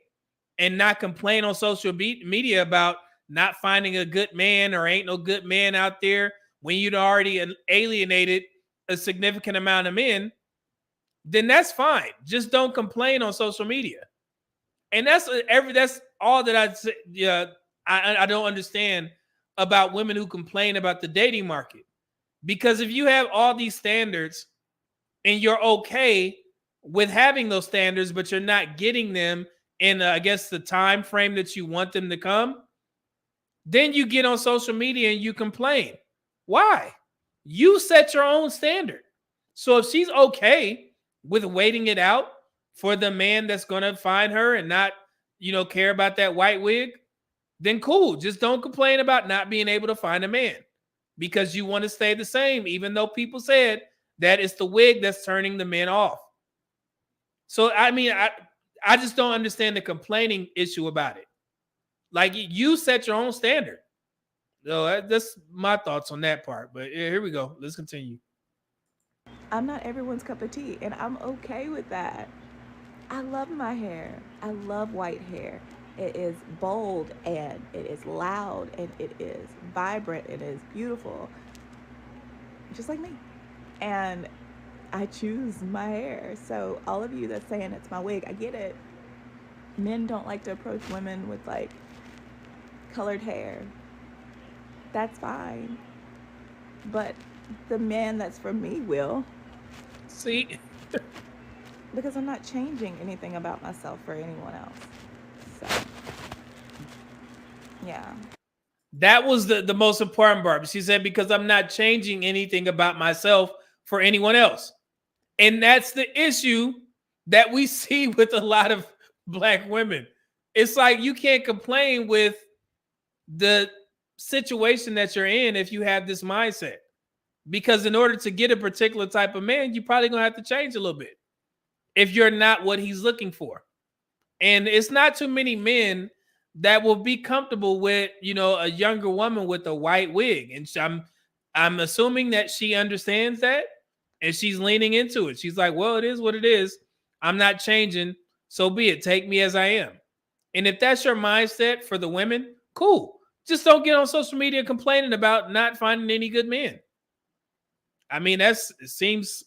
and not complain on social media about not finding a good man or ain't no good man out there when you'd already alienated a significant amount of men, then that's fine. Just don't complain on social media. And that's all that I'd say. Yeah, I don't understand about women who complain about the dating market. Because if you have all these standards and you're okay with having those standards, but you're not getting them in, I guess, the time frame that you want them to come, then you get on social media and you complain. Why? You set your own standard. So if she's okay with waiting it out for the man that's going to find her and not, care about that white wig, then cool. Just don't complain about not being able to find a man because you want to stay the same, even though people said that it's the wig that's turning the men off. So, I mean, I just don't understand the complaining issue about it. Like, you set your own standard. So that's my thoughts on that part. But yeah, here we go. Let's continue. I'm not everyone's cup of tea, and I'm okay with that. I love my hair. I love white hair. It is bold, and it is loud, and it is vibrant, and it is beautiful. Just like me. And I choose my hair. So all of you that's saying it's my wig, I get it. Men don't like to approach women with like colored hair. That's fine. But the man that's for me will. See? Because I'm not changing anything about myself for anyone else. So, yeah. That was the most important part. She said, because I'm not changing anything about myself for anyone else. And that's the issue that we see with a lot of Black women. It's like you can't complain with the situation that you're in if you have this mindset. Because in order to get a particular type of man, you're probably going to have to change a little bit if you're not what he's looking for. And it's not too many men that will be comfortable with, a younger woman with a white wig. And I'm assuming that she understands that and she's leaning into it. She's like, well, it is what it is. I'm not changing. So be it. Take me as I am. And if that's your mindset for the women, cool. Just don't get on social media complaining about not finding any good men. I mean, it seems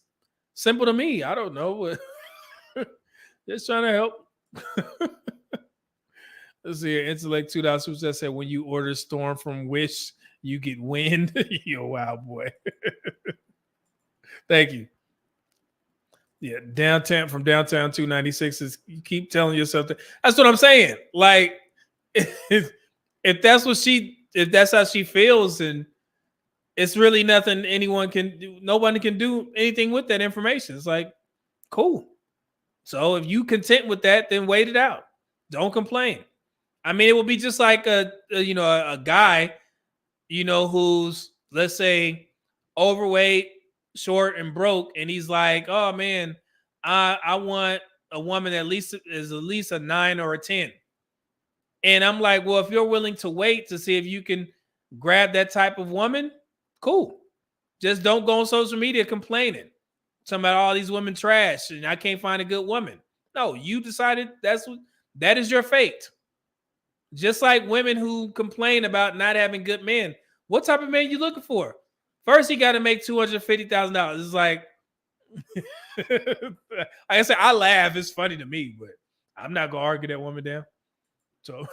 simple to me. I don't know. Just trying to help. Let's see here. Intellect $2 that said, when you order Storm from Wish, you get wind. You're a wild boy. Thank you. Yeah, downtown 296 is, you keep telling yourself that. That's what I'm saying. Like, if that's how she feels, and it's really nothing anyone can do. Nobody can do anything with that information. It's like, cool. So if you content with that, then wait it out. Don't complain. I mean, it will be just like a guy, who's, let's say, overweight, short, and broke, and he's like, oh man, I want a woman that is at least a 9 or a 10. And I'm like, well, if you're willing to wait to see if you can grab that type of woman, cool. Just don't go on social media complaining. Talking about all these women trash and I can't find a good woman. No, you decided that is your fate. Just like women who complain about not having good men. What type of man you looking for? First, you got to make $250,000. It's like, like I said, I laugh. It's funny to me, but I'm not gonna argue that woman down. So,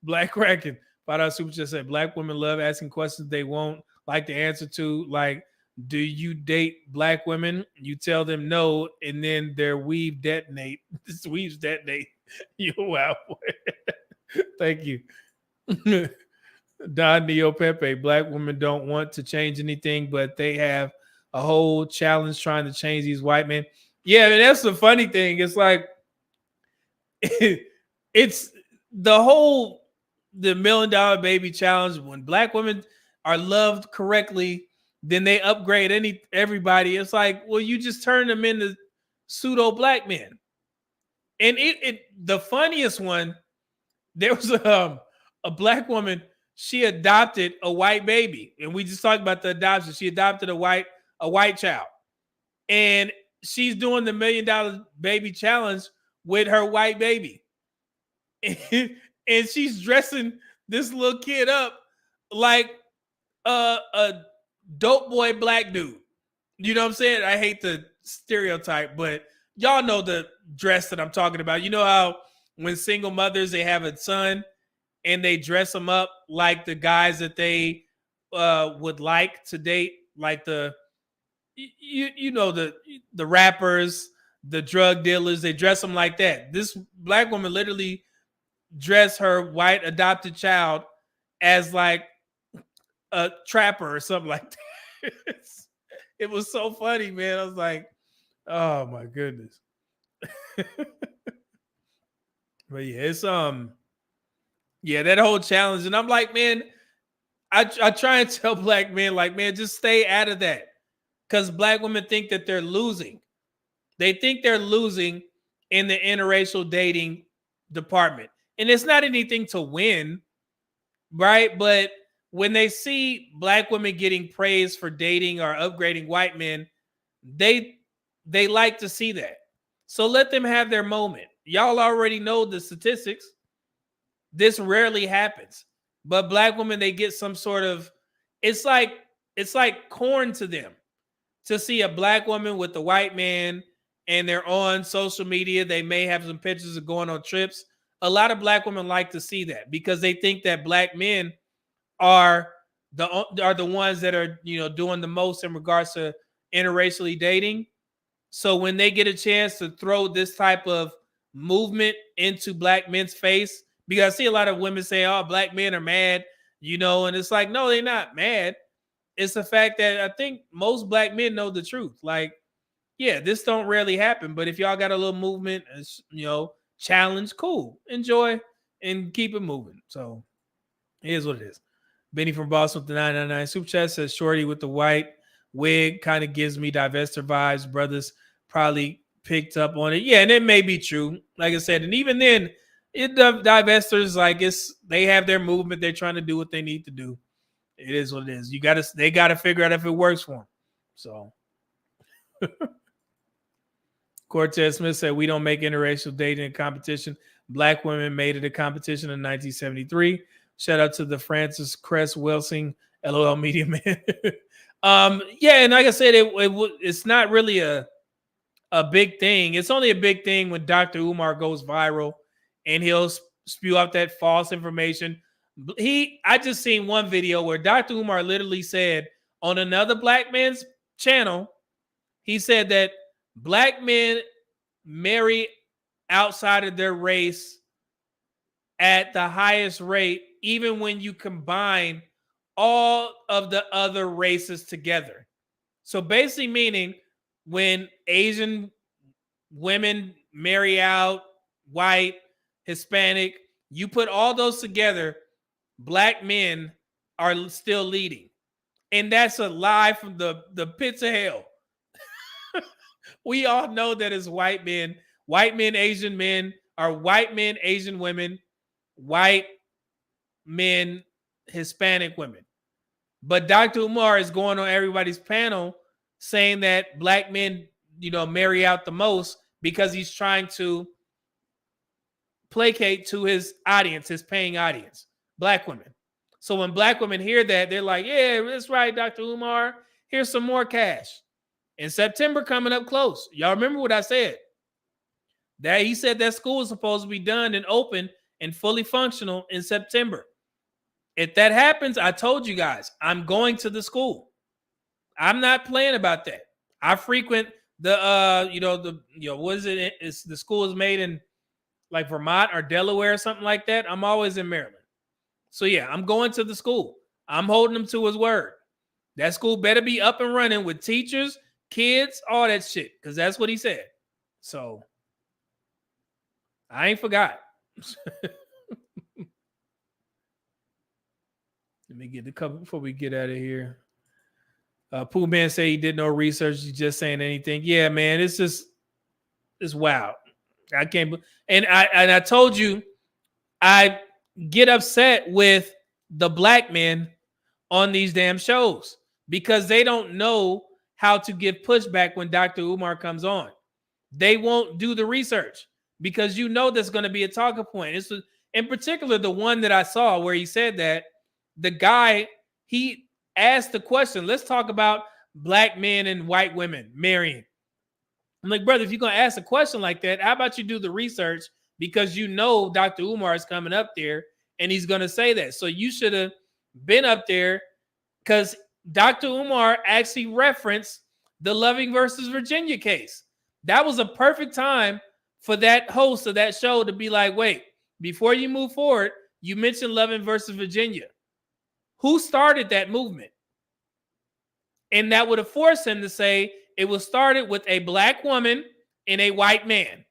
Black Kraken, $5 super chat said, Black women love asking questions they won't like the answer to. Like, do you date Black women? You tell them no, and then their weave detonate. This weaves detonate. You wow boy. Thank you. Don Neo Pepe, Black women don't want to change anything, but they have a whole challenge trying to change these white men. Yeah, and that's the funny thing. It's like it's the $1 million baby challenge. When Black women are loved correctly, then they upgrade everybody. It's like, well, you just turn them into pseudo Black men. And the funniest one, there was a Black woman. She adopted a white baby, and we just talked about the adoption. She adopted a white child, and she's doing the $1 million baby challenge with her white baby, and she's dressing this little kid up like a dope boy Black dude. You know what I'm saying? I hate the stereotype, but y'all know the dress that I'm talking about. You know how when single mothers, they have a son and they dress them up like the guys that they would like to date, like the the rappers, the drug dealers, they dress them like that. This black woman literally dressed her white adopted child as like a trapper or something like that. It was so funny, man. I was like, oh my goodness. But yeah, it's that whole challenge. And I'm like, man, I try and tell black men, like, man, just stay out of that. Because black women think that they're losing. They think they're losing in the interracial dating department. And it's not anything to win, right? But when they see black women getting praised for dating or upgrading white men, they like to see that. So let them have their moment. Y'all already know the statistics. This rarely happens. But black women, they get some sort of, it's like corn to them to see a black woman with a white man, and they're on social media. They may have some pictures of going on trips. A lot of black women like to see that because they think that black men are the ones that are, doing the most in regards to interracially dating. So when they get a chance to throw this type of movement into black men's face, because I see a lot of women say, oh, black men are mad, and it's like, no, they're not mad. It's the fact that I think most black men know the truth. Like, yeah, this don't rarely happen, but if y'all got a little movement, challenge, cool, enjoy, and keep it moving. So here's what it is. Benny from Boston with the 999 Super Chat says, shorty with the white wig kind of gives me divester vibes. Brothers probably picked up on it. Yeah, and it may be true. Like I said, and even then, divestors, like, they have their movement. They're trying to do what they need to do. It is what it is. They gotta figure out if it works for them. So Cortez Smith said, we don't make interracial dating a competition. Black women made it a competition in 1973. Shout out to the Francis Cress Wilson, LOL Media Man. And like I said, it's not really a big thing. It's only a big thing when Dr. Umar goes viral and he'll spew out that false information. I just seen one video where Dr. Umar literally said on another black man's channel, he said that black men marry outside of their race at the highest rate, even when you combine all of the other races together. So basically meaning when Asian women marry out, white, Hispanic, you put all those together, black men are still leading. And that's a lie from the pits of hell. We all know that it's white men, Asian men, or white men, Asian women, white men, Hispanic women. But Dr. Umar is going on everybody's panel saying that black men, marry out the most because he's trying to placate to his audience, his paying audience, black women. So when black women hear that, they're like, yeah, that's right, Dr. Umar. Here's some more cash. In September coming up close. Y'all remember what I said? That he said that school is supposed to be done and open and fully functional in September. If that happens, I told you guys, I'm going to the school. I'm not playing about that. I frequent the what is it? It's the school is made in like Vermont or Delaware or something like that. I'm always in Maryland. So yeah, I'm going to the school. I'm holding him to his word. That school better be up and running with teachers, kids, all that shit, because that's what he said. So I ain't forgot. Let me get the couple before we get out of here. Pooh Man say he did no research. He's just saying anything. Yeah, man, it's wild. I can't. And I told you, I get upset with the black men on these damn shows because they don't know how to give pushback when Dr. Umar comes on. They won't do the research because there's going to be a talking point. It's in particular the one that I saw where he said that the guy, he asked the question, let's talk about black men and white women marrying. I'm like, brother, if you're going to ask a question like that, how about you do the research because you know Dr. Umar is coming up there and he's going to say that. So you should have been up there, because Dr. Umar actually referenced the Loving versus Virginia case. That was a perfect time for that host of that show to be like, wait, before you move forward, you mentioned Loving versus Virginia. Who started that movement? And that would have forced him to say it was started with a black woman and a white man,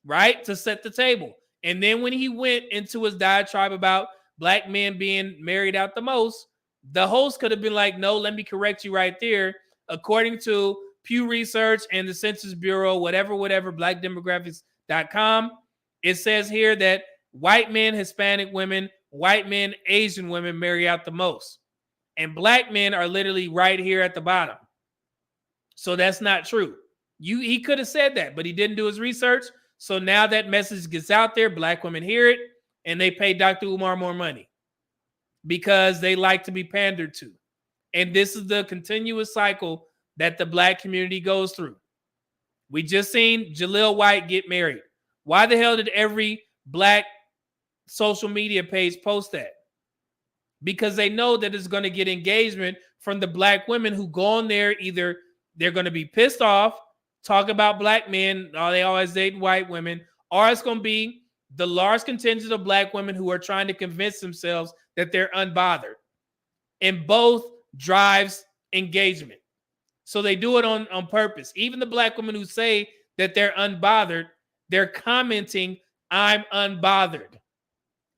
right? To set the table. And then when he went into his diatribe about black men being married out the most, the host could have been like, no, let me correct you right there. According to Pew Research and the Census Bureau, whatever, blackdemographics.com, it says here that white men, Hispanic women, white men, Asian women marry out the most. And black men are literally right here at the bottom. So that's not true. He could have said that, but he didn't do his research. So now that message gets out there, black women hear it, and they pay Dr. Umar more money because they like to be pandered to. And this is the continuous cycle that the black community goes through. We just seen Jaleel White get married. Why the hell did every black social media page post that? Because they know that it's going to get engagement from the black women who go on there. Either they're going to be pissed off, talk about black men, or they always date white women, or it's going to be the large contingent of black women who are trying to convince themselves that they're unbothered. And both drives engagement. So they do it on purpose. Even the black women who say that they're unbothered, they're commenting, I'm unbothered.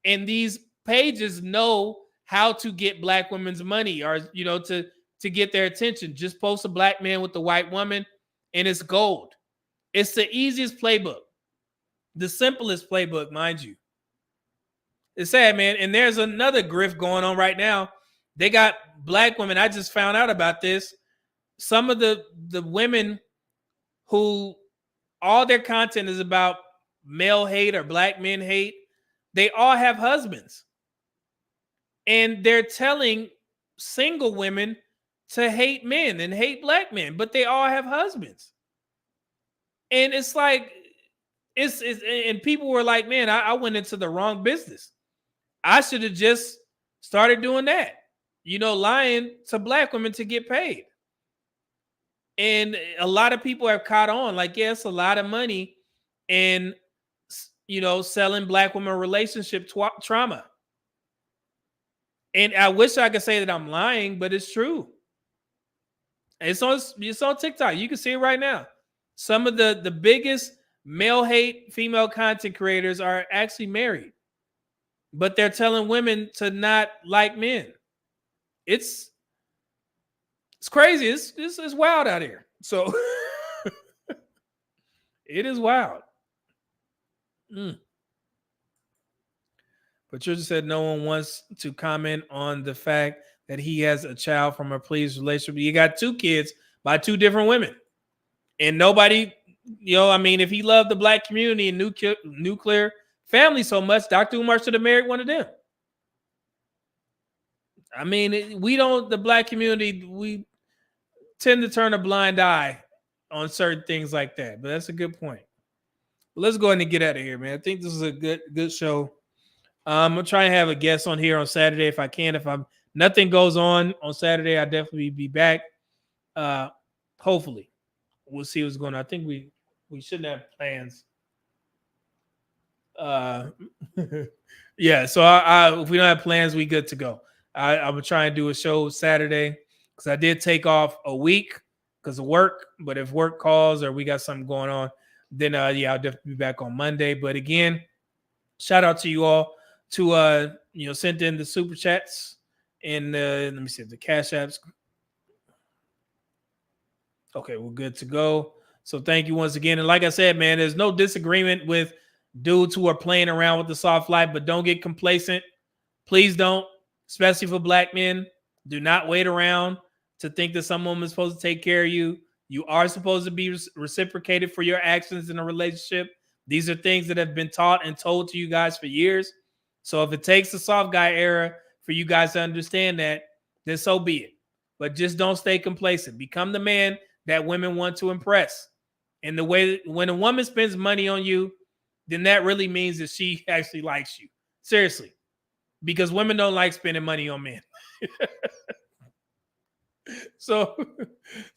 And these pages know how to get black women's money, or, to get their attention. Just post a black man with a white woman and it's gold. It's the easiest playbook. The simplest playbook, mind you. It's sad, man. And there's another grift going on right now. They got black women. I just found out about this. Some of the women who all their content is about male hate or black men hate, they all have husbands. And they're telling single women to hate men and hate black men, but they all have husbands. And it's like, and people were like, man, I went into the wrong business. I should have just started doing that, lying to black women to get paid. And a lot of people have caught on, like, yeah, it's a lot of money in, selling black women relationship trauma. And I wish I could say that I'm lying, but it's true. It's on TikTok. You can see it right now. Some of the biggest male hate female content creators are actually married, but they're telling women to not like men. It's crazy. It's wild out here. So it is wild. Patricia said no one wants to comment on the fact that he has a child from a previous relationship. You got 2 kids by 2 different women. And nobody, if he loved the black community and nuclear family so much, Dr. Umar should have married one of them. The black community, we tend to turn a blind eye on certain things like that. But that's a good point. But let's go ahead and get out of here, man. I think this is a good show. I'm gonna try and have a guest on here on Saturday if I can. If nothing goes on Saturday, I'll definitely be back. Hopefully, we'll see what's going on. I think we shouldn't have plans. Yeah. So if we don't have plans, we good to go. I'm gonna try and do a show Saturday because I did take off a week because of work. But if work calls or we got something going on, then I'll definitely be back on Monday. But again, shout out to you all to send in the super chats and let me see if the cash apps. Okay, we're good to go. So thank you once again. And like I said, man, there's no disagreement with dudes who are playing around with the soft life, but don't get complacent. Please don't, especially for black men. Do not wait around to think that some woman is supposed to take care of you. You are supposed to be reciprocated for your actions in a relationship. These are things that have been taught and told to you guys for years. So if it takes the soft guy era for you guys to understand that, then so be it. But just don't stay complacent. Become the man that women want to impress. And the way when a woman spends money on you, then that really means that she actually likes you. Seriously. Because women don't like spending money on men. So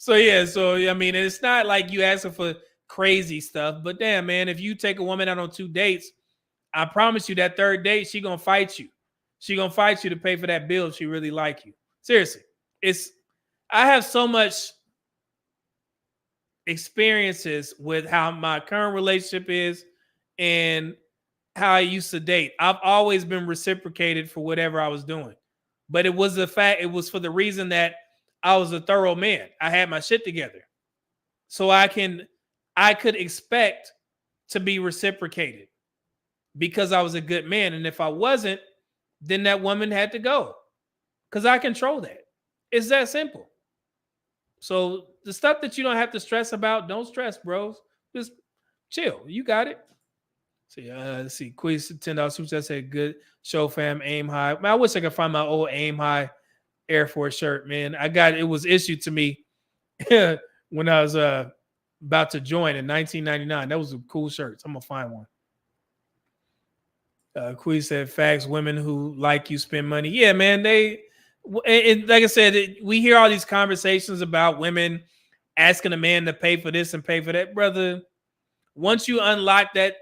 I mean, it's not like you asking for crazy stuff, but damn, man, if you take a woman out on 2 dates, I promise you that third date, she gonna fight you. She gonna fight you to pay for that bill if she really like you. Seriously. I have so much experiences with how my current relationship is and how I used to date. I've always been reciprocated for whatever I was doing. But it was for the reason that I was a thorough man. I had my shit together. So I could expect to be reciprocated because I was a good man. And if I wasn't, then that woman had to go. Because I control that. It's that simple. So the stuff that you don't have to stress about, don't stress, bros. Just chill. You got it. See, let's see. Quiz $10 super chat said good show, fam. Aim high. Man, I wish I could find my old Aim High Air Force shirt, man. It was issued to me when I was about to join in 1999. That was a cool shirt. I'm gonna find one. Quiz said facts. Women who like you spend money. Yeah, man. And like I said, we hear all these conversations about women asking a man to pay for this and pay for that, brother. Once you unlock that,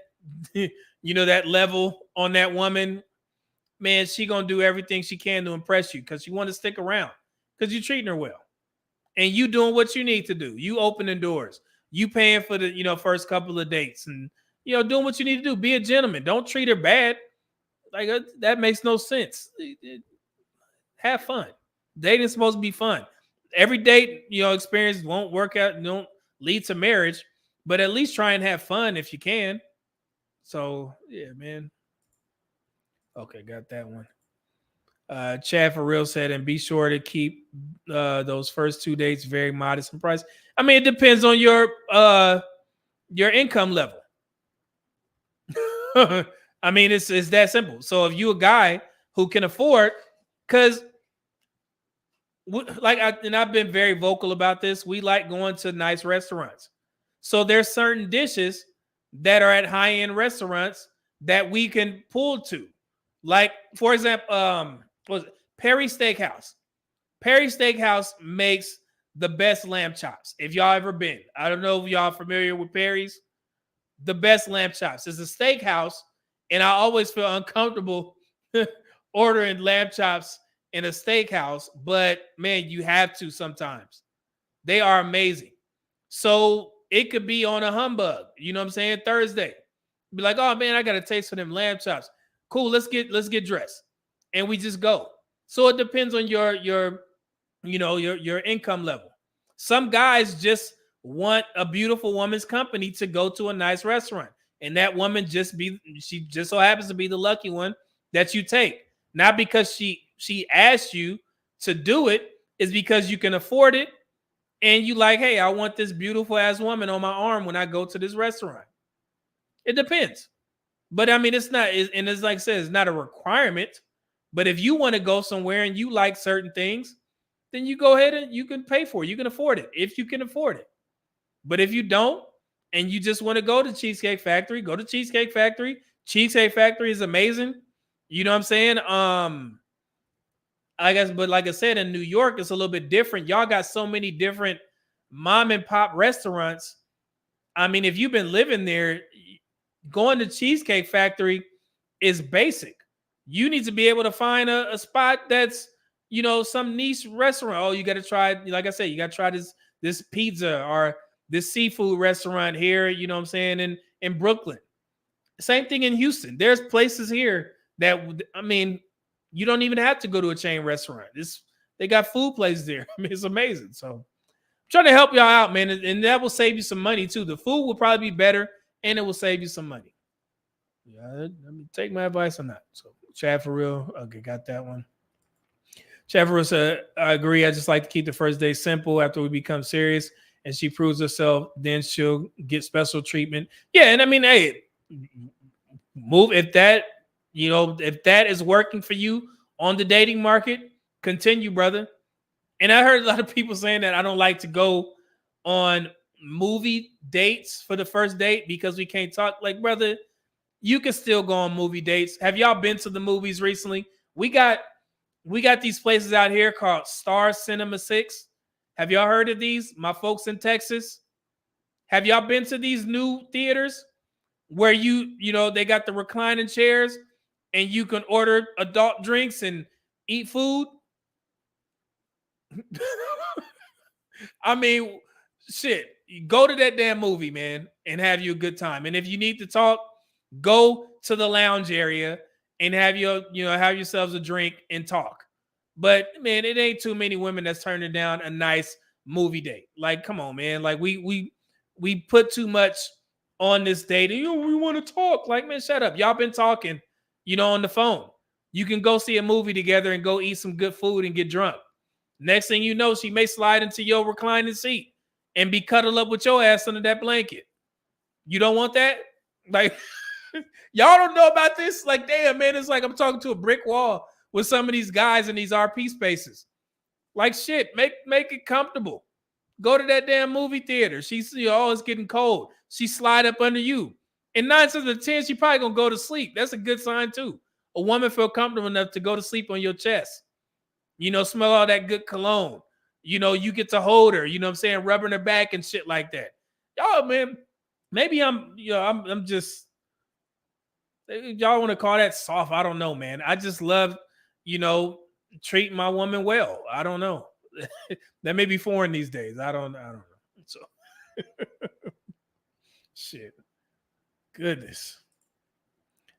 that level on that woman, man, she gonna do everything she can to impress you because she want to stick around because you're treating her well, and you doing what you need to do. You opening doors, you paying for the first couple of dates, and doing what you need to do. Be a gentleman. Don't treat her bad. Like that makes no sense. Have fun. Dating's supposed to be fun. Every date, experience won't work out, don't lead to marriage, but at least try and have fun if you can. So yeah, man. Okay, got that one. Chad for real said, and be sure to keep those first 2 dates very modest in price. I mean, it depends on your income level. I mean, it's that simple. So if you a guy who can afford, because I've been very vocal about this, we like going to nice restaurants. So there's certain dishes that are at high-end restaurants that we can pull to. Like, for example, Perry Steakhouse. Perry Steakhouse makes the best lamb chops. If y'all ever been, I don't know if y'all familiar with Perry's. The best lamb chops. It's a steakhouse, and I always feel uncomfortable ordering lamb chops in a steakhouse, but man, you have to sometimes. They are amazing. So it could be on a humbug, you know what I'm saying? Thursday. Be like, oh man, I got a taste for them lamb chops. Cool, let's get dressed. And we just go. So it depends on your income level. Some guys just want a beautiful woman's company to go to a nice restaurant. And that woman she just so happens to be the lucky one that you take. Not because she asked you to do it, is because you can afford it. And you like, hey, I want this beautiful ass woman on my arm when I go to this restaurant. It depends. But I mean, it's not, and it's like I said, it's not a requirement. But if you want to go somewhere and you like certain things, then you go ahead and you can pay for it. You can afford it if you can afford it. But if you don't, and you just want to go to Cheesecake Factory, go to Cheesecake Factory. Cheesecake Factory is amazing. You know what I'm saying? I guess, but like I said, in New York, it's a little bit different. Y'all got so many different mom and pop restaurants. I mean, if you've been living there, going to Cheesecake Factory is basic. You need to be able to find a spot that's, some niche restaurant. Oh, you got to try, like I said, you got to try this pizza or this seafood restaurant here, you know what I'm saying, in Brooklyn. Same thing in Houston. There's places here that, I mean, you don't even have to go to a chain restaurant. They got food places there. I mean, it's amazing. So I'm trying to help y'all out, man. And that will save you some money too. The food will probably be better and it will save you some money. Yeah, let me take my advice on that. So Chad for real. Okay, got that one. Chad for real said, I agree. I just like to keep the first day simple. After we become serious and she proves herself, then she'll get special treatment. Yeah, and I mean, hey, move if that is working for you on the dating market, continue, brother. And I heard a lot of people saying that I don't like to go on movie dates for the first date because we can't talk. Like, brother, you can still go on movie dates. Have y'all been to the movies recently? We got these places out here called Star Cinema 6. Have y'all heard of these? My folks in Texas. Have y'all been to these new theaters where they got the reclining chairs and you can order adult drinks and eat food? I mean, shit. Go to that damn movie, man, and have you a good time. And if you need to talk, go to the lounge area and have yourselves a drink and talk. But man, it ain't too many women that's turning down a nice movie date. Like, come on, man. Like we put too much on this date. We want to talk. Like, man, shut up. Y'all been talking, on the phone. You can go see a movie together and go eat some good food and get drunk. Next thing you know, she may slide into your reclining seat and be cuddled up with your ass under that blanket. You don't want that? Like, y'all don't know about this? Like, damn, man, it's like I'm talking to a brick wall with some of these guys in these RP spaces. Like, shit, make it comfortable. Go to that damn movie theater. She's it's getting cold. She slide up under you. And 9 times out of 10, she probably gonna go to sleep. That's a good sign too. A woman feel comfortable enough to go to sleep on your chest. Smell all that good cologne. You get to hold her, what I'm saying, rubbing her back and shit like that. Y'all, man, maybe I'm just, y'all want to call that soft? I don't know, man. I just love, treating my woman well. I don't know. That may be foreign these days. I don't know. So shit. Goodness.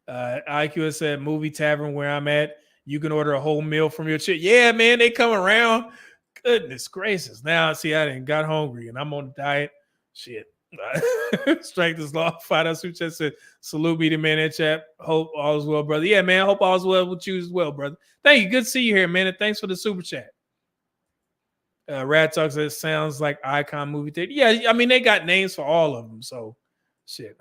IQ has said movie tavern where I'm at. You can order a whole meal from your chick. Yeah, man, they come around. Goodness gracious. Now, see, I didn't got hungry and I'm on a diet. Shit. Strength is law. Fight us. Who just said, salute me to man in chat. Hope all is well, brother. Yeah, man. Hope all is well with you as well, brother. Thank you. Good to see you here, man. And thanks for the super chat. Rad Talk says, sounds like Icon movie theater. Yeah, I mean, they got names for all of them. So, shit.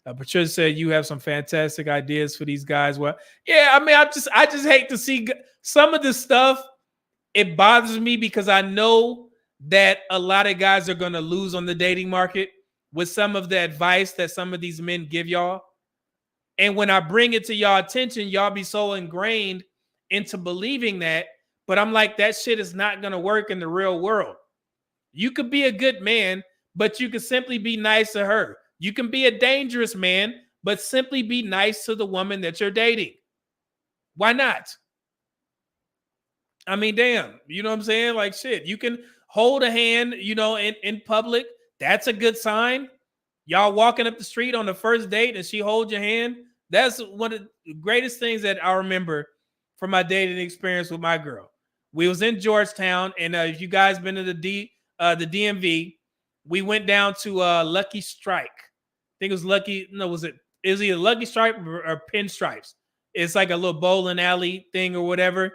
Patricia said you have some fantastic ideas for these guys. Well, yeah, I mean, I just hate to see some of this stuff. It bothers me because I know that a lot of guys are going to lose on the dating market with some of the advice that some of these men give y'all. And when I bring it to y'all attention, y'all be so ingrained into believing that. But I'm like, that shit is not going to work in the real world. You could be a good man, but you could simply be nice to her. You can be a dangerous man, but simply be nice to the woman that you're dating. Why not? I mean, damn, you know what I'm saying? Like, shit, you can hold a hand, in public. That's a good sign. Y'all walking up the street on the first date and she holds your hand. That's one of the greatest things that I remember from my dating experience with my girl. We was in Georgetown, and if you guys been to the DMV, we went down to Lucky Strike. I think it was Lucky. No, was it? It was either Lucky Strike or Pinstripes. It's like a little bowling alley thing or whatever.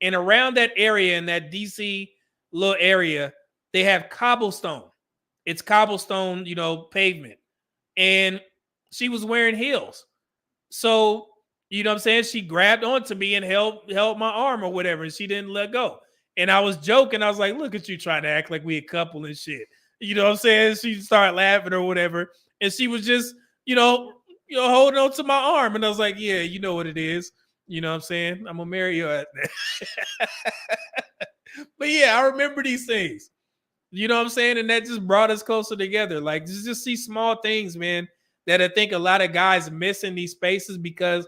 And around that area, in that DC little area, they have cobblestone. It's cobblestone, pavement. And she was wearing heels. So, you know what I'm saying? She grabbed onto me and held my arm or whatever, and she didn't let go. And I was joking. I was like, look at you trying to act like we a couple and shit. You know what I'm saying? She started laughing or whatever. And she was just, holding on to my arm. And I was like, yeah, you know what it is. You know what I'm saying? I'm going to marry you. But yeah, I remember these things. You know what I'm saying? And that just brought us closer together. Like, just see small things, man, that I think a lot of guys miss in these spaces because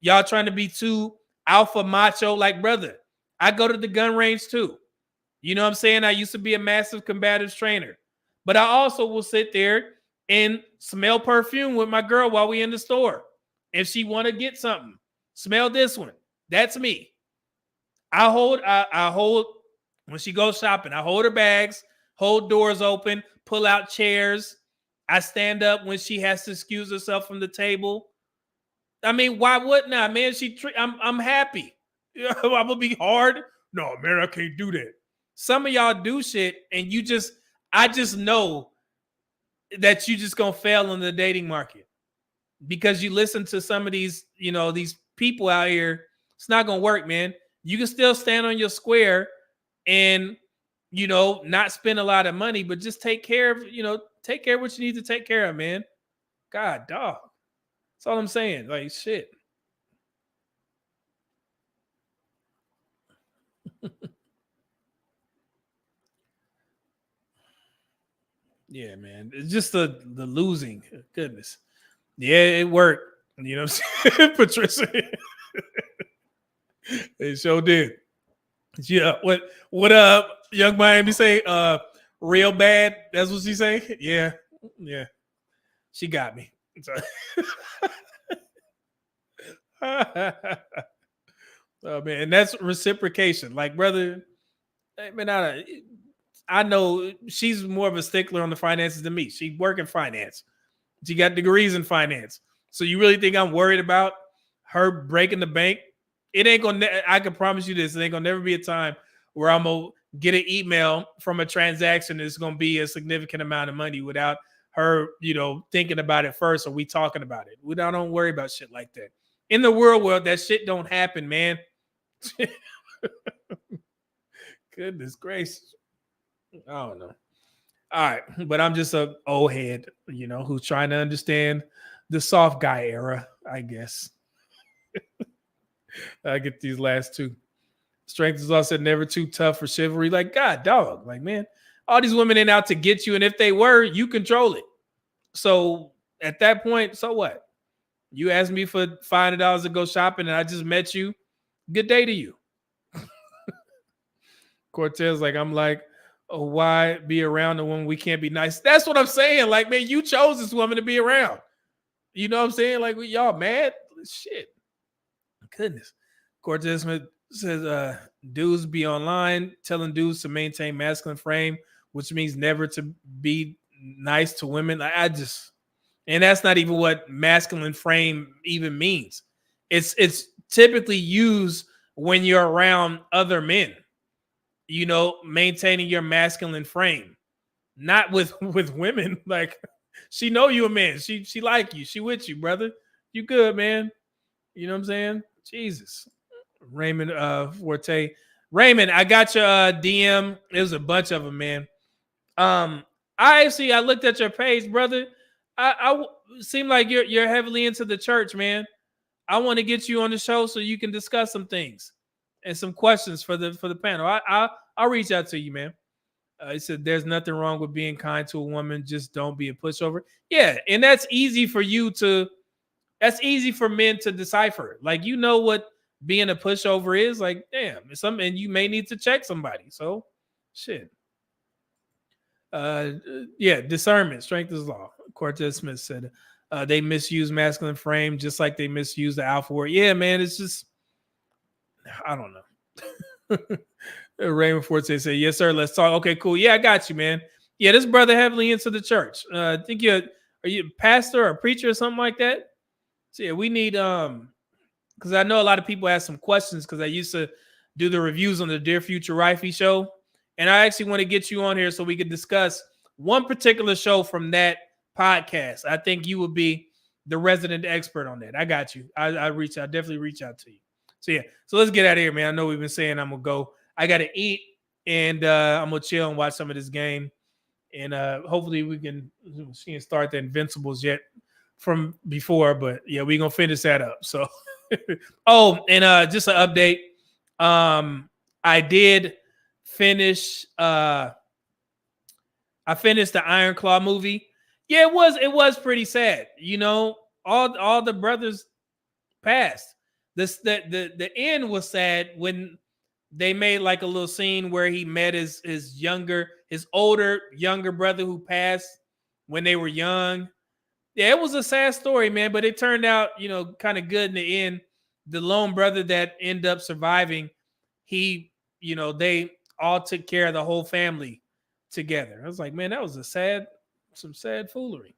y'all trying to be too alpha macho. Like, brother, I go to the gun range too. You know what I'm saying? I used to be a massive combative trainer. But I also will sit there and smell perfume with my girl while we in the store. If she want to get something, smell this one. That's me. I hold when she goes shopping. I hold her bags, hold doors open, pull out chairs. I stand up when she has to excuse herself from the table. I mean, why wouldn't I, man? I'm happy. I'm gonna be hard. No, man, I can't do that. Some of y'all do shit, and I just know that you just gonna fail in the dating market because you listen to some of these, these people out here. It's not gonna work, man. You can still stand on your square and not spend a lot of money, but just take care of what you need to take care of, man. God, dog. That's all I'm saying. Like shit. Yeah, man. It's just the losing. Goodness. Yeah, it worked. You know what I'm saying? Patricia. It sure did. Yeah. What young Miami say? Real bad. That's what she say? Yeah. Yeah. She got me. So- oh man, and that's reciprocation. Like, brother, I mean, I know she's more of a stickler on the finances than me. She work in finance. She got degrees in finance. So you really think I'm worried about her breaking the bank? It ain't gonna. I can promise you this. It ain't gonna never be a time where I'm gonna get an email from a transaction that's gonna be a significant amount of money without her, thinking about it first, or we talking about it. I don't worry about shit like that. In the real world, that shit don't happen, man. Goodness gracious. I don't know. All right, but I'm just a old head, who's trying to understand the soft guy era, I guess. I get these last two. Strength is also never too tough for chivalry. Like, God, dog. Like, man, all these women ain't out to get you. And if they were, you control it. So at that point, so what? You asked me for $500 to go shopping and I just met you. Good day to you. Cortez, like, I'm like, oh, why be around the woman we can't be nice? That's what I'm saying. Like, man, you chose this woman to be around. You know what I'm saying? Like, y'all mad? Shit. Goodness. Cortez Smith says, dudes be online telling dudes to maintain masculine frame, which means never to be nice to women. And that's not even what masculine frame even means. It's typically used when you're around other men, maintaining your masculine frame, not with women. Like, she know you a man. She like you. She with you, brother. You good, man. You know what I'm saying? Jesus. Raymond Forte. Raymond, I got your DM. There's a bunch of them, man. I looked at your page, brother. I seem like you're heavily into the church, man. I want to get you on the show so you can discuss some things and some questions for the panel. I'll reach out to you, man. He said, "There's nothing wrong with being kind to a woman. Just don't be a pushover." Yeah, and that's easy for you to. That's easy for men to decipher. Like, what being a pushover is. Like, damn, and you may need to check somebody. So, shit. Yeah, discernment, strength is law. Cortez Smith said they misuse masculine frame just like they misuse the alpha word. Yeah, man, it's just I don't know. Raymond Forte said, "Yes, sir. Let's talk." Okay, cool. Yeah, I got you, man. Yeah, this brother heavily into the church. I think are you a pastor or a preacher or something like that? So yeah, we need because I know a lot of people ask some questions because I used to do the reviews on the Dear Future Rifey show. And I actually want to get you on here so we could discuss one particular show from that podcast. I think you would be the resident expert on that. I got you. I definitely reach out to you. So yeah, so let's get out of here, man. I know we've been saying I'm gonna go. I gotta eat and I'm gonna chill and watch some of this game. And hopefully we can start the Invincibles yet from before, but yeah, we're gonna finish that up. So oh, and just an update. I did finish I finished the Iron Claw movie. Yeah, it was pretty sad. All the brothers passed. The end was sad when they made like a little scene where he met his older younger brother who passed when they were young. Yeah, it was a sad story, man, but it turned out, kind of good in the end. The lone brother that ended up surviving, he, they all took care of the whole family together. I was like, man, that was some sad foolery.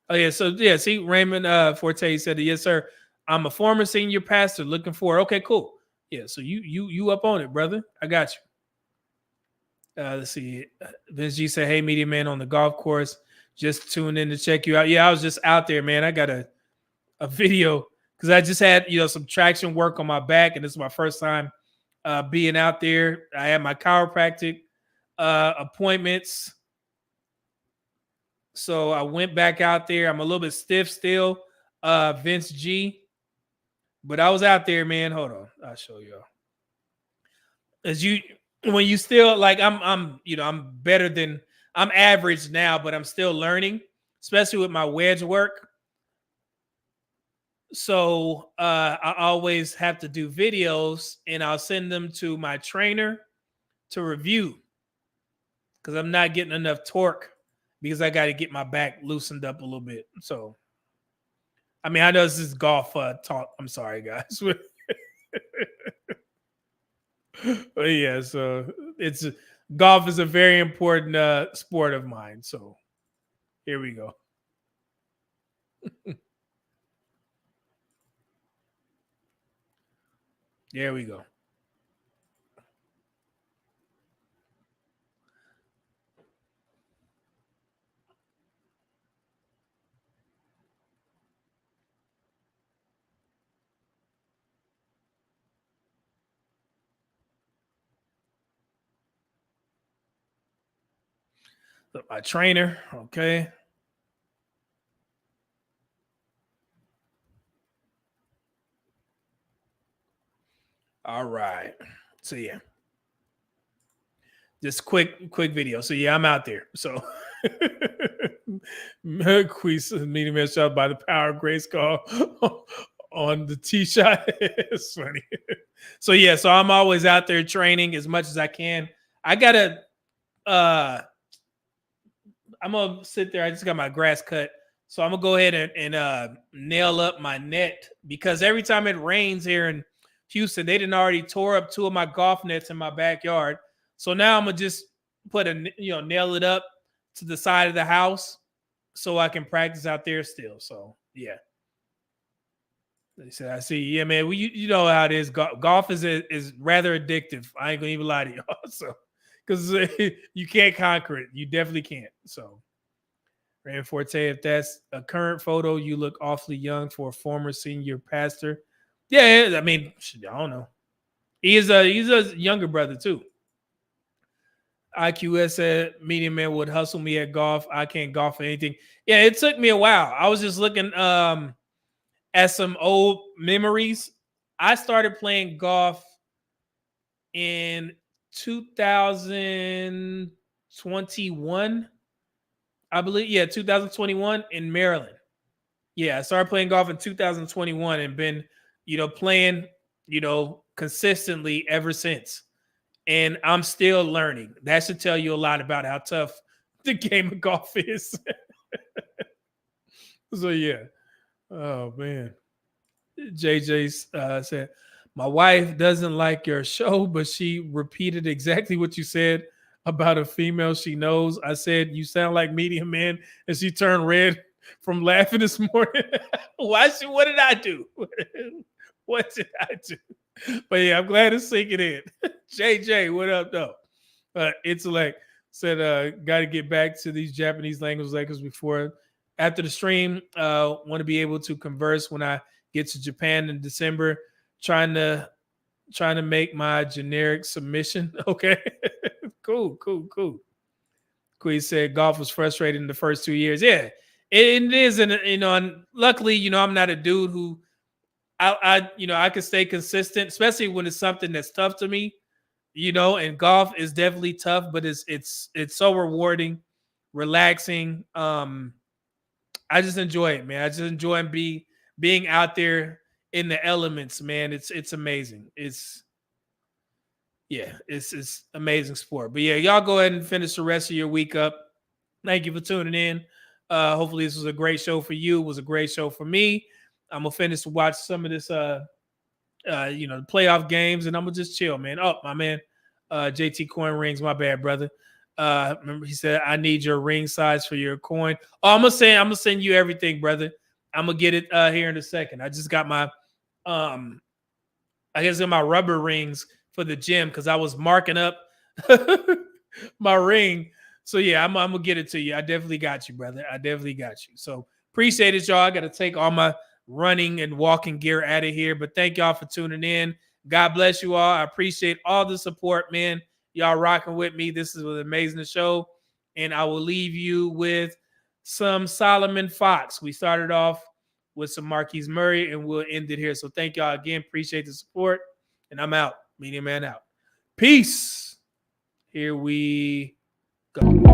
Oh yeah, so yeah, see, Raymond Forte said, "Yes, sir. I'm a former senior pastor looking for." Okay, cool. Yeah, so you up on it, brother. I got you. Let's see. Vince G said, "Hey, media man on the golf course. Just tuned in to check you out." Yeah, I was just out there, man. I got a video because I just had some traction work on my back, and this is my first time being out there. I had my chiropractic appointments, so I went back out there. I'm a little bit stiff still. Vince G. But I was out there, man. Hold on, I'll show y'all. As you, when you still like, I'm better than, I'm average now, but I'm still learning, especially with my wedge work. So I always have to do videos, and I'll send them to my trainer to review because I'm not getting enough torque because I got to get my back loosened up a little bit. So, I mean, I know this is golf talk. I'm sorry, guys. But yeah, so it's golf is a very important sport of mine. So here we go. There we go. So my trainer, okay. All right. So yeah. Just quick video. So yeah, I'm out there. So Quiz meeting me shot by the power of grace call on the tee shot. It's funny. So yeah, so I'm always out there training as much as I can. I gotta I'm gonna sit there. I just got my grass cut. So I'm gonna go ahead and nail up my net because every time it rains here in Houston, they didn't already tore up 2 of my golf nets in my backyard. So now I'm gonna just put nail it up to the side of the house so I can practice out there still. So yeah. They said, I see. Yeah, man. Well, you know how it is. Golf is rather addictive. I ain't gonna even lie to y'all. So because you can't conquer it. You definitely can't. So Rand Forte, if that's a current photo, you look awfully young for a former senior pastor. Yeah, I mean, I don't know. He's a younger brother too. IQS said medium man would hustle me at golf. I can't golf for anything. Yeah, it took me a while. I was just looking at some old memories. I started playing golf in 2021. I believe, yeah, 2021 in Maryland. Yeah, I started playing golf in 2021 and been, playing, consistently ever since. And I'm still learning. That should tell you a lot about how tough the game of golf is. So yeah. Oh man. JJ said, my wife doesn't like your show, but she repeated exactly what you said about a female she knows. I said, you sound like medium man, and she turned red from laughing this morning. What did I do? What did I do? But yeah, I'm glad it's sinking in. JJ, what up, though? Intellect said, got to get back to these Japanese language before. After the stream, want to be able to converse when I get to Japan in December. Trying to make my generic submission. Okay, cool. Queen said golf was frustrating the first 2 years. Yeah, it is, and and luckily, I'm not a dude who I can stay consistent, especially when it's something that's tough to me. And golf is definitely tough, but it's so rewarding, relaxing. I just enjoy it, man. I just enjoy being out there in the elements, man. It's amazing. It's amazing sport. But yeah, y'all go ahead and finish the rest of your week up. Thank you for tuning in. Hopefully this was a great show for you. It was a great show for me. I'm gonna finish to watch some of this the playoff games, and I'm gonna just chill, man. Oh, my man, JT Coin Rings, my bad, brother. Remember he said, I need your ring size for your coin. Oh, I'm gonna send you everything, brother. I'm gonna get it here in a second. I just got my my rubber rings for the gym because I was marking up my ring. So yeah, I'm gonna get it to you. I definitely got you, brother. I definitely got you. So appreciate it, y'all. I gotta take all my running and walking gear out of here. But thank y'all for tuning in. God bless you all. I appreciate all the support, man. Y'all rocking with me. This is an amazing show. And I will leave you with some Solomon Fox. We started off with some Marquise Murray, and we'll end it here. So thank y'all again. Appreciate the support. And I'm out. Media Man out. Peace. Here we go.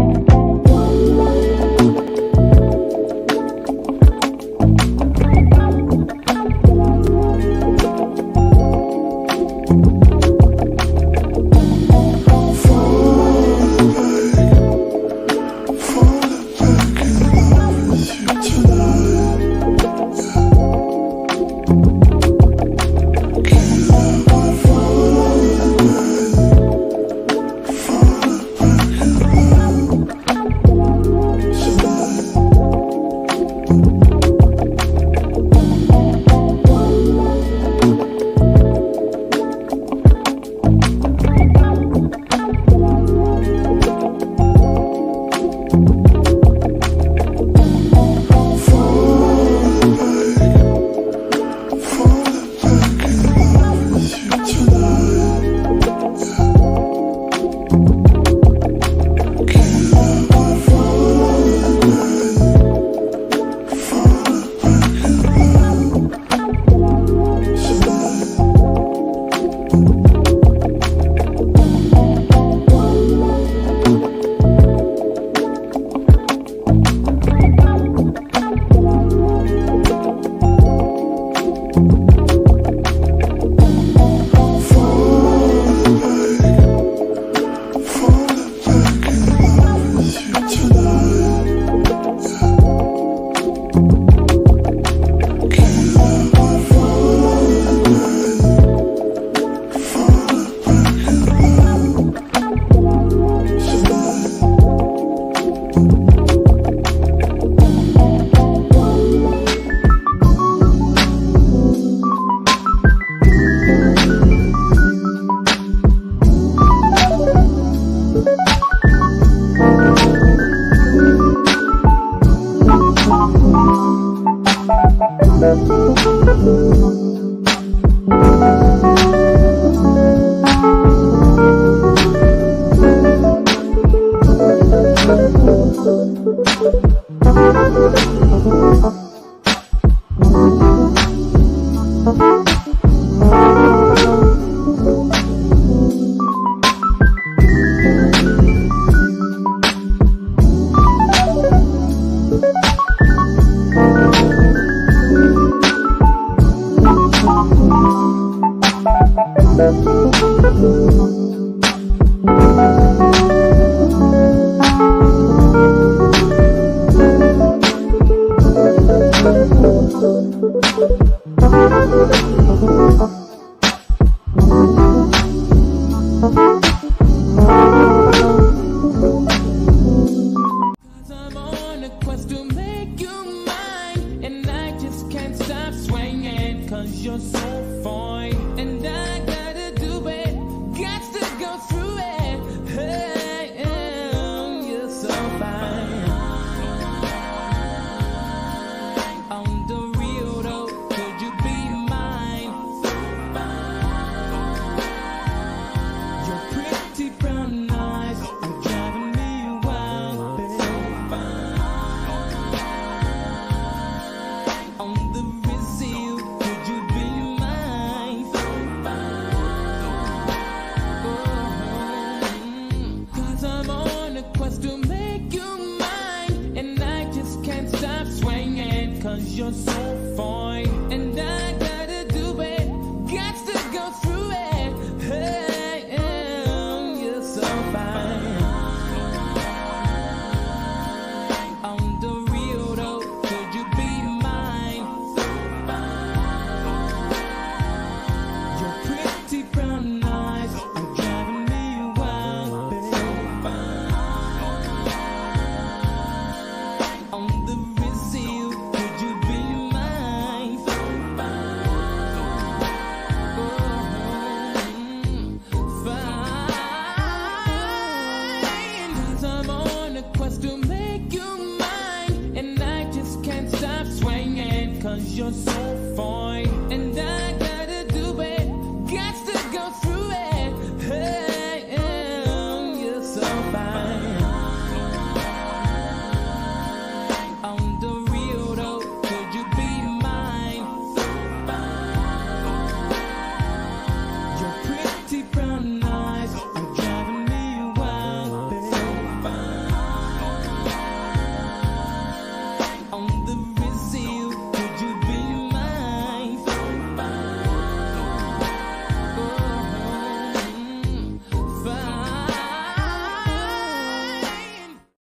You're so fine, and I